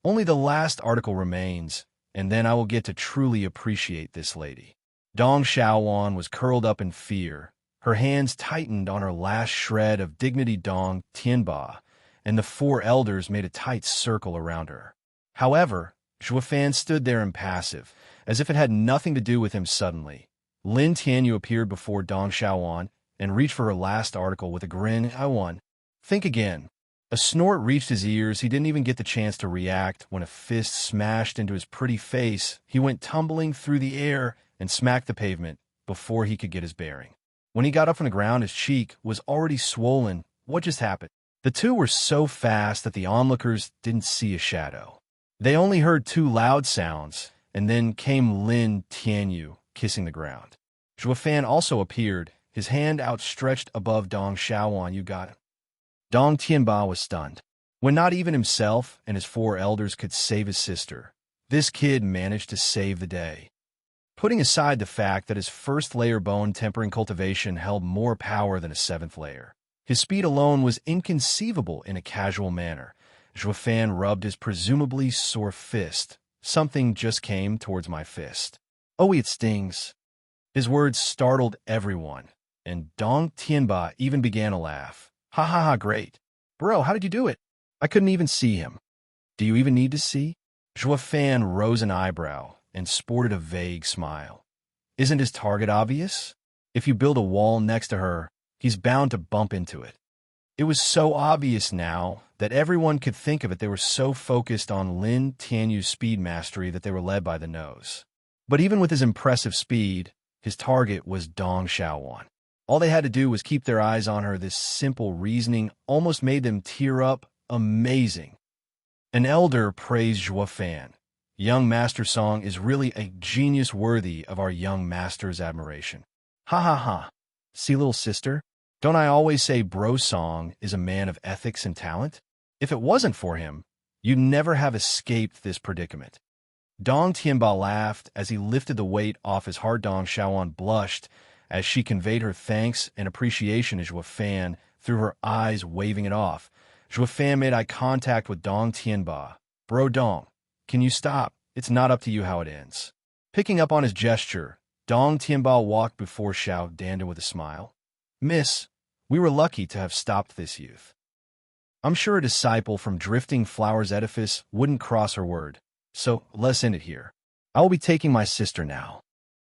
Speaker 1: Only the last article remains, and then I will get to truly appreciate this lady. Dong Xiaowan was curled up in fear. Her hands tightened on her last shred of dignity. Dong Tianba and the four elders made a tight circle around her. However, Zhuofan stood there impassive, as if it had nothing to do with him. Suddenly, Lin Tianyu appeared before Dong Xiaowan and reached for her last article with a grin. I won. Think again. A snort reached his ears. He didn't even get the chance to react when a fist smashed into his pretty face. He went tumbling through the air and smacked the pavement before he could get his bearing. When he got up from the ground, his cheek was already swollen. What just happened? The two were so fast that the onlookers didn't see a shadow. They only heard two loud sounds, and then came Lin Tianyu kissing the ground. Zhuofan also appeared, his hand outstretched above Dong Xiaowan. You got it. Dong Tianba was stunned. When not even himself and his four elders could save his sister, this kid managed to save the day. Putting aside the fact that his first layer bone tempering cultivation held more power than a seventh layer, his speed alone was inconceivable in a casual manner. Zhuofan rubbed his presumably sore fist. Something just came towards my fist. Oh, it stings. His words startled everyone, and Dong Tianba even began to laugh. Ha ha ha, great. Bro, how did you do it? I couldn't even see him. Do you even need to see? Zhuofan rose an eyebrow and sported a vague smile. Isn't his target obvious? If you build a wall next to her, he's bound to bump into it. It was so obvious now that everyone could think of it. They were so focused on Lin Tianyu's speed mastery that they were led by the nose. But even with his impressive speed, his target was Dong Xiaowan. All they had to do was keep their eyes on her. This simple reasoning almost made them tear up. Amazing. An elder praised Zhuofan. Young Master Song is really a genius worthy of our young master's admiration. Ha ha ha. See, little sister? Don't I always say Bro Song is a man of ethics and talent? If it wasn't for him, you'd never have escaped this predicament. Dong Tianba laughed as he lifted the weight off his heart. Dong Xiaowan blushed as she conveyed her thanks and appreciation to Zhuofan through her eyes, waving it off. Zhuofan made eye contact with Dong Tianba. Bro Dong, can you stop? It's not up to you how it ends. Picking up on his gesture, Dong Tianba walked before Xiao Dandan with a smile. Miss, we were lucky to have stopped this youth. I'm sure a disciple from Drifting Flowers Edifice wouldn't cross her word, so let's end it here. I will be taking my sister now.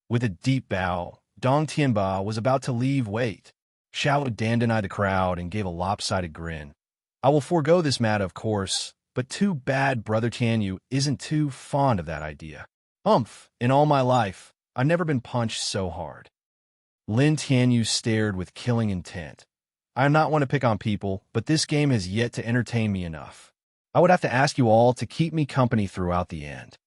Speaker 1: With a deep bow, Dong Tianba was about to leave. Wait. Xiao Dandan eyed the crowd and gave a lopsided grin. I will forego this matter, of course, but too bad Brother Tianyu isn't too fond of that idea. In all my life, I've never been punched so hard. Lin Tianyu stared with killing intent. I am not one to pick on people, but this game has yet to entertain me enough. I would have to ask you all to keep me company throughout the end.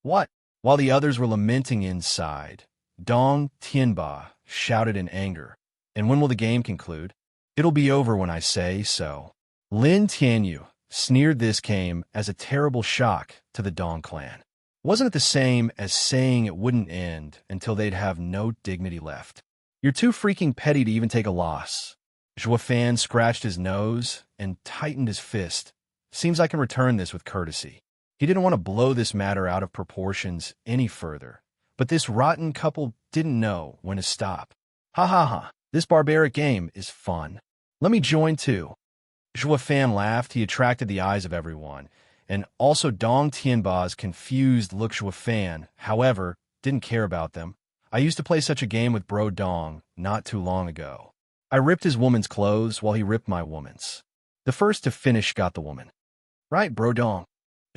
Speaker 1: What? While the others were lamenting inside, Dong Tianba shouted in anger. And when will the game conclude? It'll be over when I say so. Lin Tianyu sneered. This came as a terrible shock to the Dong clan. Wasn't it the same as saying it wouldn't end until they'd have no dignity left? You're too freaking petty to even take a loss. Zhuofan scratched his nose and tightened his fist. Seems I can return this with courtesy. He didn't want to blow this matter out of proportions any further, but this rotten couple didn't know when to stop. Ha ha ha, this barbaric game is fun. Let me join too. Zhuofan laughed. He attracted the eyes of everyone, and also Dong Tianba's confused look. Zhuofan, however, didn't care about them. I used to play such a game with Bro Dong not too long ago. I ripped his woman's clothes while he ripped my woman's. The first to finish got the woman. Right, Bro Dong?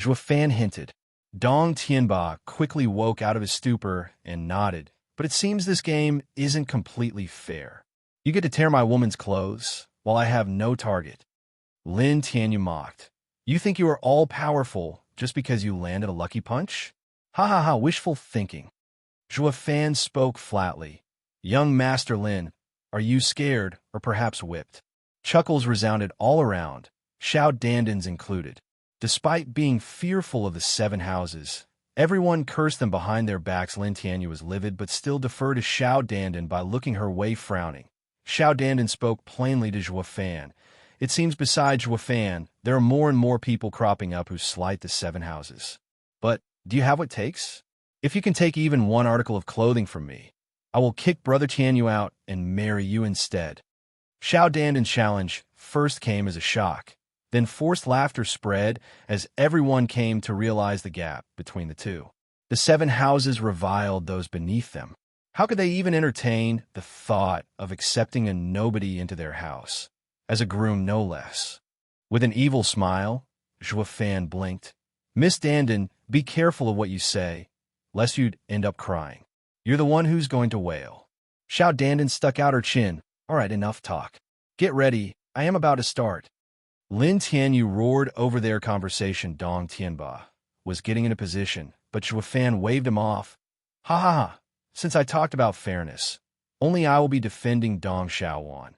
Speaker 1: Zhuofan hinted. Dong Tianba quickly woke out of his stupor and nodded. But it seems this game isn't completely fair. You get to tear my woman's clothes while I have no target. Lin Tianyu mocked. You think you are all-powerful just because you landed a lucky punch? Ha ha ha, wishful thinking. Zhuofan spoke flatly. Young Master Lin, are you scared or perhaps whipped? Chuckles resounded all around, Xiao Dandan's included. Despite being fearful of the seven houses, everyone cursed them behind their backs. Lin Tianyu was livid but still deferred to Xiao Dandan by looking her way frowning. Xiao Dandan spoke plainly to Zhuofan. It seems besides Fan, there are more and more people cropping up who slight the 7 houses. But do you have what it takes? If you can take even one article of clothing from me, I will kick Brother Tianyu out and marry you instead. Xiao Danden's challenge first came as a shock. Then forced laughter spread as everyone came to realize the gap between the two. The 7 houses reviled those beneath them. How could they even entertain the thought of accepting a nobody into their house, as a groom no less? With an evil smile, Fan blinked. Miss Danden, be careful of what you say, lest you'd end up crying. You're the one who's going to wail. Xiao Danden stuck out her chin. All right, enough talk. Get ready, I am about to start. Lin Tianyu roared over their conversation. Dong Tianba was getting into position, but Fan waved him off. Ha ha ha, since I talked about fairness, only I will be defending Dong Xiaowan,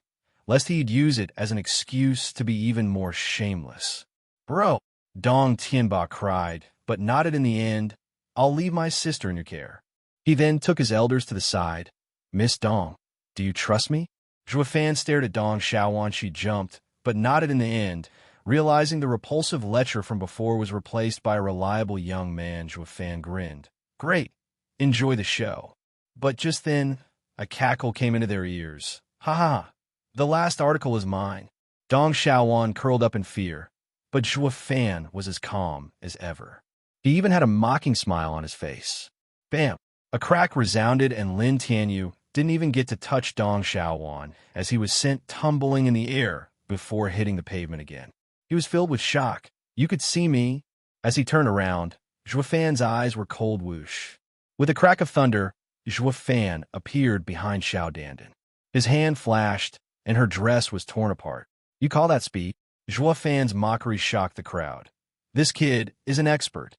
Speaker 1: lest he'd use it as an excuse to be even more shameless. Bro, Dong Tianba cried, but nodded in the end. I'll leave my sister in your care. He then took his elders to the side. Miss Dong, do you trust me? Fan stared at Dong Xiaowan. She jumped, but nodded in the end, realizing the repulsive lecher from before was replaced by a reliable young man. Fan grinned. Great, enjoy the show. But just then, a cackle came into their ears. Ha ha, the last article is mine. Dong Xiaowan curled up in fear, but Fan was as calm as ever. He even had a mocking smile on his face. Bam! A crack resounded and Lin Tianyu didn't even get to touch Dong Xiaowan as he was sent tumbling in the air before hitting the pavement again. He was filled with shock. You could see me. As he turned around, Fan's eyes were cold whoosh. With a crack of thunder, Fan appeared behind Xiao Danden. His hand flashed, and her dress was torn apart. You call that speed? Fan's mockery shocked the crowd. This kid is an expert.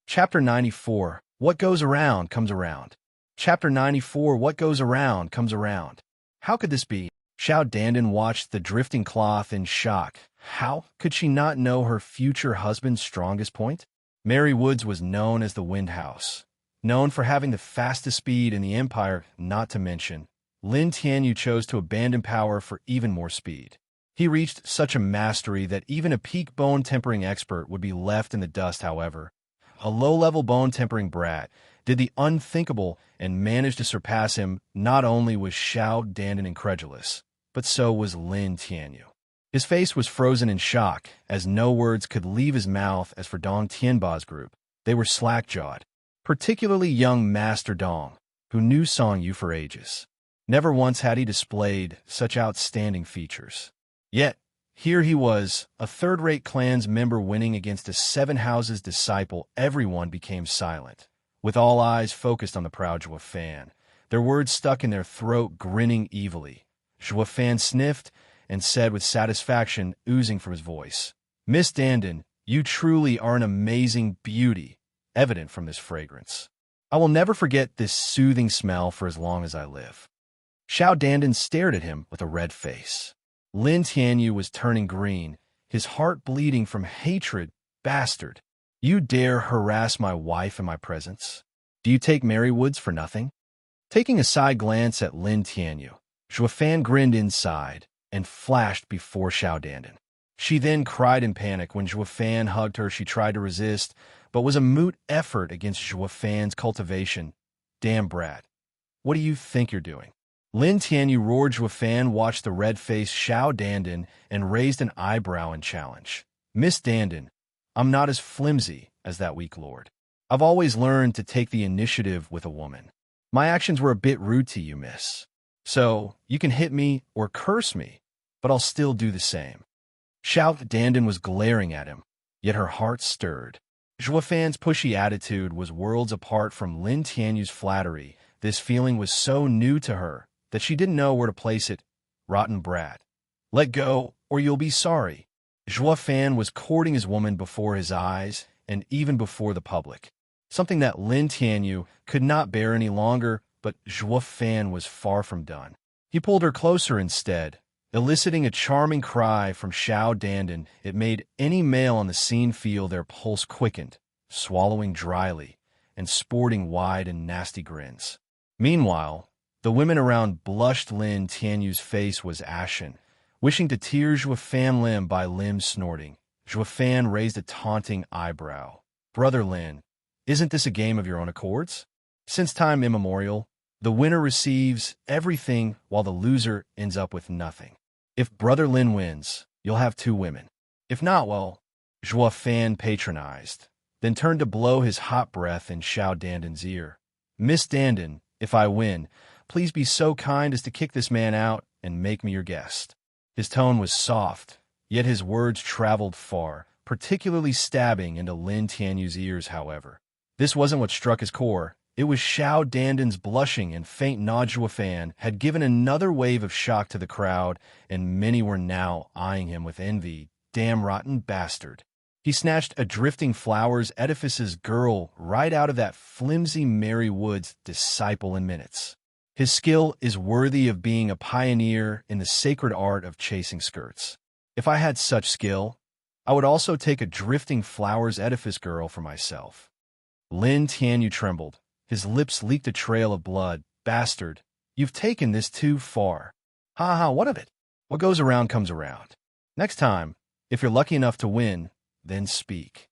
Speaker 1: Chapter 94, What Goes Around Comes Around. Chapter 94, What Goes Around Comes Around. How could this be? Xiao Danden watched the drifting cloth in shock. How could she not know her future husband's strongest point? Mary Woods was known as the Wind House, known for having the fastest speed in the empire, not to mention. Lin Tianyu chose to abandon power for even more speed. He reached such a mastery that even a peak bone-tempering expert would be left in the dust. However, a low-level bone-tempering brat did the unthinkable and managed to surpass him. Not only was Xiao Danden incredulous, but so was Lin Tianyu. His face was frozen in shock, as no words could leave his mouth. As for Dong Tianba's group, they were slack-jawed, particularly young Master Dong, who knew Song Yu for ages. Never once had he displayed such outstanding features. Yet, here he was, a third-rate clan's member winning against a 7 houses disciple. Everyone became silent, with all eyes focused on the proud Fan. Their words stuck in their throat, grinning evilly. Fan sniffed and said with satisfaction oozing from his voice, Miss Danden, you truly are an amazing beauty, evident from this fragrance. I will never forget this soothing smell for as long as I live. Xiao Danden stared at him with a red face. Lin Tianyu was turning green, his heart bleeding from hatred. Bastard! You dare harass my wife in my presence? Do you take Mary Woods for nothing? Taking a side glance at Lin Tianyu, Fan grinned inside and flashed before Xiao Danden. She then cried in panic. When Fan hugged her, she tried to resist, but was a moot effort against Fan's cultivation. Damn brat. What do you think you're doing? Lin Tianyu roared. Fan watched the red-faced Xiao Danden and raised an eyebrow in challenge. Miss Danden, I'm not as flimsy as that weak lord. I've always learned to take the initiative with a woman. My actions were a bit rude to you, miss. So, you can hit me or curse me, but I'll still do the same. Xiao Danden was glaring at him, yet her heart stirred. Fan's pushy attitude was worlds apart from Lin Tianyu's flattery. This feeling was so new to her that she didn't know where to place it. Rotten brat. Let go, or you'll be sorry. Fan was courting his woman before his eyes and even before the public, something that Lin Tianyu could not bear any longer. But Fan was far from done. He pulled her closer instead, eliciting a charming cry from Xiao Danden. It made any male on the scene feel their pulse quickened, swallowing dryly and sporting wide and nasty grins. Meanwhile, the women around blushed. Lin Tianyu's face was ashen, Wishing to tear Zhuo Fan limb by limb snorting, Zhuo Fan raised a taunting eyebrow. Brother Lin, isn't this a game of your own accords? Since time immemorial, the winner receives everything while the loser ends up with nothing. If Brother Lin wins, you'll have 2 women. If not, well, Zhuo Fan patronized, then turned to blow his hot breath in Xiao Danden's ear. Miss Danden, if I win, please be so kind as to kick this man out and make me your guest. His tone was soft, yet his words traveled far, particularly stabbing into Lin Tianyu's ears, however. This wasn't what struck his core. It was Xiao Danden's blushing and faint nod. Zhuo Fan had given another wave of shock to the crowd, and many were now eyeing him with envy. Damn rotten bastard. He snatched a drifting flowers edifice's girl right out of that flimsy Mary Wood's disciple in minutes. His skill is worthy of being a pioneer in the sacred art of chasing skirts. If I had such skill, I would also take a drifting flowers edifice girl for myself. Lin Tianyu trembled. His lips leaked a trail of blood. Bastard, you've taken this too far. Ha ha, what of it? What goes around comes around. Next time, if you're lucky enough to win, then speak.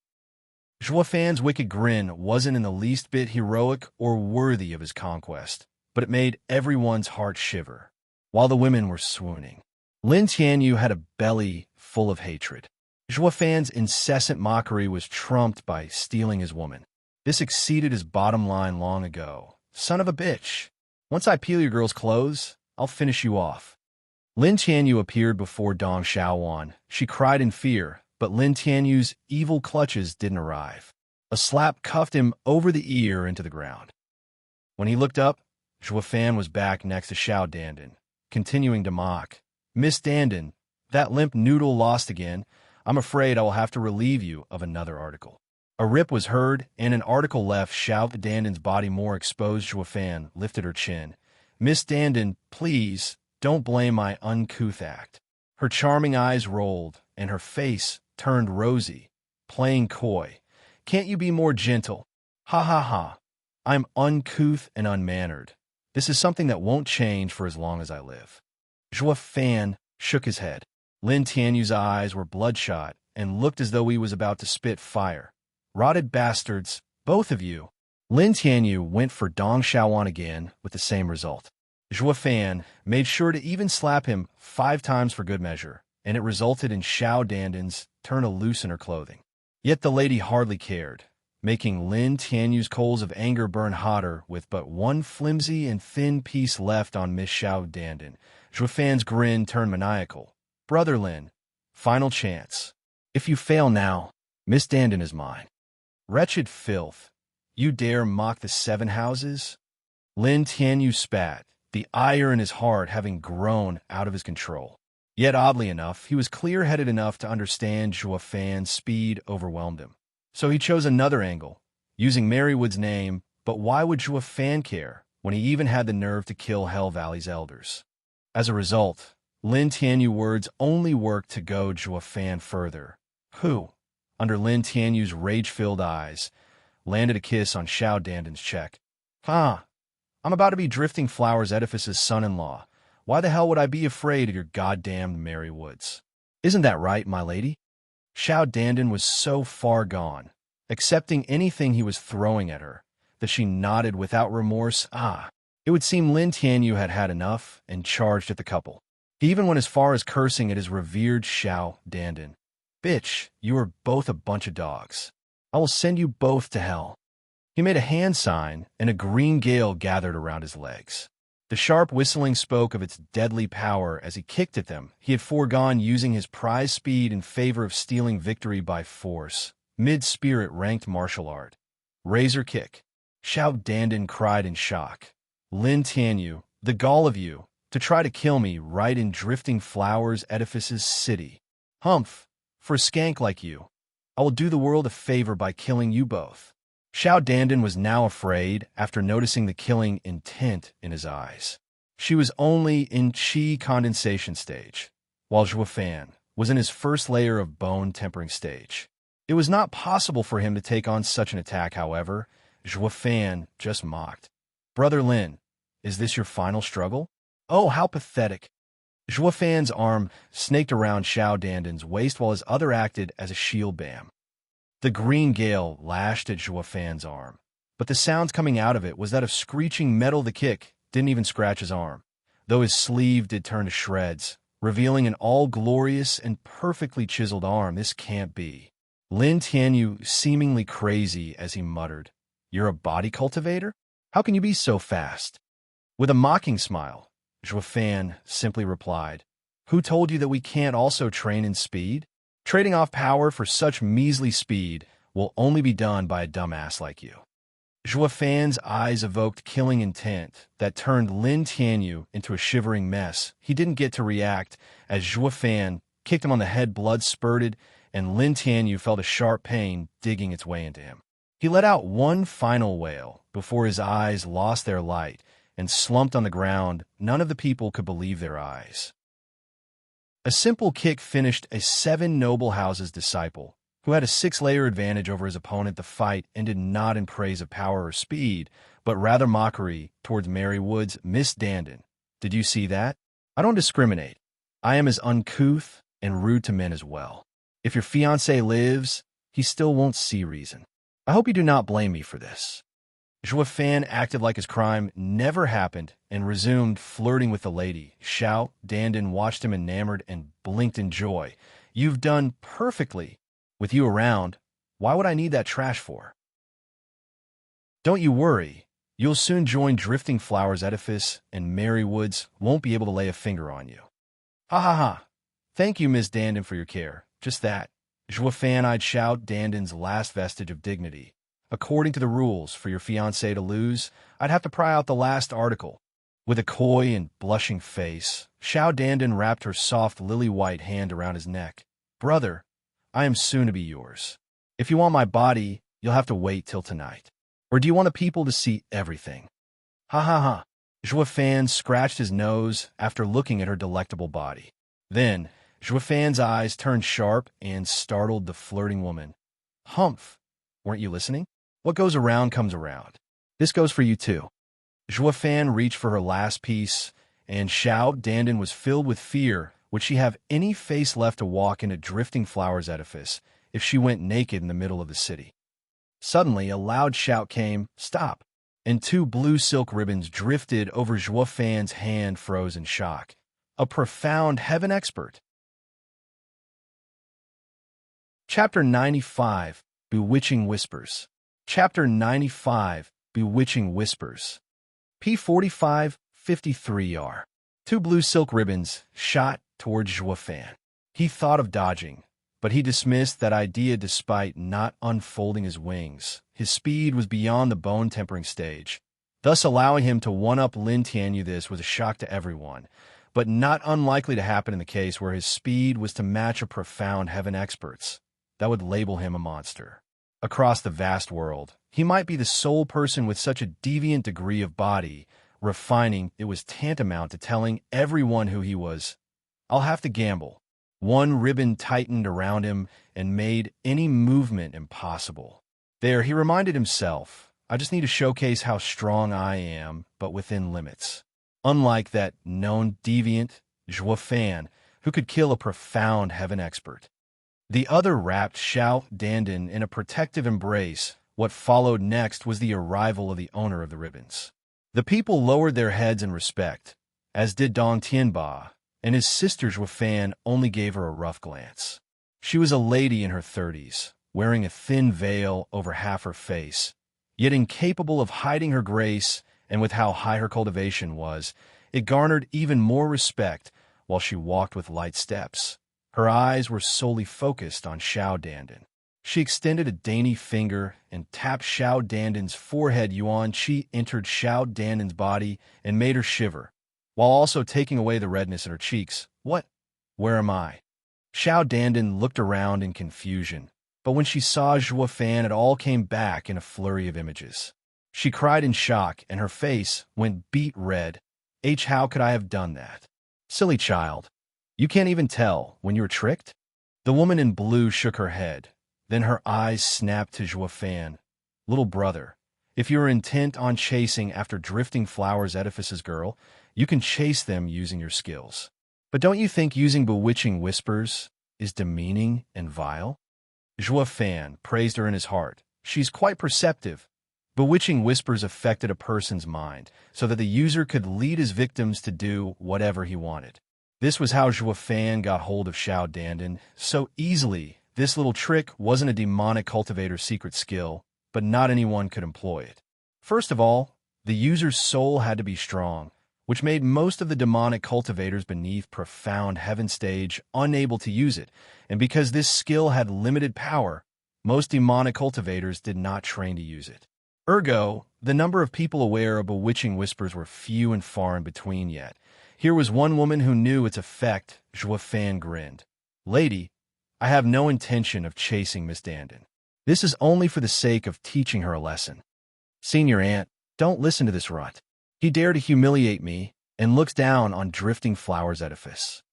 Speaker 1: Zhuo Fan's wicked grin wasn't in the least bit heroic or worthy of his conquest, but it made everyone's heart shiver, while the women were swooning. Lin Tianyu had a belly full of hatred. Zhuo Fan's incessant mockery was trumped by stealing his woman. This exceeded his bottom line long ago. Son of a bitch. Once I peel your girl's clothes, I'll finish you off. Lin Tianyu appeared before Dong Xiaowan. She cried in fear, but Lin Tianyu's evil clutches didn't arrive. A slap cuffed him over the ear into the ground. When he looked up, Zhuo Fan was back next to Xiao Danden, continuing to mock. Miss Danden, that limp noodle lost again. I'm afraid I will have to relieve you of another article. A rip was heard, and an article left Xiao Danden's body more exposed. Zhuo Fan lifted her chin. Miss Danden, please, don't blame my uncouth act. Her charming eyes rolled, and her face turned rosy, playing coy. Can't you be more gentle? Ha ha ha. I'm uncouth and unmannered. This is something that won't change for as long as I live. Zhuo Fan shook his head. Lin Tianyu's eyes were bloodshot and looked as though he was about to spit fire. Rotted bastards, both of you. Lin Tianyu went for Dong Xiaowan again with the same result. Zhuo Fan made sure to even slap him 5 times for good measure, and it resulted in Xiao Danden's turn a loose in her clothing. Yet the lady hardly cared, making Lin Tianyu's coals of anger burn hotter with but one flimsy and thin piece left on Miss Xiao Danden. Zhuo Fan's grin turned maniacal. Brother Lin, final chance. If you fail now, Miss Danden is mine. Wretched filth, you dare mock the 7 houses? Lin Tianyu spat, the ire in his heart having grown out of his control. Yet oddly enough, he was clear-headed enough to understand Zhuo Fan's speed overwhelmed him. So he chose another angle, using Marywood's name, but why would Zhuo Fan care when he even had the nerve to kill Hell Valley's elders? As a result, Lin Tianyu's words only worked to goad Zhuo Fan further, who, under Lin Tianyu's rage-filled eyes, landed a kiss on Xiao Danden's cheek. I'm about to be Drifting Flowers Edifice's son-in-law. Why the hell would I be afraid of your goddamned Mary Woods? Isn't that right, my lady? Xiao Danden was so far gone, accepting anything he was throwing at her, that she nodded without remorse. It would seem Lin Tianyu had had enough and charged at the couple. He even went as far as cursing at his revered Xiao Danden. Bitch, you are both a bunch of dogs. I will send you both to hell. He made a hand sign, and a green gale gathered around his legs. The sharp whistling spoke of its deadly power as he kicked at them. He had foregone using his prize speed in favor of stealing victory by force. Mid-spirit ranked martial art. Razor kick. Xiao Danden cried in shock. Lin Tianyu, the gall of you, to try to kill me right in Drifting Flowers Edifice's city. Humph, for a skank like you, I will do the world a favor by killing you both. Xiao Danden was now afraid after noticing the killing intent in his eyes. She was only in qi condensation stage, while Zhuo Fan was in his first layer of bone tempering stage. It was not possible for him to take on such an attack, however. Zhuo Fan just mocked. Brother Lin, is this your final struggle? Oh, how pathetic. Fan's arm snaked around Xiao Danden's waist while his other acted as a shield bam. The green gale lashed at Fan's arm, but the sounds coming out of it was that of screeching metal. The kick didn't even scratch his arm, though his sleeve did turn to shreds, revealing an all-glorious and perfectly chiseled arm. This can't be. Lin Tianyu seemingly crazy as he muttered, "You're a body cultivator? How can you be so fast?" With a mocking smile, Fan simply replied, "Who told you that we can't also train in speed? Trading off power for such measly speed will only be done by a dumbass like you." Fan's eyes evoked killing intent that turned Lin Tianyu into a shivering mess. He didn't get to react as Fan kicked him on the head. Blood spurted, and Lin Tianyu felt a sharp pain digging its way into him. He let out one final wail before his eyes lost their light and slumped on the ground. None of the people could believe their eyes. A simple kick finished a 7 noble houses disciple, who had a 6-layer advantage over his opponent. The fight ended not in praise of power or speed, but rather mockery towards Mary Wood's Miss Danden. "Did you see that? I don't discriminate. I am as uncouth and rude to men as well. If your fiancé lives, he still won't see reason. I hope you do not blame me for this." Fan acted like his crime never happened and resumed flirting with the lady. Xiao Danden watched him enamored and blinked in joy. "You've done perfectly. With you around, why would I need that trash for?" "Don't you worry. You'll soon join Drifting Flowers Edifice, and Mary Woods won't be able to lay a finger on you." "Ha ha ha. Thank you, Miss Danden, for your care. Just that." Fan eyed Xiao Danden's last vestige of dignity. "According to the rules, for your fiancé to lose, I'd have to pry out the last article." With a coy and blushing face, Xiao Danden wrapped her soft lily-white hand around his neck. "Brother, I am soon to be yours. If you want my body, you'll have to wait till tonight. Or do you want the people to see everything?" "Ha ha ha." Fan scratched his nose after looking at her delectable body. Then, Fan's eyes turned sharp and startled the flirting woman. "Humph! Weren't you listening? What goes around comes around. This goes for you too." Fan reached for her last piece, and Xiao Danden was filled with fear. Would she have any face left to walk into Drifting Flowers Edifice if she went naked in the middle of the city? Suddenly, a loud shout came, "Stop!" and 2 blue silk ribbons drifted over Fan's hand. Froze in shock. A profound heaven expert. Chapter 95, Bewitching Whispers. Chapter 95, Bewitching Whispers. P4553R. 2 blue silk ribbons shot towards Fan. He thought of dodging, but he dismissed that idea despite not unfolding his wings. His speed was beyond the bone-tempering stage, thus allowing him to one-up Lin Tianyu. This was a shock to everyone, but not unlikely to happen in the case where his speed was to match a profound heaven expert's. That would label him a monster. Across the vast world, he might be the sole person with such a deviant degree of body refining it was tantamount to telling everyone who he was. "I'll have to gamble." One ribbon tightened around him and made any movement impossible. There, he reminded himself, "I just need to showcase how strong I am, but within limits." Unlike that known deviant, Fan, who could kill a profound heaven expert. The other wrapped Xiao Danden in a protective embrace. What followed next was the arrival of the owner of the ribbons. The people lowered their heads in respect, as did Dong Tianba, and his sister Fan only gave her a rough glance. She was a lady in her 30s, wearing a thin veil over half her face, yet incapable of hiding her grace, and with how high her cultivation was, it garnered even more respect while she walked with light steps. Her eyes were solely focused on Xiao Danden. She extended a dainty finger and tapped Xiao Danden's forehead. Yuan Qi entered Xiao Danden's body and made her shiver, while also taking away the redness in her cheeks. "What? Where am I?" Xiao Danden looked around in confusion, but when she saw Fan, it all came back in a flurry of images. She cried in shock, and her face went beet red. How could I have done that? Silly child. You can't even tell when you were tricked?" The woman in blue shook her head. Then her eyes snapped to Fan. "Little brother, if you are intent on chasing after Drifting Flowers Edifice's girl, you can chase them using your skills. But don't you think using bewitching whispers is demeaning and vile? Zhua Fan praised her in his heart. She's quite perceptive. Bewitching whispers affected a person's mind, so that the user could lead his victims to do whatever he wanted. This was how Zhua Fan got hold of Xiao Dandan so easily. This little trick wasn't a demonic cultivator's secret skill, but not anyone could employ it. First of all, the user's soul had to be strong, which made most of the demonic cultivators beneath profound heaven stage unable to use it, and because this skill had limited power, most demonic cultivators did not train to use it. Ergo, the number of people aware of bewitching whispers were few and far in between yet. Here was one woman who knew its effect. Zhua Fan grinned. "Lady, I have no intention of chasing Miss Dandan. This is only for the sake of teaching her a lesson. Senior Aunt, don't listen to this rot. He dared to humiliate me and looks down on Drifting Flowers edifice."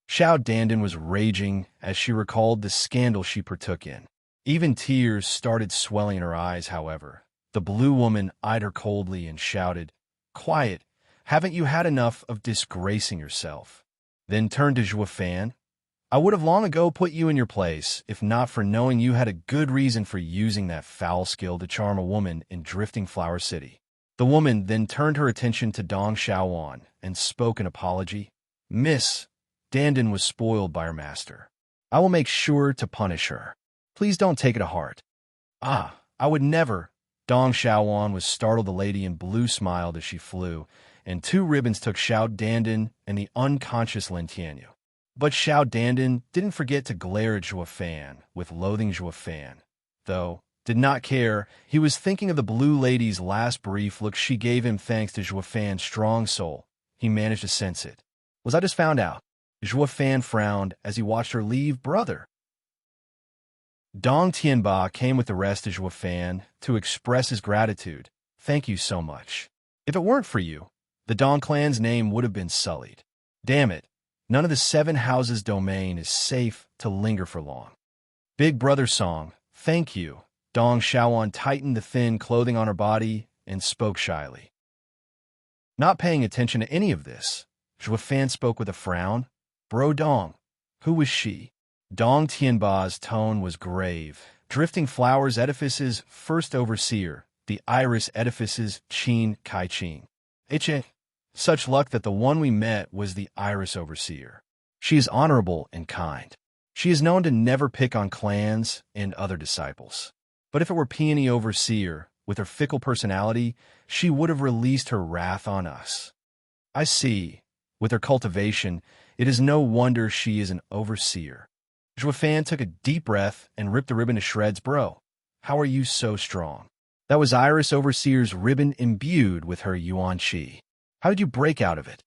Speaker 1: Xiao Dandan was raging as she recalled the scandal she partook in. Even tears started swelling in her eyes, however. The blue woman eyed her coldly and shouted, "Quiet, haven't you had enough of disgracing yourself?" Then turned to Zhua Fan. "I would have long ago put you in your place, if not for knowing you had a good reason for using that foul skill to charm a woman in Drifting Flower City." The woman then turned her attention to Dong Xiaowan and spoke an apology. "Miss Dandan was spoiled by her master. I will make sure to punish her. Please don't take it to heart." "Ah, I would never." Dong Xiaowan was startled. The lady in blue smiled as she flew, and two ribbons took Xiao Dandan and the unconscious Lin Tianyu. But Xiao Dandan didn't forget to glare at Zhua Fan with loathing. Zhua Fan, though, did not care. He was thinking of the blue lady's last brief look she gave him. Thanks to Zhua Fan's strong soul, he managed to sense it. "Was I just found out?" Zhua Fan frowned as he watched her leave. "Brother." Dong Tianba came with the rest of Zhua Fan to express his gratitude. "Thank you so much. If it weren't for you, the Dong clan's name would have been sullied. Damn it, none of the 7 houses' domain is safe to linger for long." "Big brother song, thank you." Dong Xiaowan tightened the thin clothing on her body and spoke shyly. Not paying attention to any of this, Zhua Fan spoke with a frown. "Bro Dong, who was she?" Dong Tianba's tone was grave. "Drifting Flowers Edifice's first overseer, the Iris Edifice's Qin Kai Qing. Such luck that the one we met was the Iris Overseer. She is honorable and kind. She is known to never pick on clans and other disciples. But if it were Peony Overseer, with her fickle personality, she would have released her wrath on us. I see. With her cultivation, it is no wonder she is an Overseer." Zhua Fan took a deep breath and ripped the ribbon to shreds. "Bro, how are you so strong?" "That was Iris Overseer's ribbon imbued with her Yuan Qi. How did you break out of it?"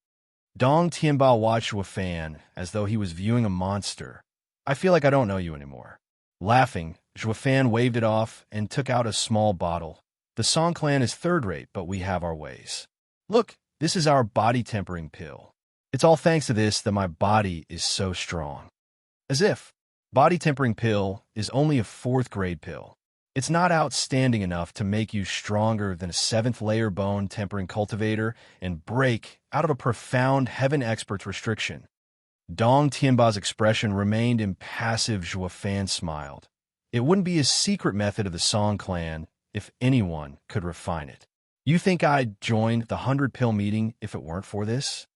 Speaker 1: Dong Tianba watched Zhua Fan as though he was viewing a monster. "I feel like I don't know you anymore." Laughing, Zhua Fan waved it off and took out a small bottle. "The Song clan is third-rate, but we have our ways. Look, this is our body tempering pill. It's all thanks to this that my body is so strong." As if. Body tempering pill is only a 4th-grade pill. It's not outstanding enough to make you stronger than a 7th-layer bone tempering cultivator and break out of a profound heaven expert's restriction. Dong Tianba's expression remained impassive. Zhua Fan smiled. It wouldn't be a secret method of the Song clan if anyone could refine it. You think I'd join the 100-pill meeting if it weren't for this?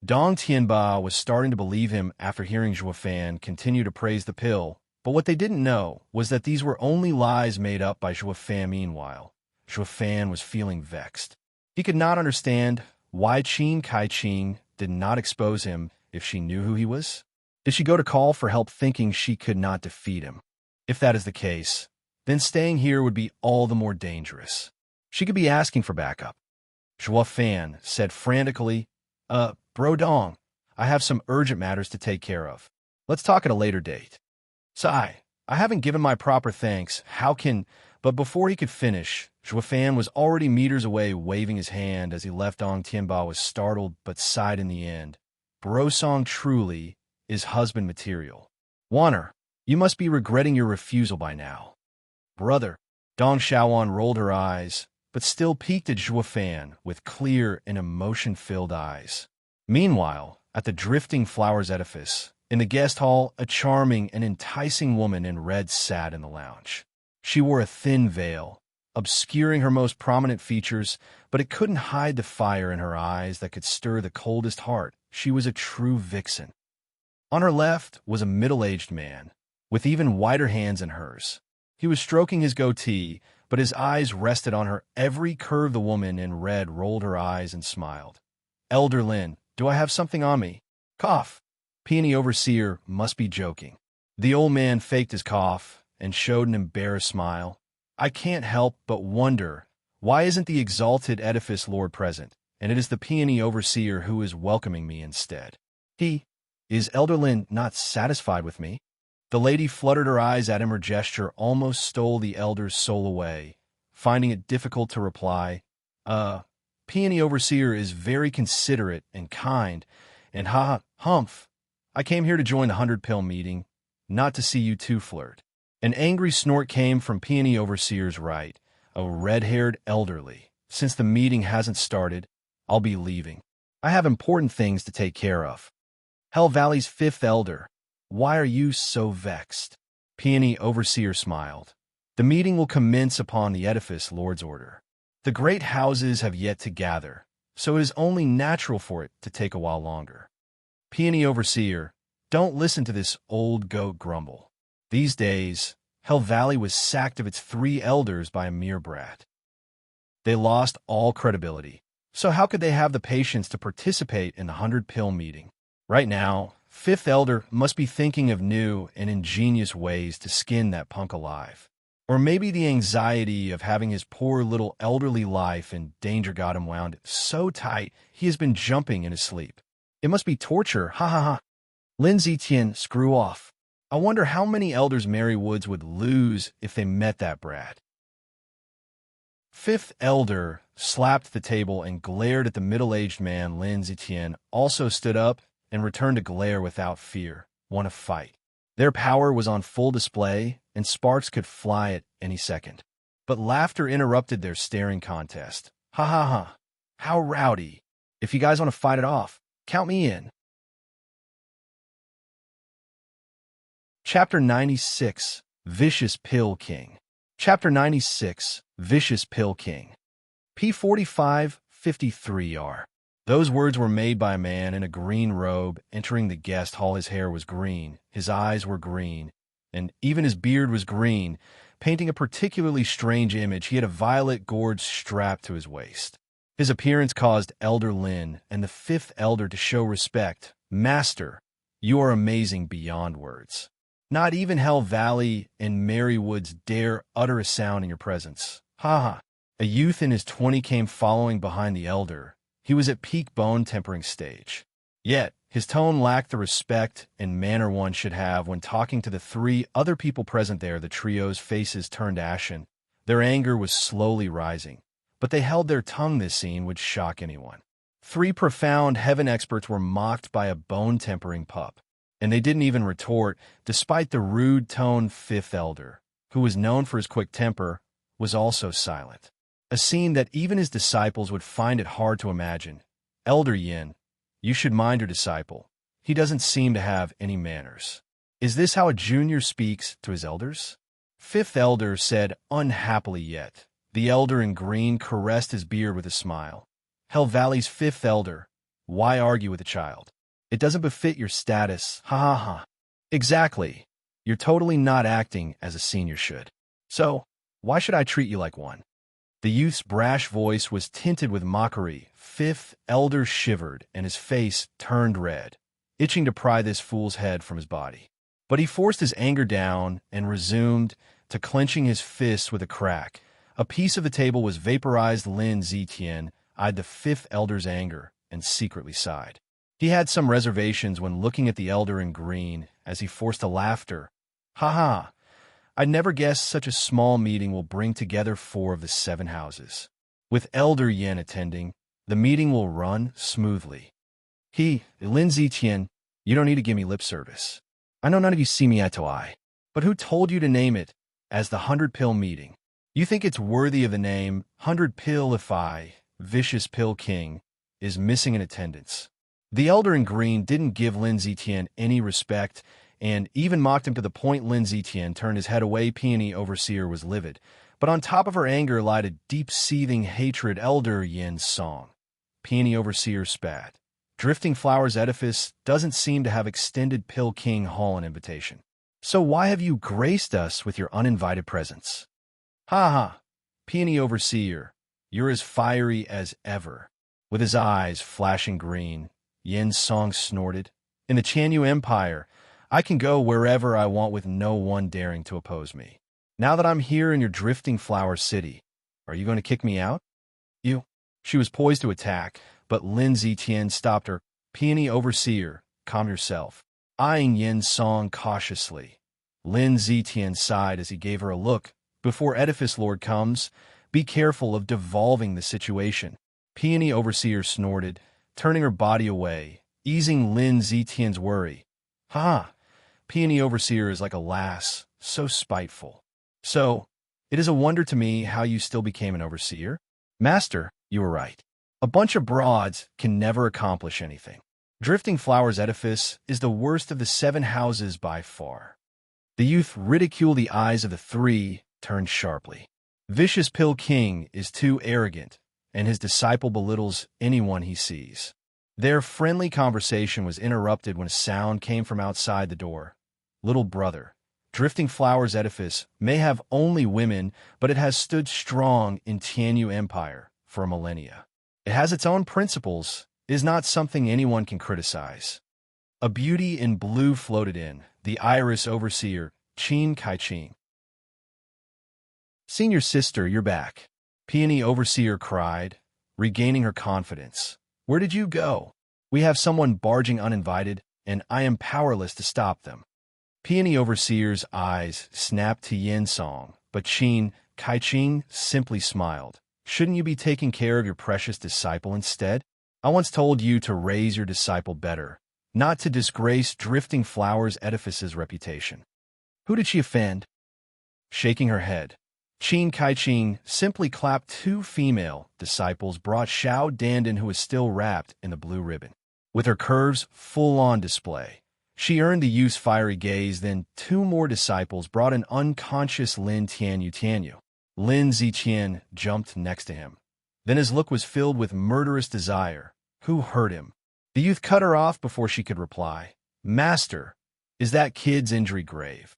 Speaker 1: Dong Tianba was starting to believe him after hearing Zhua Fan continue to praise the pill, but what they didn't know was that these were only lies made up by Zhua Fan. Meanwhile, Zhua Fan was feeling vexed. He could not understand why Qin Kai Qing did not expose him if she knew who he was. Did she go to call for help thinking she could not defeat him? If that is the case, then staying here would be all the more dangerous. She could be asking for backup. Zhua Fan said frantically, Bro Dong, I have some urgent matters to take care of. Let's talk at a later date." "Sigh, I haven't given my proper thanks. How can—" But before he could finish, Zhua Fan was already meters away waving his hand as he left. Dong Tianba was startled but sighed in the end. Bro Song truly is husband material. "Wanner, you must be regretting your refusal by now." "Brother." Dong Xiaowan rolled her eyes, but still peeked at Zhua Fan with clear and emotion-filled eyes. Meanwhile, At the Drifting Flowers edifice, in the guest hall, a charming and enticing woman in red sat in the lounge. She wore a thin veil, obscuring her most prominent features, but it couldn't hide the fire in her eyes that could stir the coldest heart. She was a true vixen. On her left was a middle-aged man, with even whiter hands than hers. He was stroking his goatee, but his eyes rested on her. Every curve the woman in red rolled her eyes and smiled. "Elder Lin, do I have something on me?" Cough. Peony Overseer must be joking. The old man faked his cough and showed an embarrassed smile. "I can't help but wonder, why isn't the exalted edifice lord present, and it is the Peony Overseer who is welcoming me instead? Is Elder Lin not satisfied with me?" The lady fluttered her eyes at him. Her gesture almost stole the elder's soul away. Finding it difficult to reply, Peony Overseer is very considerate and kind, and humph. I came here to join the 100-pill meeting, not to see you two flirt." An angry snort came from Peony Overseer's right, a red-haired elderly. "Since the meeting hasn't started, I'll be leaving. I have important things to take care of." "Hell Valley's 5th elder, why are you so vexed?" Peony Overseer smiled. "The meeting will commence upon the edifice lord's order. The great houses have yet to gather, so it is only natural for it to take a while longer." Peony Overseer, don't listen to this old goat grumble. These days, Hell Valley was sacked of its 3 elders by a mere brat. They lost all credibility, so how could they have the patience to participate in the 100-pill meeting? Right now, 5th elder must be thinking of new and ingenious ways to skin that punk alive. Or maybe the anxiety of having his poor little elderly life in danger got him wound so tight he has been jumping in his sleep. It must be torture, ha ha ha. Lin Zetian, screw off. I wonder how many elders Mary Woods would lose if they met that brat. 5th elder slapped the table and glared at the middle-aged man. Lin Zetian also stood up and returned to glare without fear. Want to fight. Their power was on full display, and sparks could fly at any second. But laughter interrupted their staring contest. Ha ha ha. How rowdy. If you guys want to fight it off, count me in. Chapter 96, Vicious Pill King. Chapter 96, Vicious Pill King. P4553R. Those words were made by a man in a green robe entering the guest hall. His hair was green, his eyes were green, and even his beard was green, painting a particularly strange image. He had a violet gourd strapped to his waist. His appearance caused Elder Lin and the 5th elder to show respect. "Master, you are amazing beyond words. Not even Hell Valley and Mary Woods dare utter a sound in your presence." Ha ha. A youth in his 20s came following behind the elder. He was at peak bone-tempering stage. Yet, his tone lacked the respect and manner one should have when talking to the 3 other people present there. The trio's faces turned ashen. Their anger was slowly rising, but they held their tongue. This scene would shock anyone. 3 profound heaven experts were mocked by a bone-tempering pup, and they didn't even retort, despite the rude tone. 5th elder, who was known for his quick temper, was also silent. A scene that even his disciples would find it hard to imagine. "Elder Yin, you should mind your disciple. He doesn't seem to have any manners." "Is this how a junior speaks to his elders?" 5th elder said unhappily. Yet the elder in green caressed his beard with a smile. "Hell Valley's 5th elder, why argue with a child? It doesn't befit your status. Ha ha ha." "Exactly. You're totally not acting as a senior should. So, why should I treat you like one?" The youth's brash voice was tinted with mockery. 5th elder shivered, and his face turned red, itching to pry this fool's head from his body. But he forced his anger down and resumed to clenching his fists with a crack. A piece of the table was vaporized. Lin Zetian eyed the 5th elder's anger and secretly sighed. He had some reservations when looking at the elder in green as he forced a laughter. "Ha ha. I'd never guessed such a small meeting will bring together 4 of the 7 houses. With Elder Yin attending, the meeting will run smoothly." Lin Zetian, you don't need to give me lip service. I know none of you see me eye to eye. But who told you to name it as the 100-pill meeting? You think it's worthy of the name 100-pill if I, Vicious Pill King, is missing in attendance? The elder in green didn't give Lin Zetian any respect and even mocked him to the point Lin Zetian turned his head away. Peony Overseer was livid, but on top of her anger lied a deep seething hatred. Elder Yin Song. Peony Overseer spat. Drifting Flowers Edifice doesn't seem to have extended Pill King Hall an invitation. So why have you graced us with your uninvited presence? Ha ha, Peony Overseer, you're as fiery as ever. With his eyes flashing green, Yin Song snorted. In the Chanyu Empire, I can go wherever I want with no one daring to oppose me. Now that I'm here in your Drifting Flower City, are you going to kick me out? You. She was poised to attack, but Lin Zetian stopped her. Peony Overseer, calm yourself. Eyeing Yin Song cautiously, Lin Zetian sighed as he gave her a look. Before Edifice Lord comes, be careful of devolving the situation. Peony Overseer snorted, turning her body away, easing Lin Zetian's worry. Ha! Peony Overseer is like a lass, so spiteful. So, it is a wonder to me how you still became an overseer. Master, you were right. A bunch of broads can never accomplish anything. Drifting Flowers Edifice is the worst of the 7 houses by far. The youth ridiculed. The eyes of the 3 turned sharply. Vicious Pill King is too arrogant, and his disciple belittles anyone he sees. Their friendly conversation was interrupted when a sound came from outside the door. Little brother, Drifting Flowers Edifice may have only women, but it has stood strong in Tianyu Empire for millennia. It has its own principles, is not something anyone can criticize. A beauty in blue floated in, the Iris Overseer, Qin Kai-Qing. Senior sister, you're back. Peony Overseer cried, regaining her confidence. Where did you go? We have someone barging uninvited, and I am powerless to stop them. Peony Overseer's eyes snapped to Yin Song, but Qin Kai-Qing simply smiled. Shouldn't you be taking care of your precious disciple instead? I once told you to raise your disciple better, not to disgrace Drifting Flowers Edifice's reputation. Who did she offend? Shaking her head, Qin Kai-Qing simply clapped 2 female disciples brought Xiao Dandan, who was still wrapped in the blue ribbon. With her curves full on display, she earned the youth's fiery gaze. Then 2 more disciples brought an unconscious Lin Tianyu. Lin Zetian jumped next to him. Then his look was filled with murderous desire. Who hurt him? The youth cut her off before she could reply. Master, is that kid's injury grave?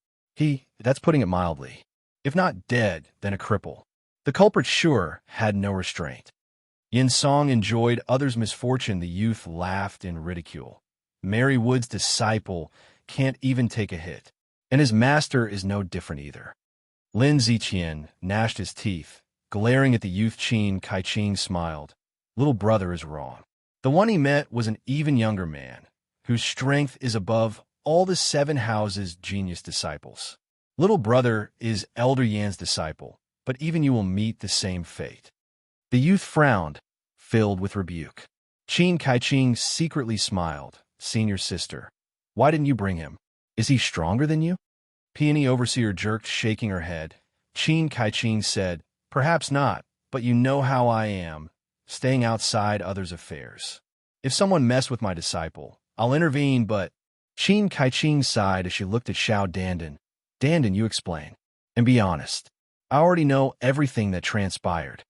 Speaker 1: That's putting it mildly. If not dead, then a cripple. The culprit sure had no restraint. Yin Song enjoyed others' misfortune. The youth laughed in ridicule. Mary Wood's disciple can't even take a hit, and his master is no different either. Lin Zetian gnashed his teeth, glaring at the youth. Qin Kai-Qing smiled. Little brother is wrong. The one he met was an even younger man, whose strength is above all the 7 houses' genius disciples. Little brother is Elder Yan's disciple, but even you will meet the same fate. The youth frowned, filled with rebuke. Qin Kai-Qing secretly smiled. Senior sister, why didn't you bring him? Is he stronger than you? Peony Overseer jerked, shaking her head. Qin Kai-Qing said, perhaps not, but you know how I am, staying outside others' affairs. If someone mess with my disciple, I'll intervene, but... Qin Kai-Qing sighed as she looked at Xiao Dandan. Dandan, you explain. And be honest. I already know everything that transpired.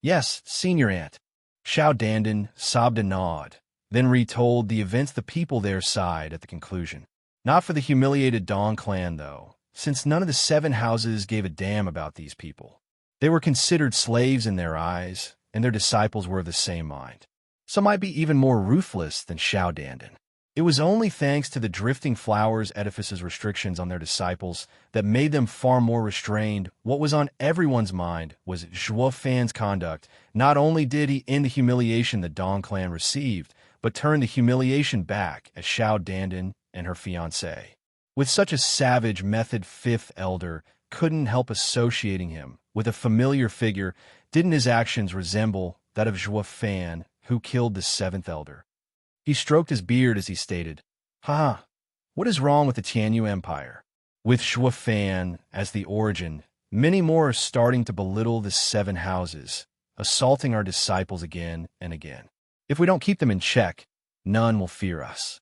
Speaker 1: Yes, senior aunt. Xiao Dandan sobbed and gnawed, then retold the events. The people there sighed at the conclusion. Not for the humiliated Dong clan, though, since none of the 7 houses gave a damn about these people. They were considered slaves in their eyes, and their disciples were of the same mind. Some might be even more ruthless than Xiao Dandan. It was only thanks to the Drifting Flowers Edifice's restrictions on their disciples that made them far more restrained. What was on everyone's mind was Zhuo Fan's conduct. Not only did he end the humiliation the Dong clan received, but turned the humiliation back at Xiao Dandan and her fiancé. With such a savage method, 5th Elder couldn't help associating him with a familiar figure. Didn't his actions resemble that of Zhuo Fan, who killed the 7th Elder? He stroked his beard as he stated, Ha! What is wrong with the Tianyu Empire? With Zhuo Fan as the origin, many more are starting to belittle the 7 houses, assaulting our disciples again and again. If we don't keep them in check, none will fear us.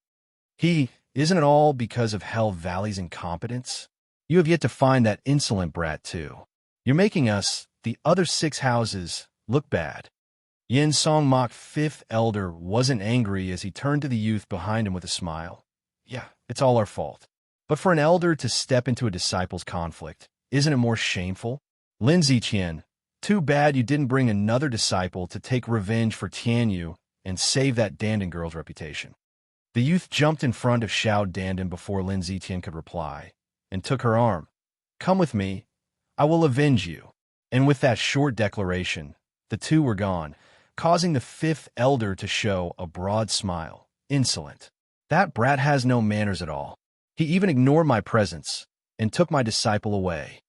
Speaker 1: Isn't it all because of Hell Valley's incompetence? You have yet to find that insolent brat, too. You're making us, the other 6 houses, look bad. Yin Song Mok, 5th elder, wasn't angry as he turned to the youth behind him with a smile. Yeah, it's all our fault. But for an elder to step into a disciple's conflict, isn't it more shameful? Lin Ziqian, too bad you didn't bring another disciple to take revenge for Tianyu and save that Dandan girl's reputation. The youth jumped in front of Xiao Dandan before Lin Ziqian could reply, and took her arm. Come with me. I will avenge you. And with that short declaration, the two were gone, causing the 5th elder to show a broad smile. Insolent. That brat has no manners at all. He even ignored my presence and took my disciple away.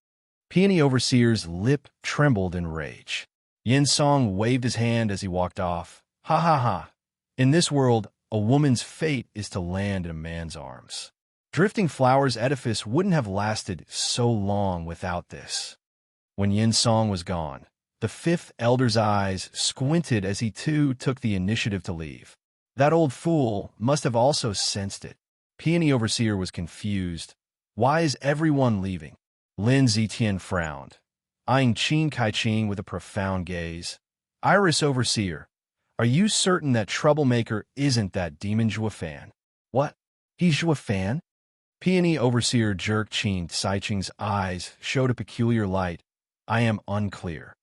Speaker 1: Peony Overseer's lip trembled in rage. Yin Song waved his hand as he walked off. Ha ha ha. In this world, a woman's fate is to land in a man's arms. Drifting Flowers' edifice wouldn't have lasted so long without this. When Yin Song was gone, the 5th elder's eyes squinted as he too took the initiative to leave. That old fool must have also sensed it. Peony Overseer was confused. Why is everyone leaving? Lin Ziqian frowned, eyeing Qin Kai-Ching with a profound gaze. Iris Overseer, are you certain that Troublemaker isn't that demon Zhuofan? What? He's Zhuofan? Peony Overseer jerked Qin Kai-Ching's eyes showed a peculiar light. I am unclear.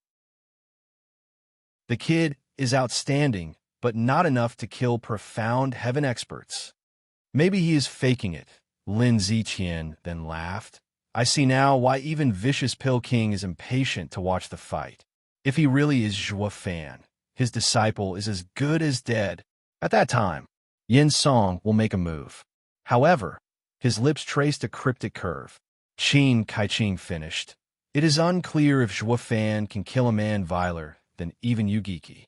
Speaker 1: The kid is outstanding, but not enough to kill profound heaven experts. Maybe he is faking it. Lin Ziqian then laughed. I see now why even Vicious Pill King is impatient to watch the fight. If he really is Zhuofan, his disciple is as good as dead. At that time, Yin Song will make a move. However, his lips traced a cryptic curve. Qin Kai-Ching finished. It is unclear if Zhuofan can kill a man viler than even Yugiki.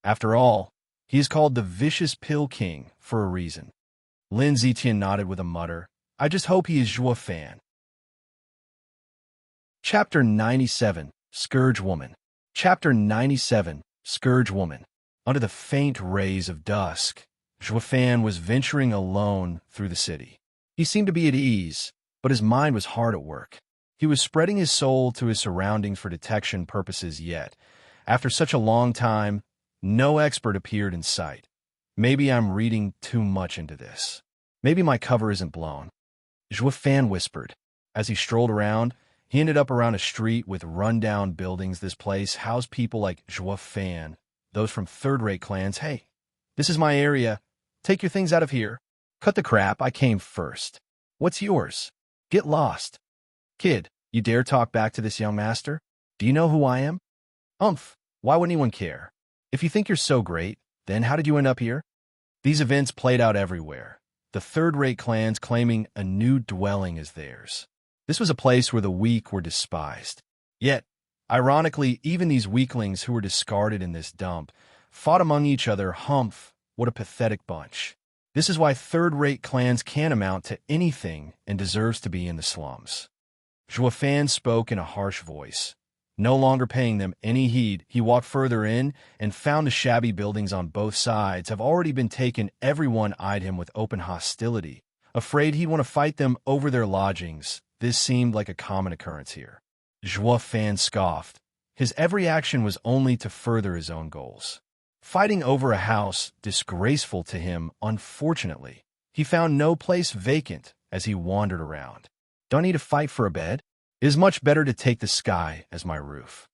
Speaker 1: After all, he is called the Vicious Pill King for a reason. Lin Ziqian nodded with a mutter. I just hope he is Zhuofan. Chapter 97, Scourge Woman. Chapter 97, Scourge Woman. Under the faint rays of dusk, Zhuofan was venturing alone through the city. He seemed to be at ease, but his mind was hard at work. He was spreading his soul to his surroundings for detection purposes yet. After such a long time, no expert appeared in sight. Maybe I'm reading too much into this. Maybe my cover isn't blown. Zhuofan whispered. As he strolled around, he ended up around a street with run-down buildings. This place housed people like Zhuofan, those from third-rate clans. Hey, this is my area. Take your things out of here. Cut the crap, I came first. What's yours? Get lost. Kid, you dare talk back to this young master? Do you know who I am? Why would anyone care? If you think you're so great, then how did you end up here? These events played out everywhere, the third-rate clans claiming a new dwelling as theirs. This was a place where the weak were despised. Yet, ironically, even these weaklings who were discarded in this dump fought among each other. What a pathetic bunch. This is why third-rate clans can't amount to anything and deserves to be in the slums. Zhuofan spoke in a harsh voice. No longer paying them any heed, he walked further in and found the shabby buildings on both sides have already been taken. Everyone eyed him with open hostility, afraid he'd want to fight them over their lodgings. This seemed like a common occurrence here. Zhuofan scoffed. His every action was only to further his own goals. Fighting over a house disgraceful to him, unfortunately. He found no place vacant as he wandered around. Don't need to fight for a bed? It is much better to take the sky as my roof.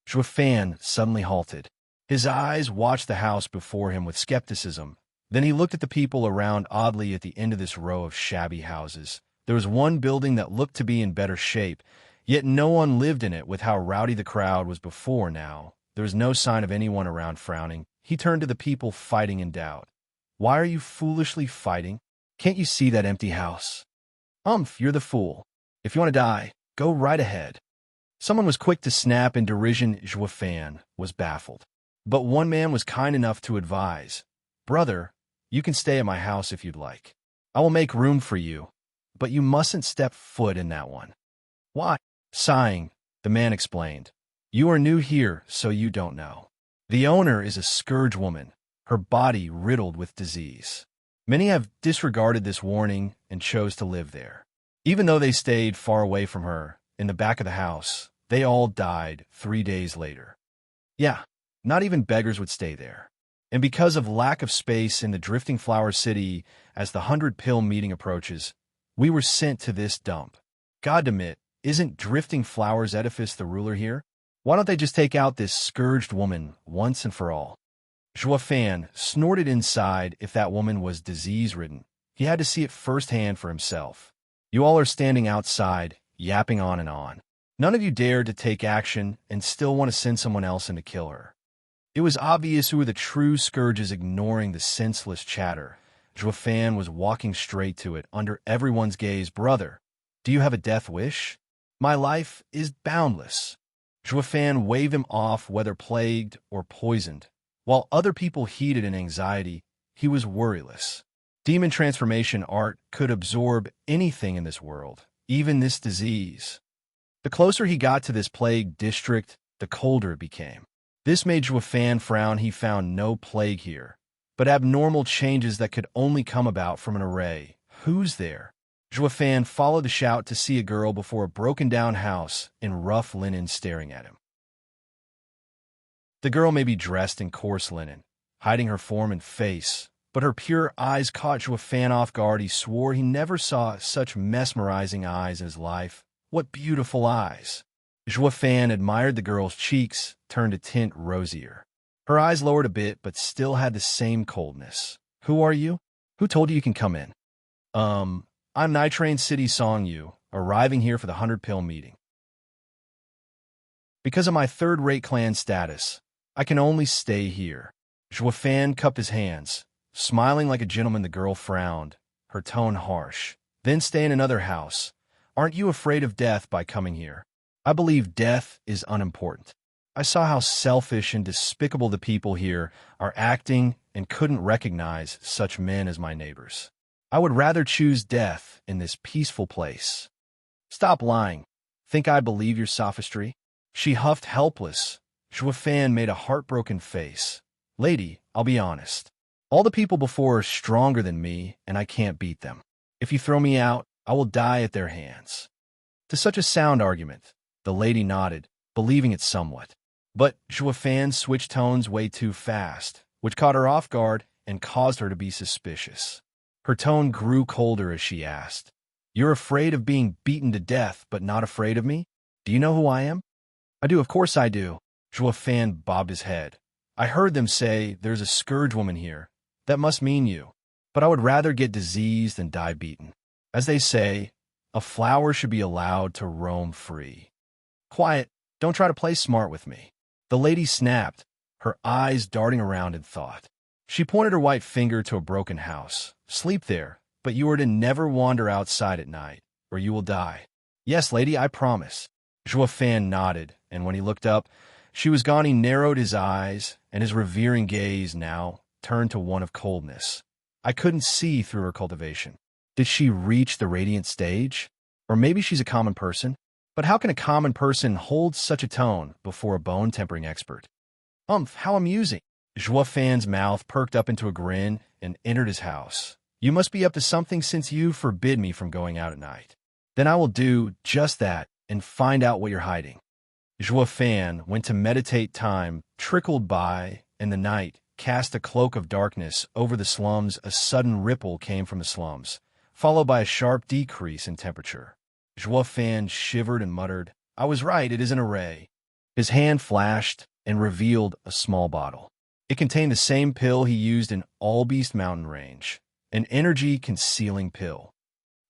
Speaker 1: Zhuofan suddenly halted. His eyes watched the house before him with skepticism. Then he looked at the people around oddly. At the end of this row of shabby houses, there was one building that looked to be in better shape, yet no one lived in it. With how rowdy the crowd was before now, there was no sign of anyone around. Frowning, he turned to the people fighting in doubt. Why are you foolishly fighting? Can't you see that empty house? You're the fool. If you want to die, go right ahead. Someone was quick to snap in derision. Zhuofan was baffled. But one man was kind enough to advise. Brother, you can stay at my house if you'd like. I will make room for you, but you mustn't step foot in that one. Why? Sighing, the man explained. You are new here, so you don't know. The owner is a scourge woman, her body riddled with disease. Many have disregarded this warning and chose to live there. Even though they stayed far away from her, in the back of the house, they all died 3 days later. Yeah, not even beggars would stay there. And because of lack of space in the Drifting Flower City as the 100-pill meeting approaches, we were sent to this dump. God damn it, isn't Drifting Flowers edifice the ruler here? Why don't they just take out this scourged woman once and for all? Joafan snorted inside if that woman was disease-ridden. He had to see it firsthand for himself. You all are standing outside, yapping on and on. None of you dared to take action and still want to send someone else in to kill her. It was obvious who were the true scourges ignoring the senseless chatter. Joafan was walking straight to it under everyone's gaze. Brother, do you have a death wish? My life is boundless. Joafan waved him off, whether plagued or poisoned. While other people heated in anxiety, he was worryless. Demon transformation art could absorb anything in this world, even this disease. The closer he got to this plague district, the colder it became. This made Joafan frown. He found no plague here, but abnormal changes that could only come about from an array. Who's there? Joafan followed the shout to see a girl before a broken-down house in rough linen staring at him. The girl may be dressed in coarse linen, hiding her form and face, but her pure eyes caught Joafan off guard. He swore he never saw such mesmerizing eyes in his life. What beautiful eyes! Joafan admired the girl's cheeks, turned a tint rosier. Her eyes lowered a bit, but still had the same coldness. Who are you? Who told you can come in? I'm Nitrain City Song Yu, arriving here for the 100-pill meeting. Because of my third-rate clan status, I can only stay here. Joafan cupped his hands. Smiling like a gentleman, the girl frowned, her tone harsh. Then stay in another house. Aren't you afraid of death by coming here? I believe death is unimportant. I saw how selfish and despicable the people here are acting and couldn't recognize such men as my neighbors. I would rather choose death in this peaceful place. Stop lying. Think I believe your sophistry? She huffed, helpless. Joafan made a heartbroken face. Lady, I'll be honest. All the people before are stronger than me, and I can't beat them. If you throw me out, I will die at their hands. To such a sound argument, the lady nodded, believing it somewhat. But Joafan switched tones way too fast, which caught her off guard and caused her to be suspicious. Her tone grew colder as she asked, You're afraid of being beaten to death, but not afraid of me? Do you know who I am? I do, of course I do. Joafan bobbed his head. I heard them say there's a scourge woman here. That must mean you. But I would rather get diseased than die beaten. As they say, a flower should be allowed to roam free. Quiet, don't try to play smart with me. The lady snapped, her eyes darting around in thought. She pointed her white finger to a broken house. Sleep there, but you are to never wander outside at night, or you will die. Yes, lady, I promise. Joafan nodded, and when he looked up, she was gone. He narrowed his eyes, and his revering gaze now turned to one of coldness. I couldn't see through her cultivation. Did she reach the radiant stage? Or maybe she's a common person? But how can a common person hold such a tone before a bone-tempering expert? How amusing. Joafan's mouth perked up into a grin and entered his house. You must be up to something since you forbid me from going out at night. Then I will do just that and find out what you're hiding. Joafan went to meditate. Time trickled by, and the night cast a cloak of darkness over the slums. A sudden ripple came from the slums, followed by a sharp decrease in temperature. Joafan shivered and muttered, I was right, it is an array. His hand flashed and revealed a small bottle. It contained the same pill he used in Allbeast Mountain Range, an energy-concealing pill.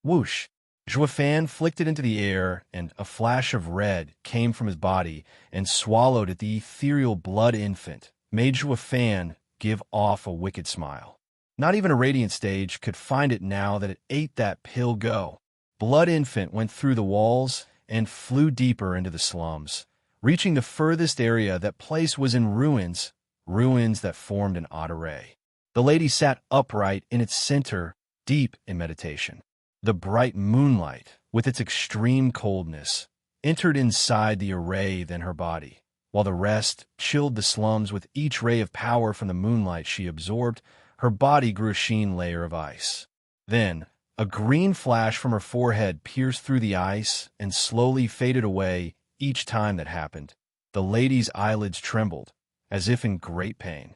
Speaker 1: Whoosh! Joafan flicked it into the air, and a flash of red came from his body and swallowed at the ethereal blood infant, made Joafan give off a wicked smile. Not even a radiant stage could find it now that it ate that pill. Go. Blood infant went through the walls and flew deeper into the slums, reaching the furthest area. That place was in ruins, ruins that formed an odd array. The lady sat upright in its center, deep in meditation. The bright moonlight, with its extreme coldness, entered inside the array, then her body, while the rest chilled the slums with each ray of power from the moonlight she absorbed. Her body grew a sheen layer of ice. Then, a green flash from her forehead pierced through the ice and slowly faded away each time that happened. The lady's eyelids trembled, as if in great pain.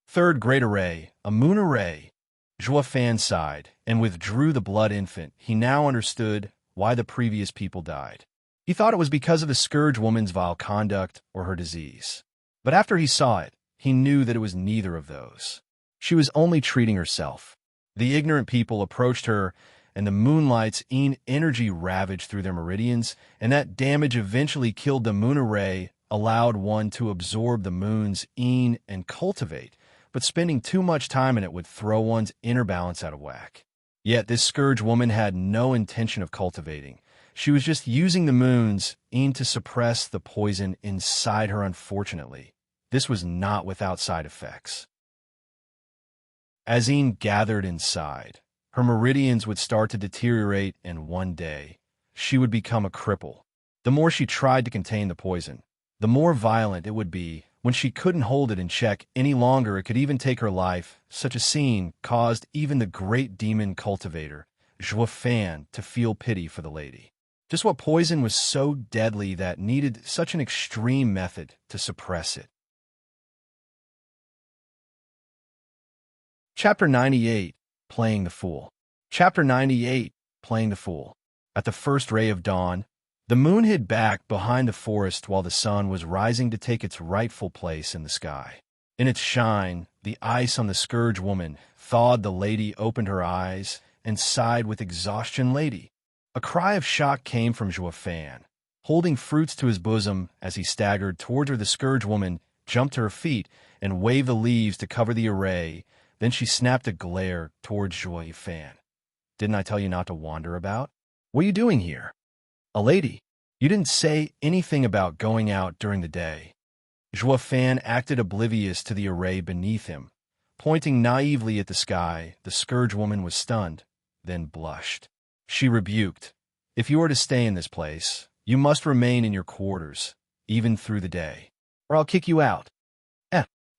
Speaker 1: Third great array, a moon array. Joafan sighed and withdrew the blood infant. He now understood why the previous people died. He thought it was because of the scourge woman's vile conduct or her disease. But after he saw it, he knew that it was neither of those. She was only treating herself. The ignorant people approached her, and the moonlight's energy ravaged through their meridians, and that damage eventually killed the moon array, allowed one to absorb the moon's and cultivate, but spending too much time in it would throw one's inner balance out of whack. Yet this scourge woman had no intention of cultivating. She was just using the moon's to suppress the poison inside her. Unfortunately, this was not without side effects. As gathered inside, her meridians would start to deteriorate, and one day, she would become a cripple. The more she tried to contain the poison, the more violent it would be. When she couldn't hold it in check any longer, it could even take her life. Such a scene caused even the great demon cultivator, Joafan, to feel pity for the lady. Just what poison was so deadly that needed such an extreme method to suppress it? Chapter 98, Playing the Fool. Chapter 98, Playing the Fool. At the first ray of dawn, the moon hid back behind the forest while the sun was rising to take its rightful place in the sky. In its shine, the ice on the scourge woman thawed. The lady opened her eyes and sighed with exhaustion. Lady. A cry of shock came from Joafan. Holding fruits to his bosom as he staggered towards her, the scourge woman jumped to her feet and waved the leaves to cover the array. Then she snapped a glare towards Joafan. Didn't I tell you not to wander about? What are you doing here? A lady. You didn't say anything about going out during the day. Joafan acted oblivious to the array beneath him. Pointing naively at the sky, the scourge woman was stunned, then blushed. She rebuked. If you are to stay in this place, you must remain in your quarters, even through the day, or I'll kick you out.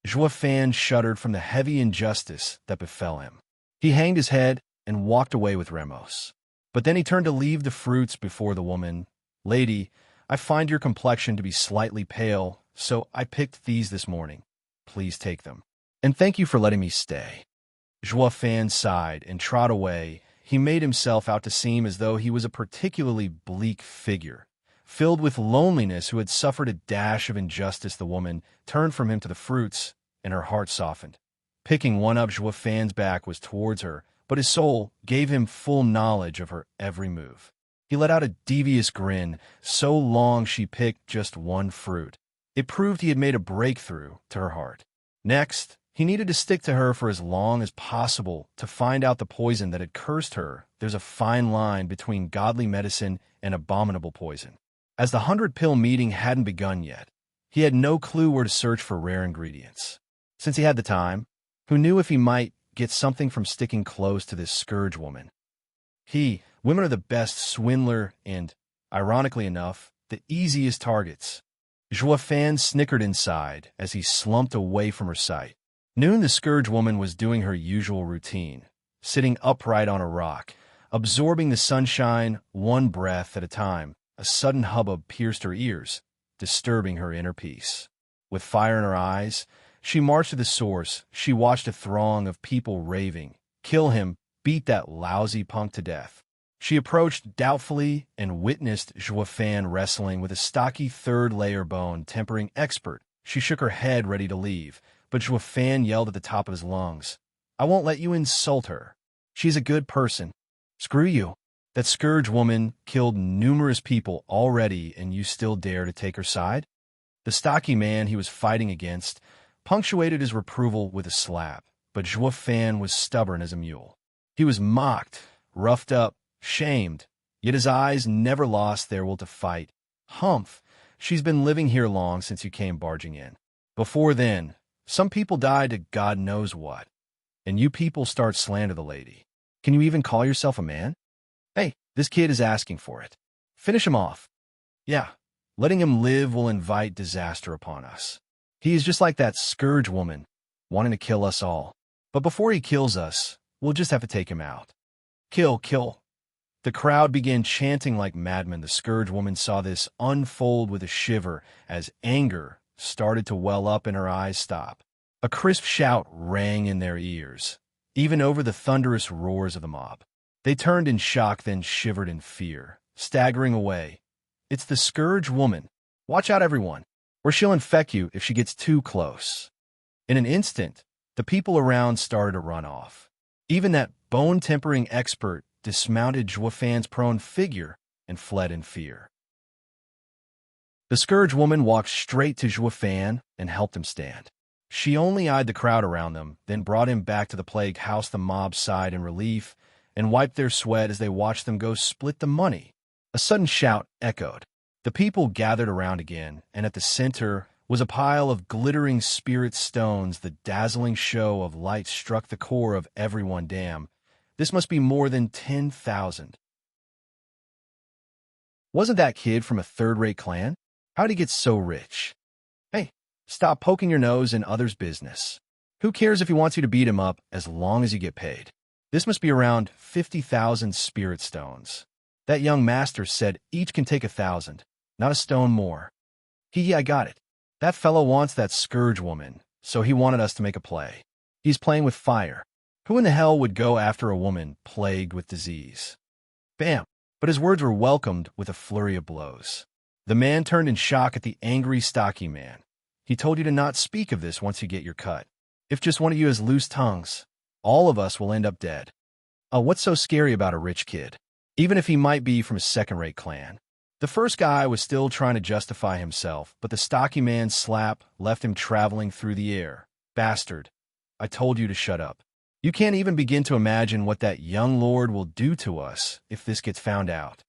Speaker 1: Joafan shuddered from the heavy injustice that befell him. He hanged his head and walked away with Remos. But then he turned to leave the fruits before the woman. Lady, I find your complexion to be slightly pale, so I picked these this morning. Please take them. And thank you for letting me stay. Joafan sighed and trod away. He made himself out to seem as though he was a particularly bleak figure, filled with loneliness, who had suffered a dash of injustice. The woman turned from him to the fruits, and her heart softened. Picking one up, Joafan's back was towards her, but his soul gave him full knowledge of her every move. He let out a devious grin. So long she picked just one fruit. It proved he had made a breakthrough to her heart. Next, he needed to stick to her for as long as possible to find out the poison that had cursed her. There's a fine line between godly medicine and abominable poison. As the 100-pill meeting hadn't begun yet, he had no clue where to search for rare ingredients. Since he had the time, who knew if he might get something from sticking close to this scourge woman? Women are the best swindler and, ironically enough, the easiest targets. Joafan snickered inside as he slumped away from her sight. Noon, the scourge woman was doing her usual routine, sitting upright on a rock, absorbing the sunshine one breath at a time. A sudden hubbub pierced her ears, disturbing her inner peace. With fire in her eyes, she marched to the source. She watched a throng of people raving. Kill him, beat that lousy punk to death. She approached doubtfully and witnessed Joafan wrestling with a stocky third-layer bone tempering expert. She shook her head, ready to leave, but Joafan yelled at the top of his lungs, "I won't let you insult her. She's a good person. Screw you. That scourge woman killed numerous people already, and you still dare to take her side?" The stocky man he was fighting against punctuated his reproval with a slap, but Joafan was stubborn as a mule. He was mocked, roughed up, shamed, yet his eyes never lost their will to fight. "Humph, she's been living here long since you came barging in. Before then, some people died to God knows what, and you people start slander the lady. Can you even call yourself a man? Hey, this kid is asking for it. Finish him off." "Yeah, Letting him live will invite disaster upon us. He is just like that scourge woman, wanting to kill us all. But before he kills us, we'll just have to take him out. Kill, kill. The crowd began chanting like madmen. The scourge woman saw this unfold with a shiver as anger started to well up and her eyes stop. A crisp shout rang in their ears, even over the thunderous roars of the mob. They turned in shock, then shivered in fear, staggering away. It's the scourge woman. Watch out, everyone, or she'll infect you if she gets too close. In an instant, the people around started to run off. Even that bone-tempering expert dismounted Joafan's prone figure and fled in fear. The scourge woman walked straight to Joafan and helped him stand. She only eyed the crowd around them, then brought him back to the plague house. The mob sighed in relief and wiped their sweat as they watched them go split the money. A sudden shout echoed. The people gathered around again, and at the center was a pile of glittering spirit stones. The dazzling show of light struck the core of everyone. Damn, this must be more than 10,000. Wasn't that kid from a third-rate clan? How'd he get so rich? Hey, stop poking your nose in others' business. Who cares if he wants you to beat him up as long as you get paid? This must be around 50,000 spirit stones. That young master said each can take 1,000, not a stone more. I got it. That fellow wants that scourge woman, so he wanted us to make a play. He's playing with fire. Who in the hell would go after a woman plagued with disease? Bam! But his words were welcomed with a flurry of blows. The man turned in shock at the angry, stocky man. He told you to not speak of this once you get your cut. If just one of you has loose tongues, all of us will end up dead. Oh, what's so scary about a rich kid? Even if he might be from a second-rate clan. The first guy was still trying to justify himself, but the stocky man's slap left him traveling through the air. Bastard, I told you to shut up. You can't even begin to imagine what that young lord will do to us if this gets found out.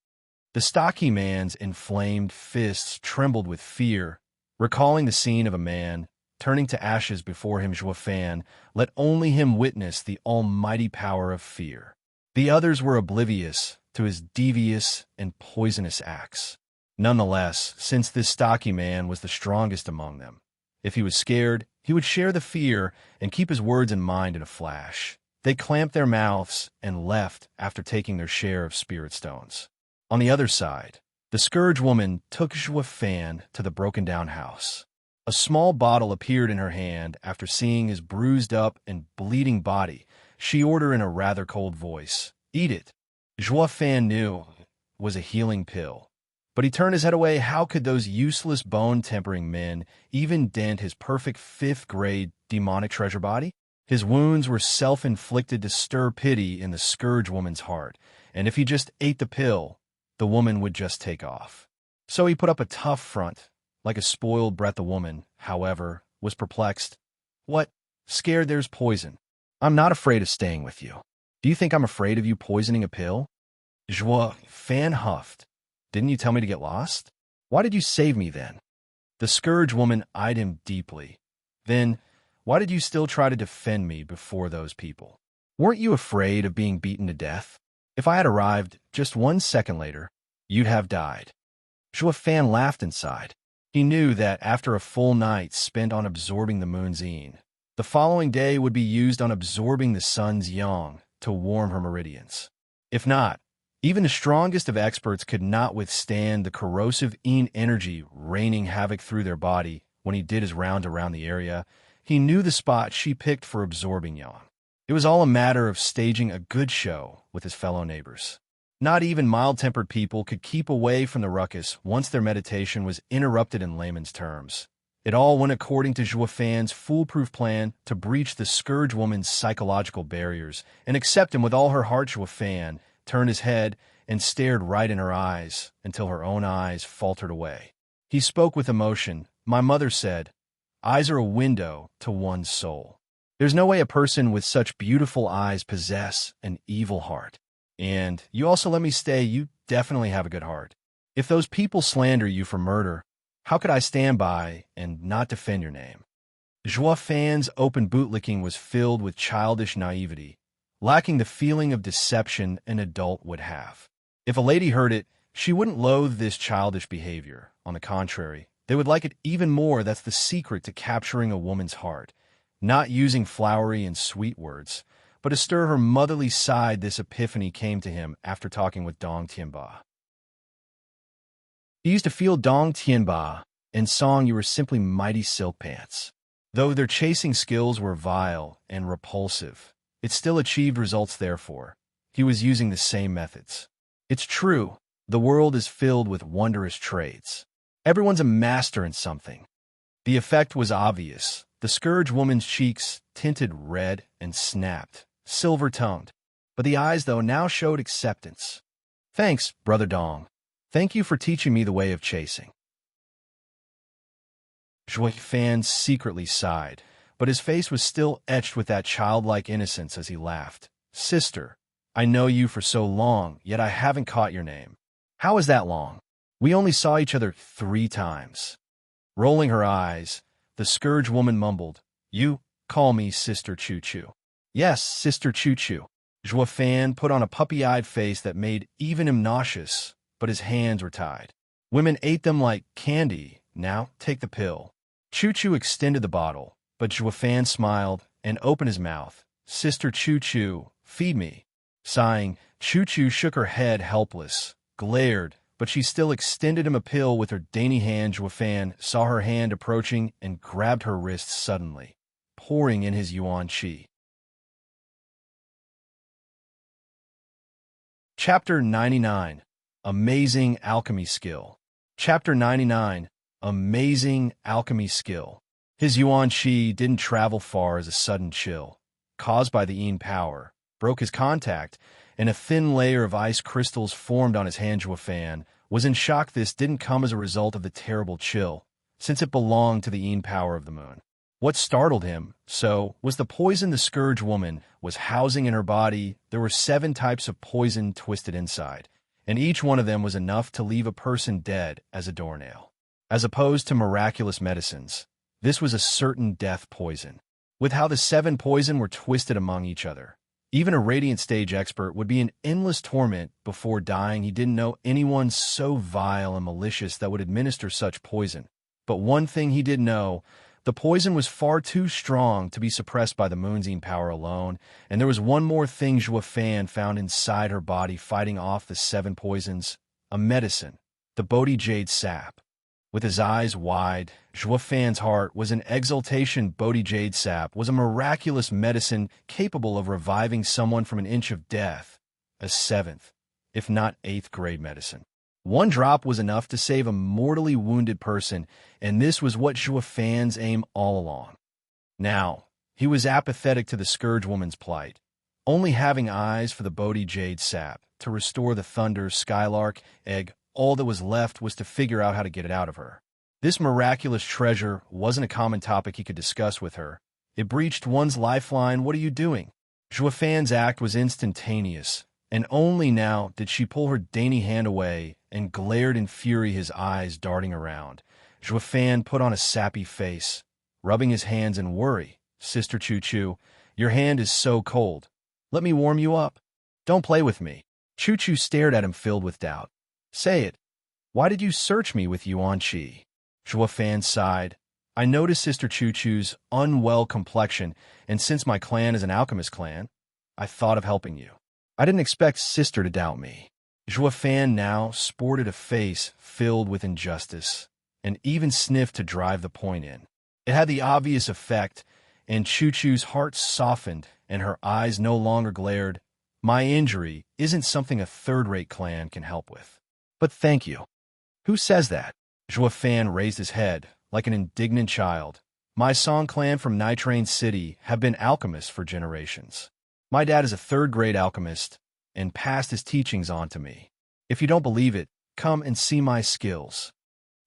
Speaker 1: The stocky man's inflamed fists trembled with fear, recalling the scene of a man turning to ashes before him. Joafan let only him witness the almighty power of fear. The others were oblivious to his devious and poisonous acts. Nonetheless, since this stocky man was the strongest among them, if he was scared, he would share the fear and keep his words in mind in a flash. They clamped their mouths and left after taking their share of spirit stones. On the other side, the scourge woman took Joafan to the broken-down house. A small bottle appeared in her hand after seeing his bruised-up and bleeding body. She ordered in a rather cold voice, "Eat it." Joafan knew it was a healing pill, but he turned his head away. How could those useless bone-tempering men even dent his perfect fifth-grade demonic treasure body? His wounds were self-inflicted to stir pity in the scourge woman's heart, and if he just ate the pill, the woman would just take off. So he put up a tough front, like a spoiled brat. The woman, however, was perplexed. What? Scared there's poison. I'm not afraid of staying with you. Do you think I'm afraid of you poisoning a pill? Joafan huffed. Didn't you tell me to get lost? Why did you save me then? The scourge woman eyed him deeply. Then, why did you still try to defend me before those people? Weren't you afraid of being beaten to death? If I had arrived just 1 second later, you'd have died. Joafan laughed inside. He knew that after a full night spent on absorbing the moon's yin, the following day would be used on absorbing the sun's yang to warm her meridians. If not, even the strongest of experts could not withstand the corrosive yin energy raining havoc through their body. When he did his round around the area, he knew the spot she picked for absorbing yang. It was all a matter of staging a good show with his fellow neighbors. Not even mild-tempered people could keep away from the ruckus once their meditation was interrupted. In layman's terms, it all went according to Joafan's foolproof plan to breach the scourge woman's psychological barriers and accept him with all her heart. Joafan turned his head and stared right in her eyes until her own eyes faltered away. He spoke with emotion. My mother said, eyes are a window to one's soul. There's no way a person with such beautiful eyes possess an evil heart. And you also let me stay. You definitely have a good heart. If those people slander you for murder, how could I stand by and not defend your name? Joafan's open bootlicking was filled with childish naivety, lacking the feeling of deception an adult would have. If a lady heard it, she wouldn't loathe this childish behavior. On the contrary, they would like it even more. That's the secret to capturing a woman's heart. Not using flowery and sweet words, but to stir her motherly side. This epiphany came to him after talking with Dong Tianba. He used to feel Dong Tianba and Song you were simply mighty silk pants. Though their chasing skills were vile and repulsive, it still achieved results. Therefore, he was using the same methods. It's true, the world is filled with wondrous trades. Everyone's a master in something. The effect was obvious. The Scourge woman's cheeks tinted red and snapped, silver-tongued. But the eyes, though, now showed acceptance. Thanks, Brother Dong. Thank you for teaching me the way of chasing. Zhuo Fan secretly sighed, but his face was still etched with that childlike innocence as he laughed. Sister, I know you for so long, yet I haven't caught your name. How is that long? We only saw each other 3 times. Rolling her eyes, the Scourge woman mumbled, You call me Sister Choo Choo. Yes, Sister Choo Choo. Zhuo Fan put on a puppy-eyed face that made even him nauseous, but his hands were tied. Women ate them like candy. Now, take the pill. Choo Choo extended the bottle, but Zhuo Fan smiled and opened his mouth. Sister Choo Choo, feed me. Sighing, Choo Choo shook her head helpless, glared, but she still extended him a pill with her dainty hand. Zhuo Fan saw her hand approaching and grabbed her wrist suddenly, pouring in his yuan qi. Chapter 99. Amazing Alchemy Skill. Chapter 99. Amazing Alchemy Skill. His yuan qi didn't travel far as a sudden chill, caused by the yin power, broke his contact, and a thin layer of ice crystals formed on his hand. Zhuo Fan was in shock. This didn't come as a result of the terrible chill, since it belonged to the yin power of the moon. What startled him, was the poison the Scourge woman was housing in her body. There were 7 types of poison twisted inside, and each one of them was enough to leave a person dead as a doornail. As opposed to miraculous medicines, this was a certain death poison. With how the 7 poison were twisted among each other, even a Radiant Stage expert would be in endless torment before dying. He didn't know anyone so vile and malicious that would administer such poison. But one thing he did know, the poison was far too strong to be suppressed by the moon's yin power alone, and there was one more thing Zhuo Fan found inside her body fighting off the 7 poisons, a medicine, the Bodhi Jade sap. With his eyes wide, Zhuo Fan's heart was in exultation. Bodhi Jade sap was a miraculous medicine capable of reviving someone from an inch of death, a 7th, if not 8th grade medicine. 1 drop was enough to save a mortally wounded person, and this was what Zhuo Fan's aim all along. Now, he was apathetic to the Scourge woman's plight, only having eyes for the Bodhi Jade sap to restore the Thunder Skylark egg. All that was left was to figure out how to get it out of her. This miraculous treasure wasn't a common topic he could discuss with her. It breached one's lifeline. What are you doing? Zhuo Fan's act was instantaneous, and only now did she pull her dainty hand away and glared in fury, his eyes darting around. Zhuo Fan put on a sappy face, rubbing his hands in worry. Sister Choo Choo, your hand is so cold. Let me warm you up. Don't play with me. Choo Choo stared at him filled with doubt. Say it. Why did you search me with yuan qi? Zhuo Fan sighed. I noticed Sister Choo Choo's unwell complexion, and since my clan is an alchemist clan, I thought of helping you. I didn't expect Sister to doubt me. Zhuo Fan now sported a face filled with injustice, and even sniffed to drive the point in. It had the obvious effect, and Choo Choo's heart softened, and her eyes no longer glared. My injury isn't something a third-rate clan can help with. But thank you. Who says that? Zhuo Fan raised his head, like an indignant child. My Song clan from Nitrain City have been alchemists for generations. My dad is a 3rd-grade alchemist and passed his teachings on to me. If you don't believe it, come and see my skills.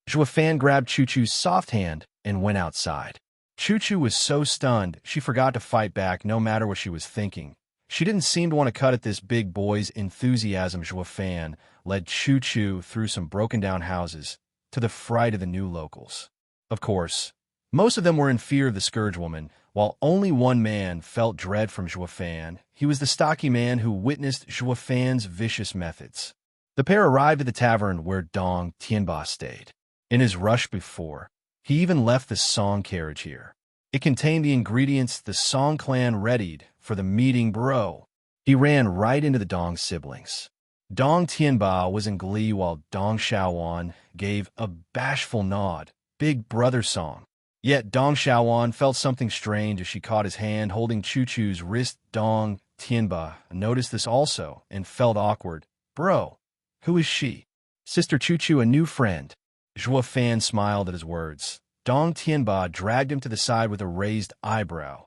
Speaker 1: Zhuo Fan grabbed Choo Choo's soft hand and went outside. Choo Choo was so stunned she forgot to fight back no matter what she was thinking. She didn't seem to want to cut at this big boy's enthusiasm. Zhuo Fan led Choo Choo through some broken-down houses, to the fright of the new locals. Of course, most of them were in fear of the Scourge woman, while only one man felt dread from Zhuo Fan. He was the stocky man who witnessed Zhuo Fan's vicious methods. The pair arrived at the tavern where Dong Tianba stayed. In his rush before, he even left the song carriage here. It contained the ingredients the Song clan readied for the meeting, bro. He ran right into the Dong siblings. Dong Tianba was in glee while Dong Xiaowan gave a bashful nod. Big brother Song. Yet Dong Xiaowan felt something strange as she caught his hand holding Choo Choo's wrist. Dong Tianba noticed this also and felt awkward. Bro, who is she? Sister Choo Choo, a new friend. Zhua Fan smiled at his words. Dong Tianba dragged him to the side with a raised eyebrow.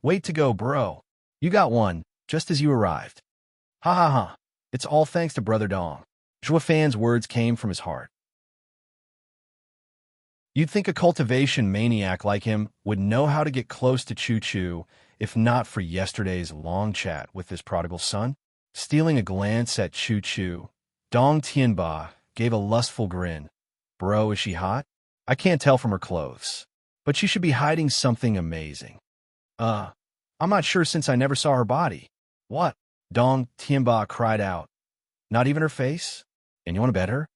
Speaker 1: Wait to go, bro. You got one, just as you arrived. Ha ha ha. It's all thanks to Brother Dong. Zhua Fan's words came from his heart. You'd think a cultivation maniac like him would know how to get close to Choo Choo if not for yesterday's long chat with his prodigal son. Stealing a glance at Choo Choo, Dong Tianba gave a lustful grin. Bro, is she hot? I can't tell from her clothes, but she should be hiding something amazing. I'm not sure since I never saw her body. What? Dong Tianba cried out. Not even her face? And you want to bet her?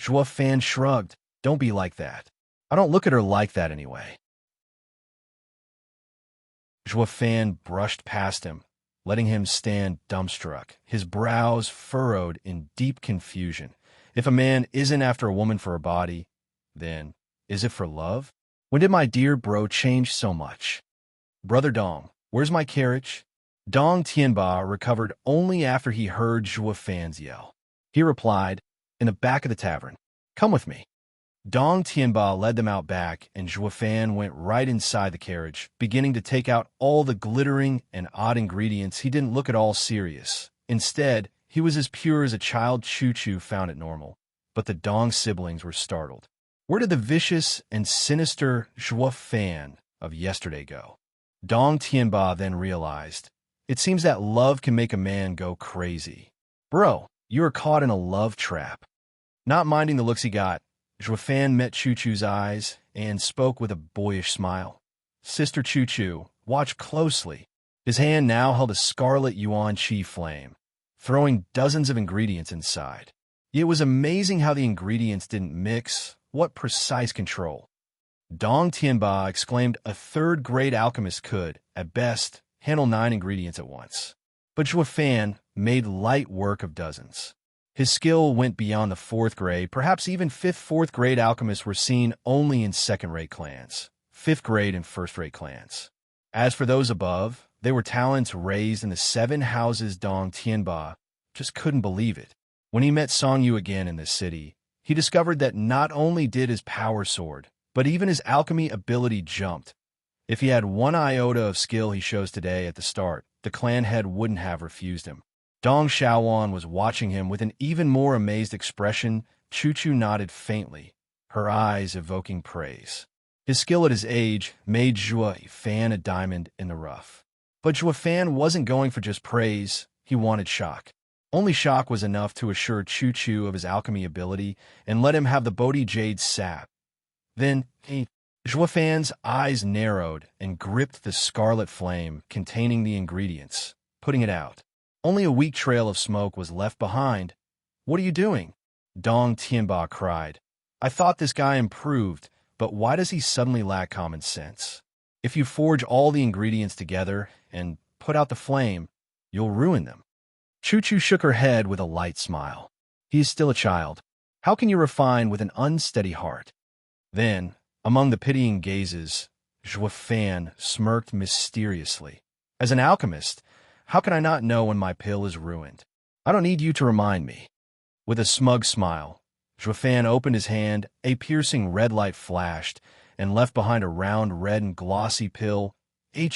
Speaker 1: Zhua Fan shrugged. Don't be like that. I don't look at her like that anyway. Zhua Fan brushed past him, letting him stand dumbstruck, his brows furrowed in deep confusion. If a man isn't after a woman for her body, then is it for love? When did my dear bro change so much? Brother Dong, where's my carriage? Dong Tianba recovered only after he heard Zhua Fan's yell. He replied, in the back of the tavern. Come with me. Dong Tianba led them out back, and Zhua Fan went right inside the carriage, beginning to take out all the glittering and odd ingredients. He didn't look at all serious. Instead, he was as pure as a child. Choo Choo found it normal, but the Dong siblings were startled. Where did the vicious and sinister Zhua Fan of yesterday go? Dong Tianba then realized, it seems that love can make a man go crazy. Bro, you are caught in a love trap. Not minding the looks he got, Zhua Fan met Choo Choo's eyes and spoke with a boyish smile. Sister Choo Choo, watch closely. His hand now held a scarlet yuan qi flame, throwing dozens of ingredients inside. It was amazing how the ingredients didn't mix. What precise control. Dong Tianba exclaimed a third-grade alchemist could, at best, handle 9 ingredients at once. But Zhua Fan made light work of dozens. His skill went beyond the 4th grade, perhaps even 4th grade alchemists were seen only in second-rate clans, 5th grade and first-rate clans. As for those above, they were talents raised in the 7 houses. Dong Tianba just couldn't believe it. When he met Song Yu again in this city, he discovered that not only did his power soared, but even his alchemy ability jumped. If he had 1 iota of skill he shows today at the start, the clan head wouldn't have refused him. Dong Xiaowan was watching him with an even more amazed expression. Choo Choo nodded faintly, her eyes evoking praise. His skill at his age made Zhua Fan a diamond in the rough. But Zhua Fan wasn't going for just praise, he wanted shock. Only shock was enough to assure Choo Choo of his alchemy ability and let him have the Bodhi Jade sap. Then, Zhua Fan's eyes narrowed and gripped the scarlet flame containing the ingredients, putting it out. Only a weak trail of smoke was left behind. What are you doing? Dong Tianba cried. I thought this guy improved, but why does he suddenly lack common sense? If you forge all the ingredients together and put out the flame, you'll ruin them. Choo Choo shook her head with a light smile. He is still a child. How can you refine with an unsteady heart? Then, among the pitying gazes, Zhua Fan smirked mysteriously. As an alchemist, how can I not know when my pill is ruined? I don't need you to remind me. With a smug smile, Zhua Fan opened his hand, a piercing red light flashed, and left behind a round red and glossy pill.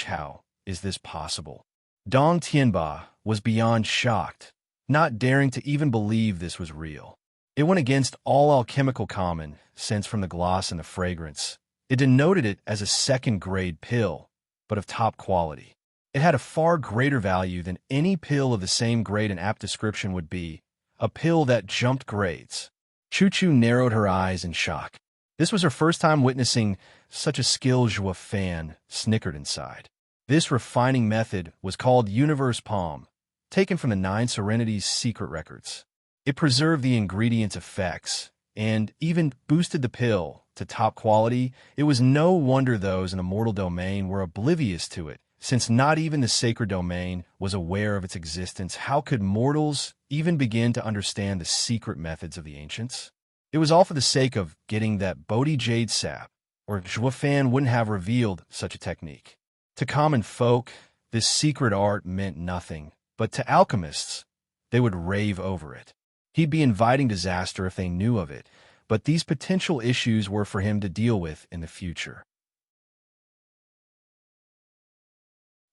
Speaker 1: How is this possible? Dong Tianba was beyond shocked, not daring to even believe this was real. It went against all alchemical common sense from the gloss and the fragrance. It denoted it as a second-grade pill, but of top quality. It had a far greater value than any pill of the same grade and apt description would be, a pill that jumped grades. Choo Choo narrowed her eyes in shock. This was her first time witnessing such a skill. Zhua Fan snickered inside. This refining method was called Universe Palm, taken from the 9 Serenity's secret records. It preserved the ingredients' effects, and even boosted the pill to top quality, it was no wonder those in a mortal domain were oblivious to it. Since not even the sacred domain was aware of its existence, how could mortals even begin to understand the secret methods of the ancients? It was all for the sake of getting that Bodhi jade sap, or Zhuofan wouldn't have revealed such a technique. To common folk, this secret art meant nothing, but to alchemists, they would rave over it. He'd be inviting disaster if they knew of it, but these potential issues were for him to deal with in the future.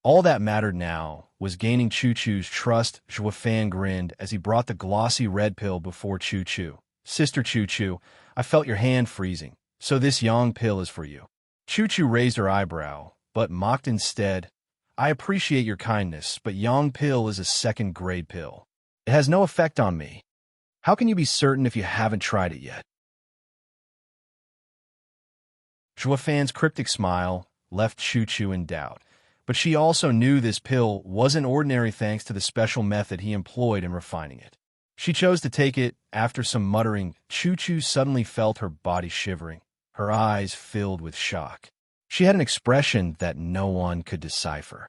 Speaker 1: All that mattered now was gaining Choo-Choo's trust. Zhuofan grinned as he brought the glossy red pill before Choo-Choo. Sister Choo-Choo, I felt your hand freezing, so this yang pill is for you. Choo-Choo raised her eyebrow, but mocked instead. I appreciate your kindness, but yang pill is a second-grade pill. It has no effect on me. How can you be certain if you haven't tried it yet? Zhuofan's cryptic smile left Choo-Choo in doubt, but she also knew this pill wasn't ordinary thanks to the special method he employed in refining it. She chose to take it. After some muttering, Choo-Choo suddenly felt her body shivering, her eyes filled with shock. She had an expression that no one could decipher.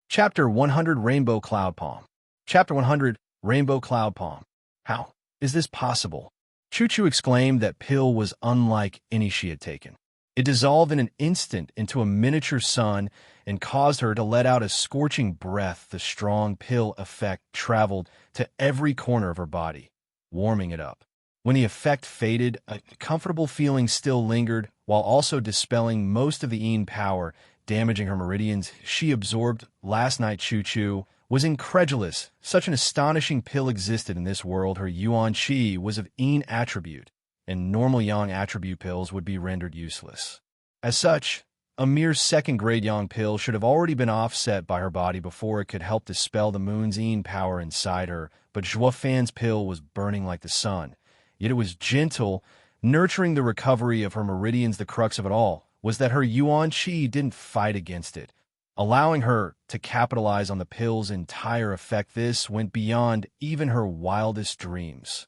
Speaker 1: Chapter 100 Rainbow Cloud Palm. Chapter 100 Rainbow Cloud Palm. How is this possible? Choo-Choo exclaimed. That pill was unlike any she had taken. It dissolved in an instant into a miniature sun and caused her to let out a scorching breath. The strong pill effect traveled to every corner of her body, warming it up. When the effect faded, a comfortable feeling still lingered, while also dispelling most of the Yin power, damaging her meridians. She absorbed. Last night Choo-Choo was incredulous. Such an astonishing pill existed in this world. Her Yuan Qi was of Yin attribute, and normal Yang attribute pills would be rendered useless. As such, a mere second-grade Yang pill should have already been offset by her body before it could help dispel the moon's Yin power inside her, but Zhuofan's pill was burning like the sun. Yet it was gentle, nurturing the recovery of her meridians. The crux of it all was that her Yuan Qi didn't fight against it, allowing her to capitalize on the pill's entire effect. This went beyond even her wildest dreams.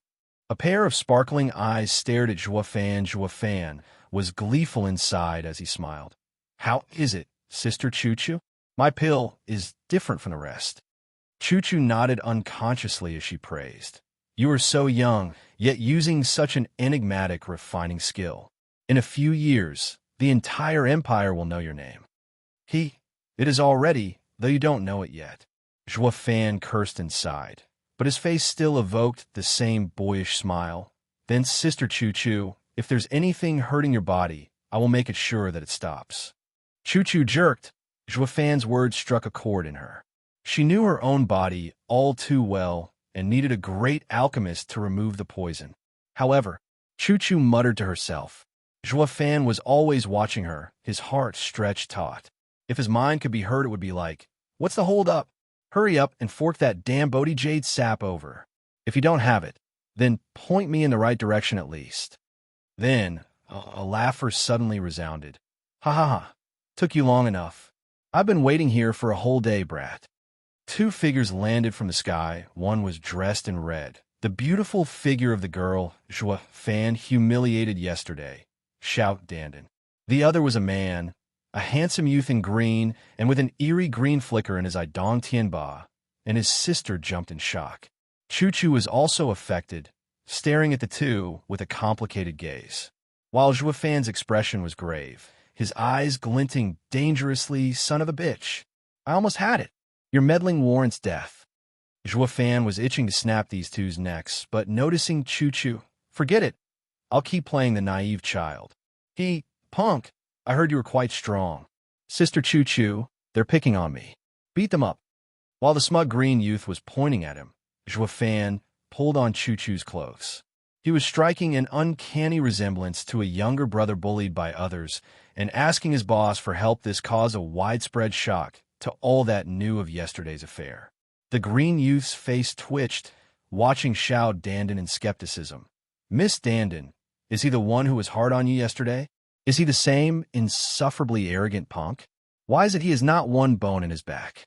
Speaker 1: A pair of sparkling eyes stared at Zhuofan. Zhuofan was gleeful inside as he smiled. How is it, Sister Choo-Choo? My pill is different from the rest. Choo-Choo nodded unconsciously as she praised. You are so young, yet using such an enigmatic, refining skill. In a few years, the entire empire will know your name. It is already, though you don't know it yet. Zhuofan cursed and sighed, but his face still evoked the same boyish smile. Then, Sister Choo-Choo, if there's anything hurting your body, I will make it sure that it stops. Choo-Choo jerked. Zhuofan's words struck a chord in her. She knew her own body all too well and needed a great alchemist to remove the poison. However, Choo-Choo muttered to herself. Zhuofan was always watching her, his heart stretched taut. If his mind could be heard, it would be like, what's the hold up? Hurry up and fork that damn Bodhi jade sap over. If you don't have it, then point me in the right direction at least. Then, a laugher suddenly resounded. Ha ha ha. Took you long enough. I've been waiting here for a whole day, brat. Two figures landed from the sky. One was dressed in red. The beautiful figure of the girl Zhuofan humiliated yesterday. Shout Dandan. The other was a man, a handsome youth in green, and with an eerie green flicker in his eye. Dong Tianba, and his sister jumped in shock. Choo-Choo was also affected, staring at the two with a complicated gaze. While Zhuofan's expression was grave, his eyes glinting dangerously. Son of a bitch. I almost had it. Your meddling warrants death. Zhuofan was itching to snap these two's necks, but noticing Choo-Choo, forget it. I'll keep playing the naive child. Punk, I heard you were quite strong. Sister Choo-Choo, they're picking on me. Beat them up. While the smug green youth was pointing at him, Zhuofan pulled on Choo-Choo's clothes. He was striking an uncanny resemblance to a younger brother bullied by others and asking his boss for help. This caused a widespread shock to all that knew of yesterday's affair. The green youth's face twitched, watching Xiao Dandan in skepticism. Miss Dandan, is he the one who was hard on you yesterday? Is he the same insufferably arrogant punk? Why is it he has not one bone in his back?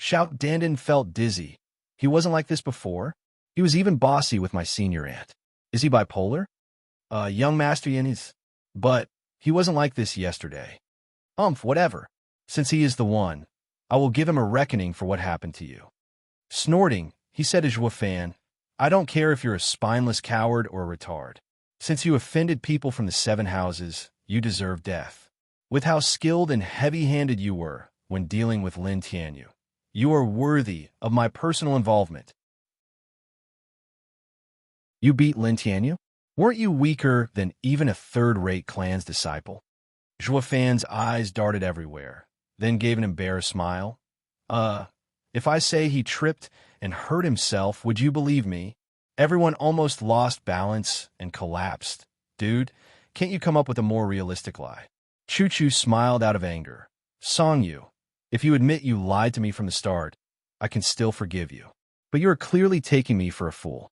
Speaker 1: Xiao Dandan felt dizzy. He wasn't like this before. He was even bossy with my senior aunt. Is he bipolar? Young Master Yin is... But he wasn't like this yesterday. Whatever. Since he is the one, I will give him a reckoning for what happened to you. Snorting, he said to Zhuo Fan, I don't care if you're a spineless coward or a retard. Since you offended people from the 7 houses, you deserve death. With how skilled and heavy-handed you were when dealing with Lin Tianyu, you are worthy of my personal involvement. You beat Lin Tianyu? Weren't you weaker than even a third-rate clan's disciple? Zhuo Fan's eyes darted everywhere, then gave an embarrassed smile. If I say he tripped and hurt himself, would you believe me? Everyone almost lost balance and collapsed. Dude, can't you come up with a more realistic lie? Chu smiled out of anger. Songyu, if you admit you lied to me from the start, I can still forgive you. But you are clearly taking me for a fool.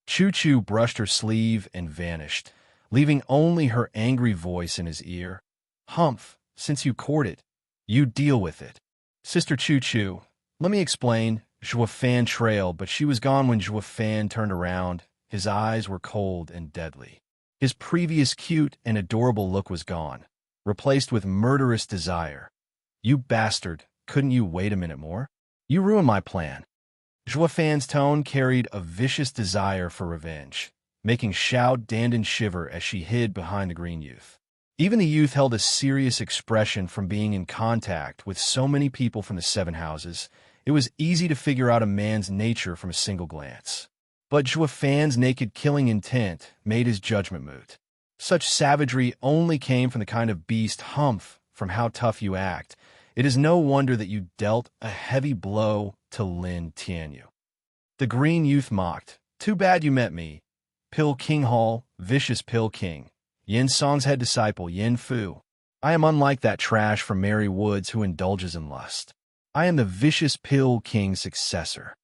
Speaker 1: Chu brushed her sleeve and vanished, leaving only her angry voice in his ear. Since you courted, you deal with it. Sister Chu, let me explain. Zhuo Fan trailed, but she was gone when Zhuo Fan turned around. His eyes were cold and deadly. His previous cute and adorable look was gone, replaced with murderous desire. You bastard, couldn't you wait a minute more? You ruined my plan. Zhuo Fan's tone carried a vicious desire for revenge, making Xiao Dandan shiver as she hid behind the green youth. Even the youth held a serious expression from being in contact with so many people from the 7 houses. It was easy to figure out a man's nature from a single glance. But Zhuo Fan's naked killing intent made his judgment moot. Such savagery only came from the kind of beast from how tough you act. It is no wonder that you dealt a heavy blow to Lin Tianyu. The green youth mocked. Too bad you met me. Pill King Hall, vicious Pill King. Yin Song's head disciple, Yin Fu. I am unlike that trash from Merry Woods who indulges in lust. I am the vicious Pill King's successor.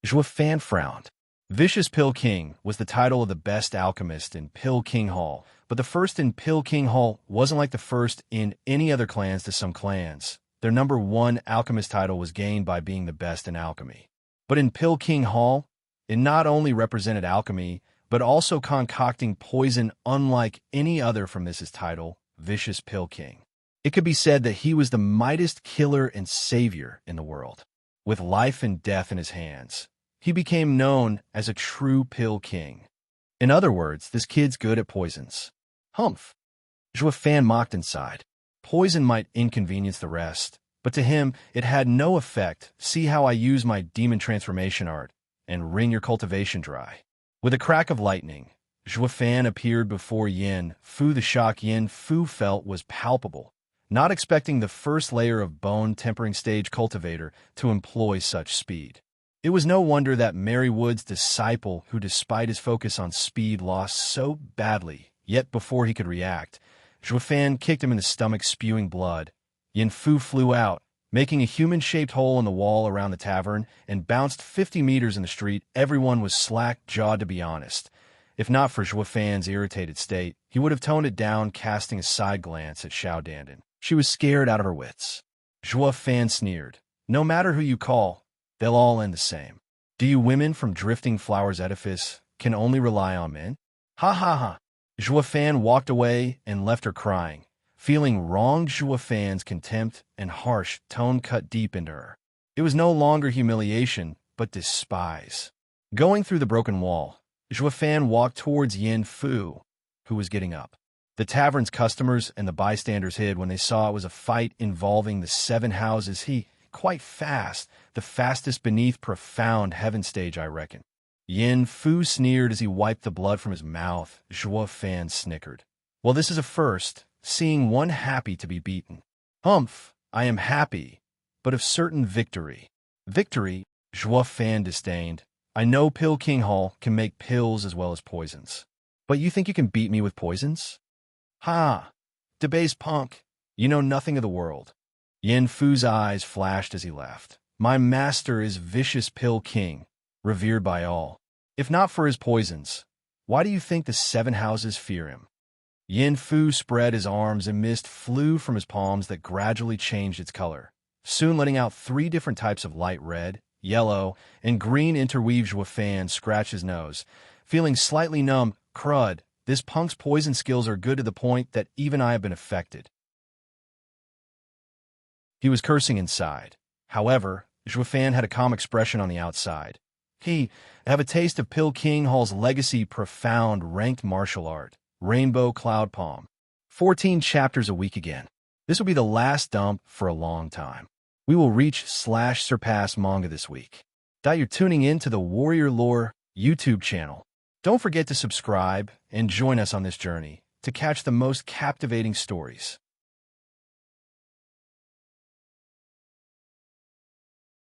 Speaker 1: Zhuo Fan frowned. Vicious Pill King was the title of the best alchemist in Pill King Hall, but the first in Pill King Hall wasn't like the first in any other clans to some clans. Their number 1 alchemist title was gained by being the best in alchemy. But in Pill King Hall, it not only represented alchemy, but also concocting poison unlike any other from this title, Vicious Pill King. It could be said that he was the mightiest killer and savior in the world. With life and death in his hands, he became known as a true Pill King. In other words, this kid's good at poisons. Zhuo Fan mocked inside. Poison might inconvenience the rest, but to him it had no effect. See how I use my demon transformation art and wring your cultivation dry. With a crack of lightning, Zhuo Fan appeared before Yin Fu. The shock Yin Fu felt was palpable, not expecting the first layer of bone tempering stage cultivator to employ such speed. It was no wonder that Merry Wood's disciple, who despite his focus on speed lost so badly, yet before he could react, Zhuo Fan kicked him in the stomach, spewing blood. Yin Fu flew out, making a human-shaped hole in the wall around the tavern, and bounced 50 meters in the street. Everyone was slack-jawed, to be honest. If not for Zhuo Fan's irritated state, he would have toned it down, casting a side glance at Xiao Dandan. She was scared out of her wits. Zhuo Fan sneered. No matter who you call, they'll all end the same. Do you women from Drifting Flowers Edifice can only rely on men? Ha ha ha. Zhuo Fan walked away and left her crying, feeling wronged. Zhuo Fan's contempt and harsh tone cut deep into her. It was no longer humiliation, but despise. Going through the broken wall, Zhuo Fan walked towards Yin Fu, who was getting up. The tavern's customers and the bystanders hid when they saw it was a fight involving the 7 houses. Quite fast, the fastest beneath profound heaven stage, I reckon. Yin Fu sneered as he wiped the blood from his mouth. Zhuo Fan snickered. Well, this is a first, seeing one happy to be beaten. I am happy, but of certain victory. Victory? Zhuo Fan disdained. I know Pill King Hall can make pills as well as poisons. But you think you can beat me with poisons? Ha! Debased punk. You know nothing of the world. Yin Fu's eyes flashed as he left. My master is Vicious Pill King, revered by all. If not for his poisons, why do you think the 7 houses fear him? Yin Fu spread his arms and mist flew from his palms that gradually changed its color. soon letting out 3 different types of light red, yellow, and green interweave. Fan scratched his nose, feeling slightly numb. Crud, this punk's poison skills are good to the point that even I have been affected. He was cursing inside. However, Fan had a calm expression on the outside. He have a taste of Pill King Hall's legacy profound ranked martial art, Rainbow Cloud Palm. 14 chapters a week again. This will be the last dump for a long time. We will reach/surpass manga this week. You're tuning in to the Warrior Lore YouTube channel. Don't forget to subscribe and join us on this journey to catch the most captivating stories.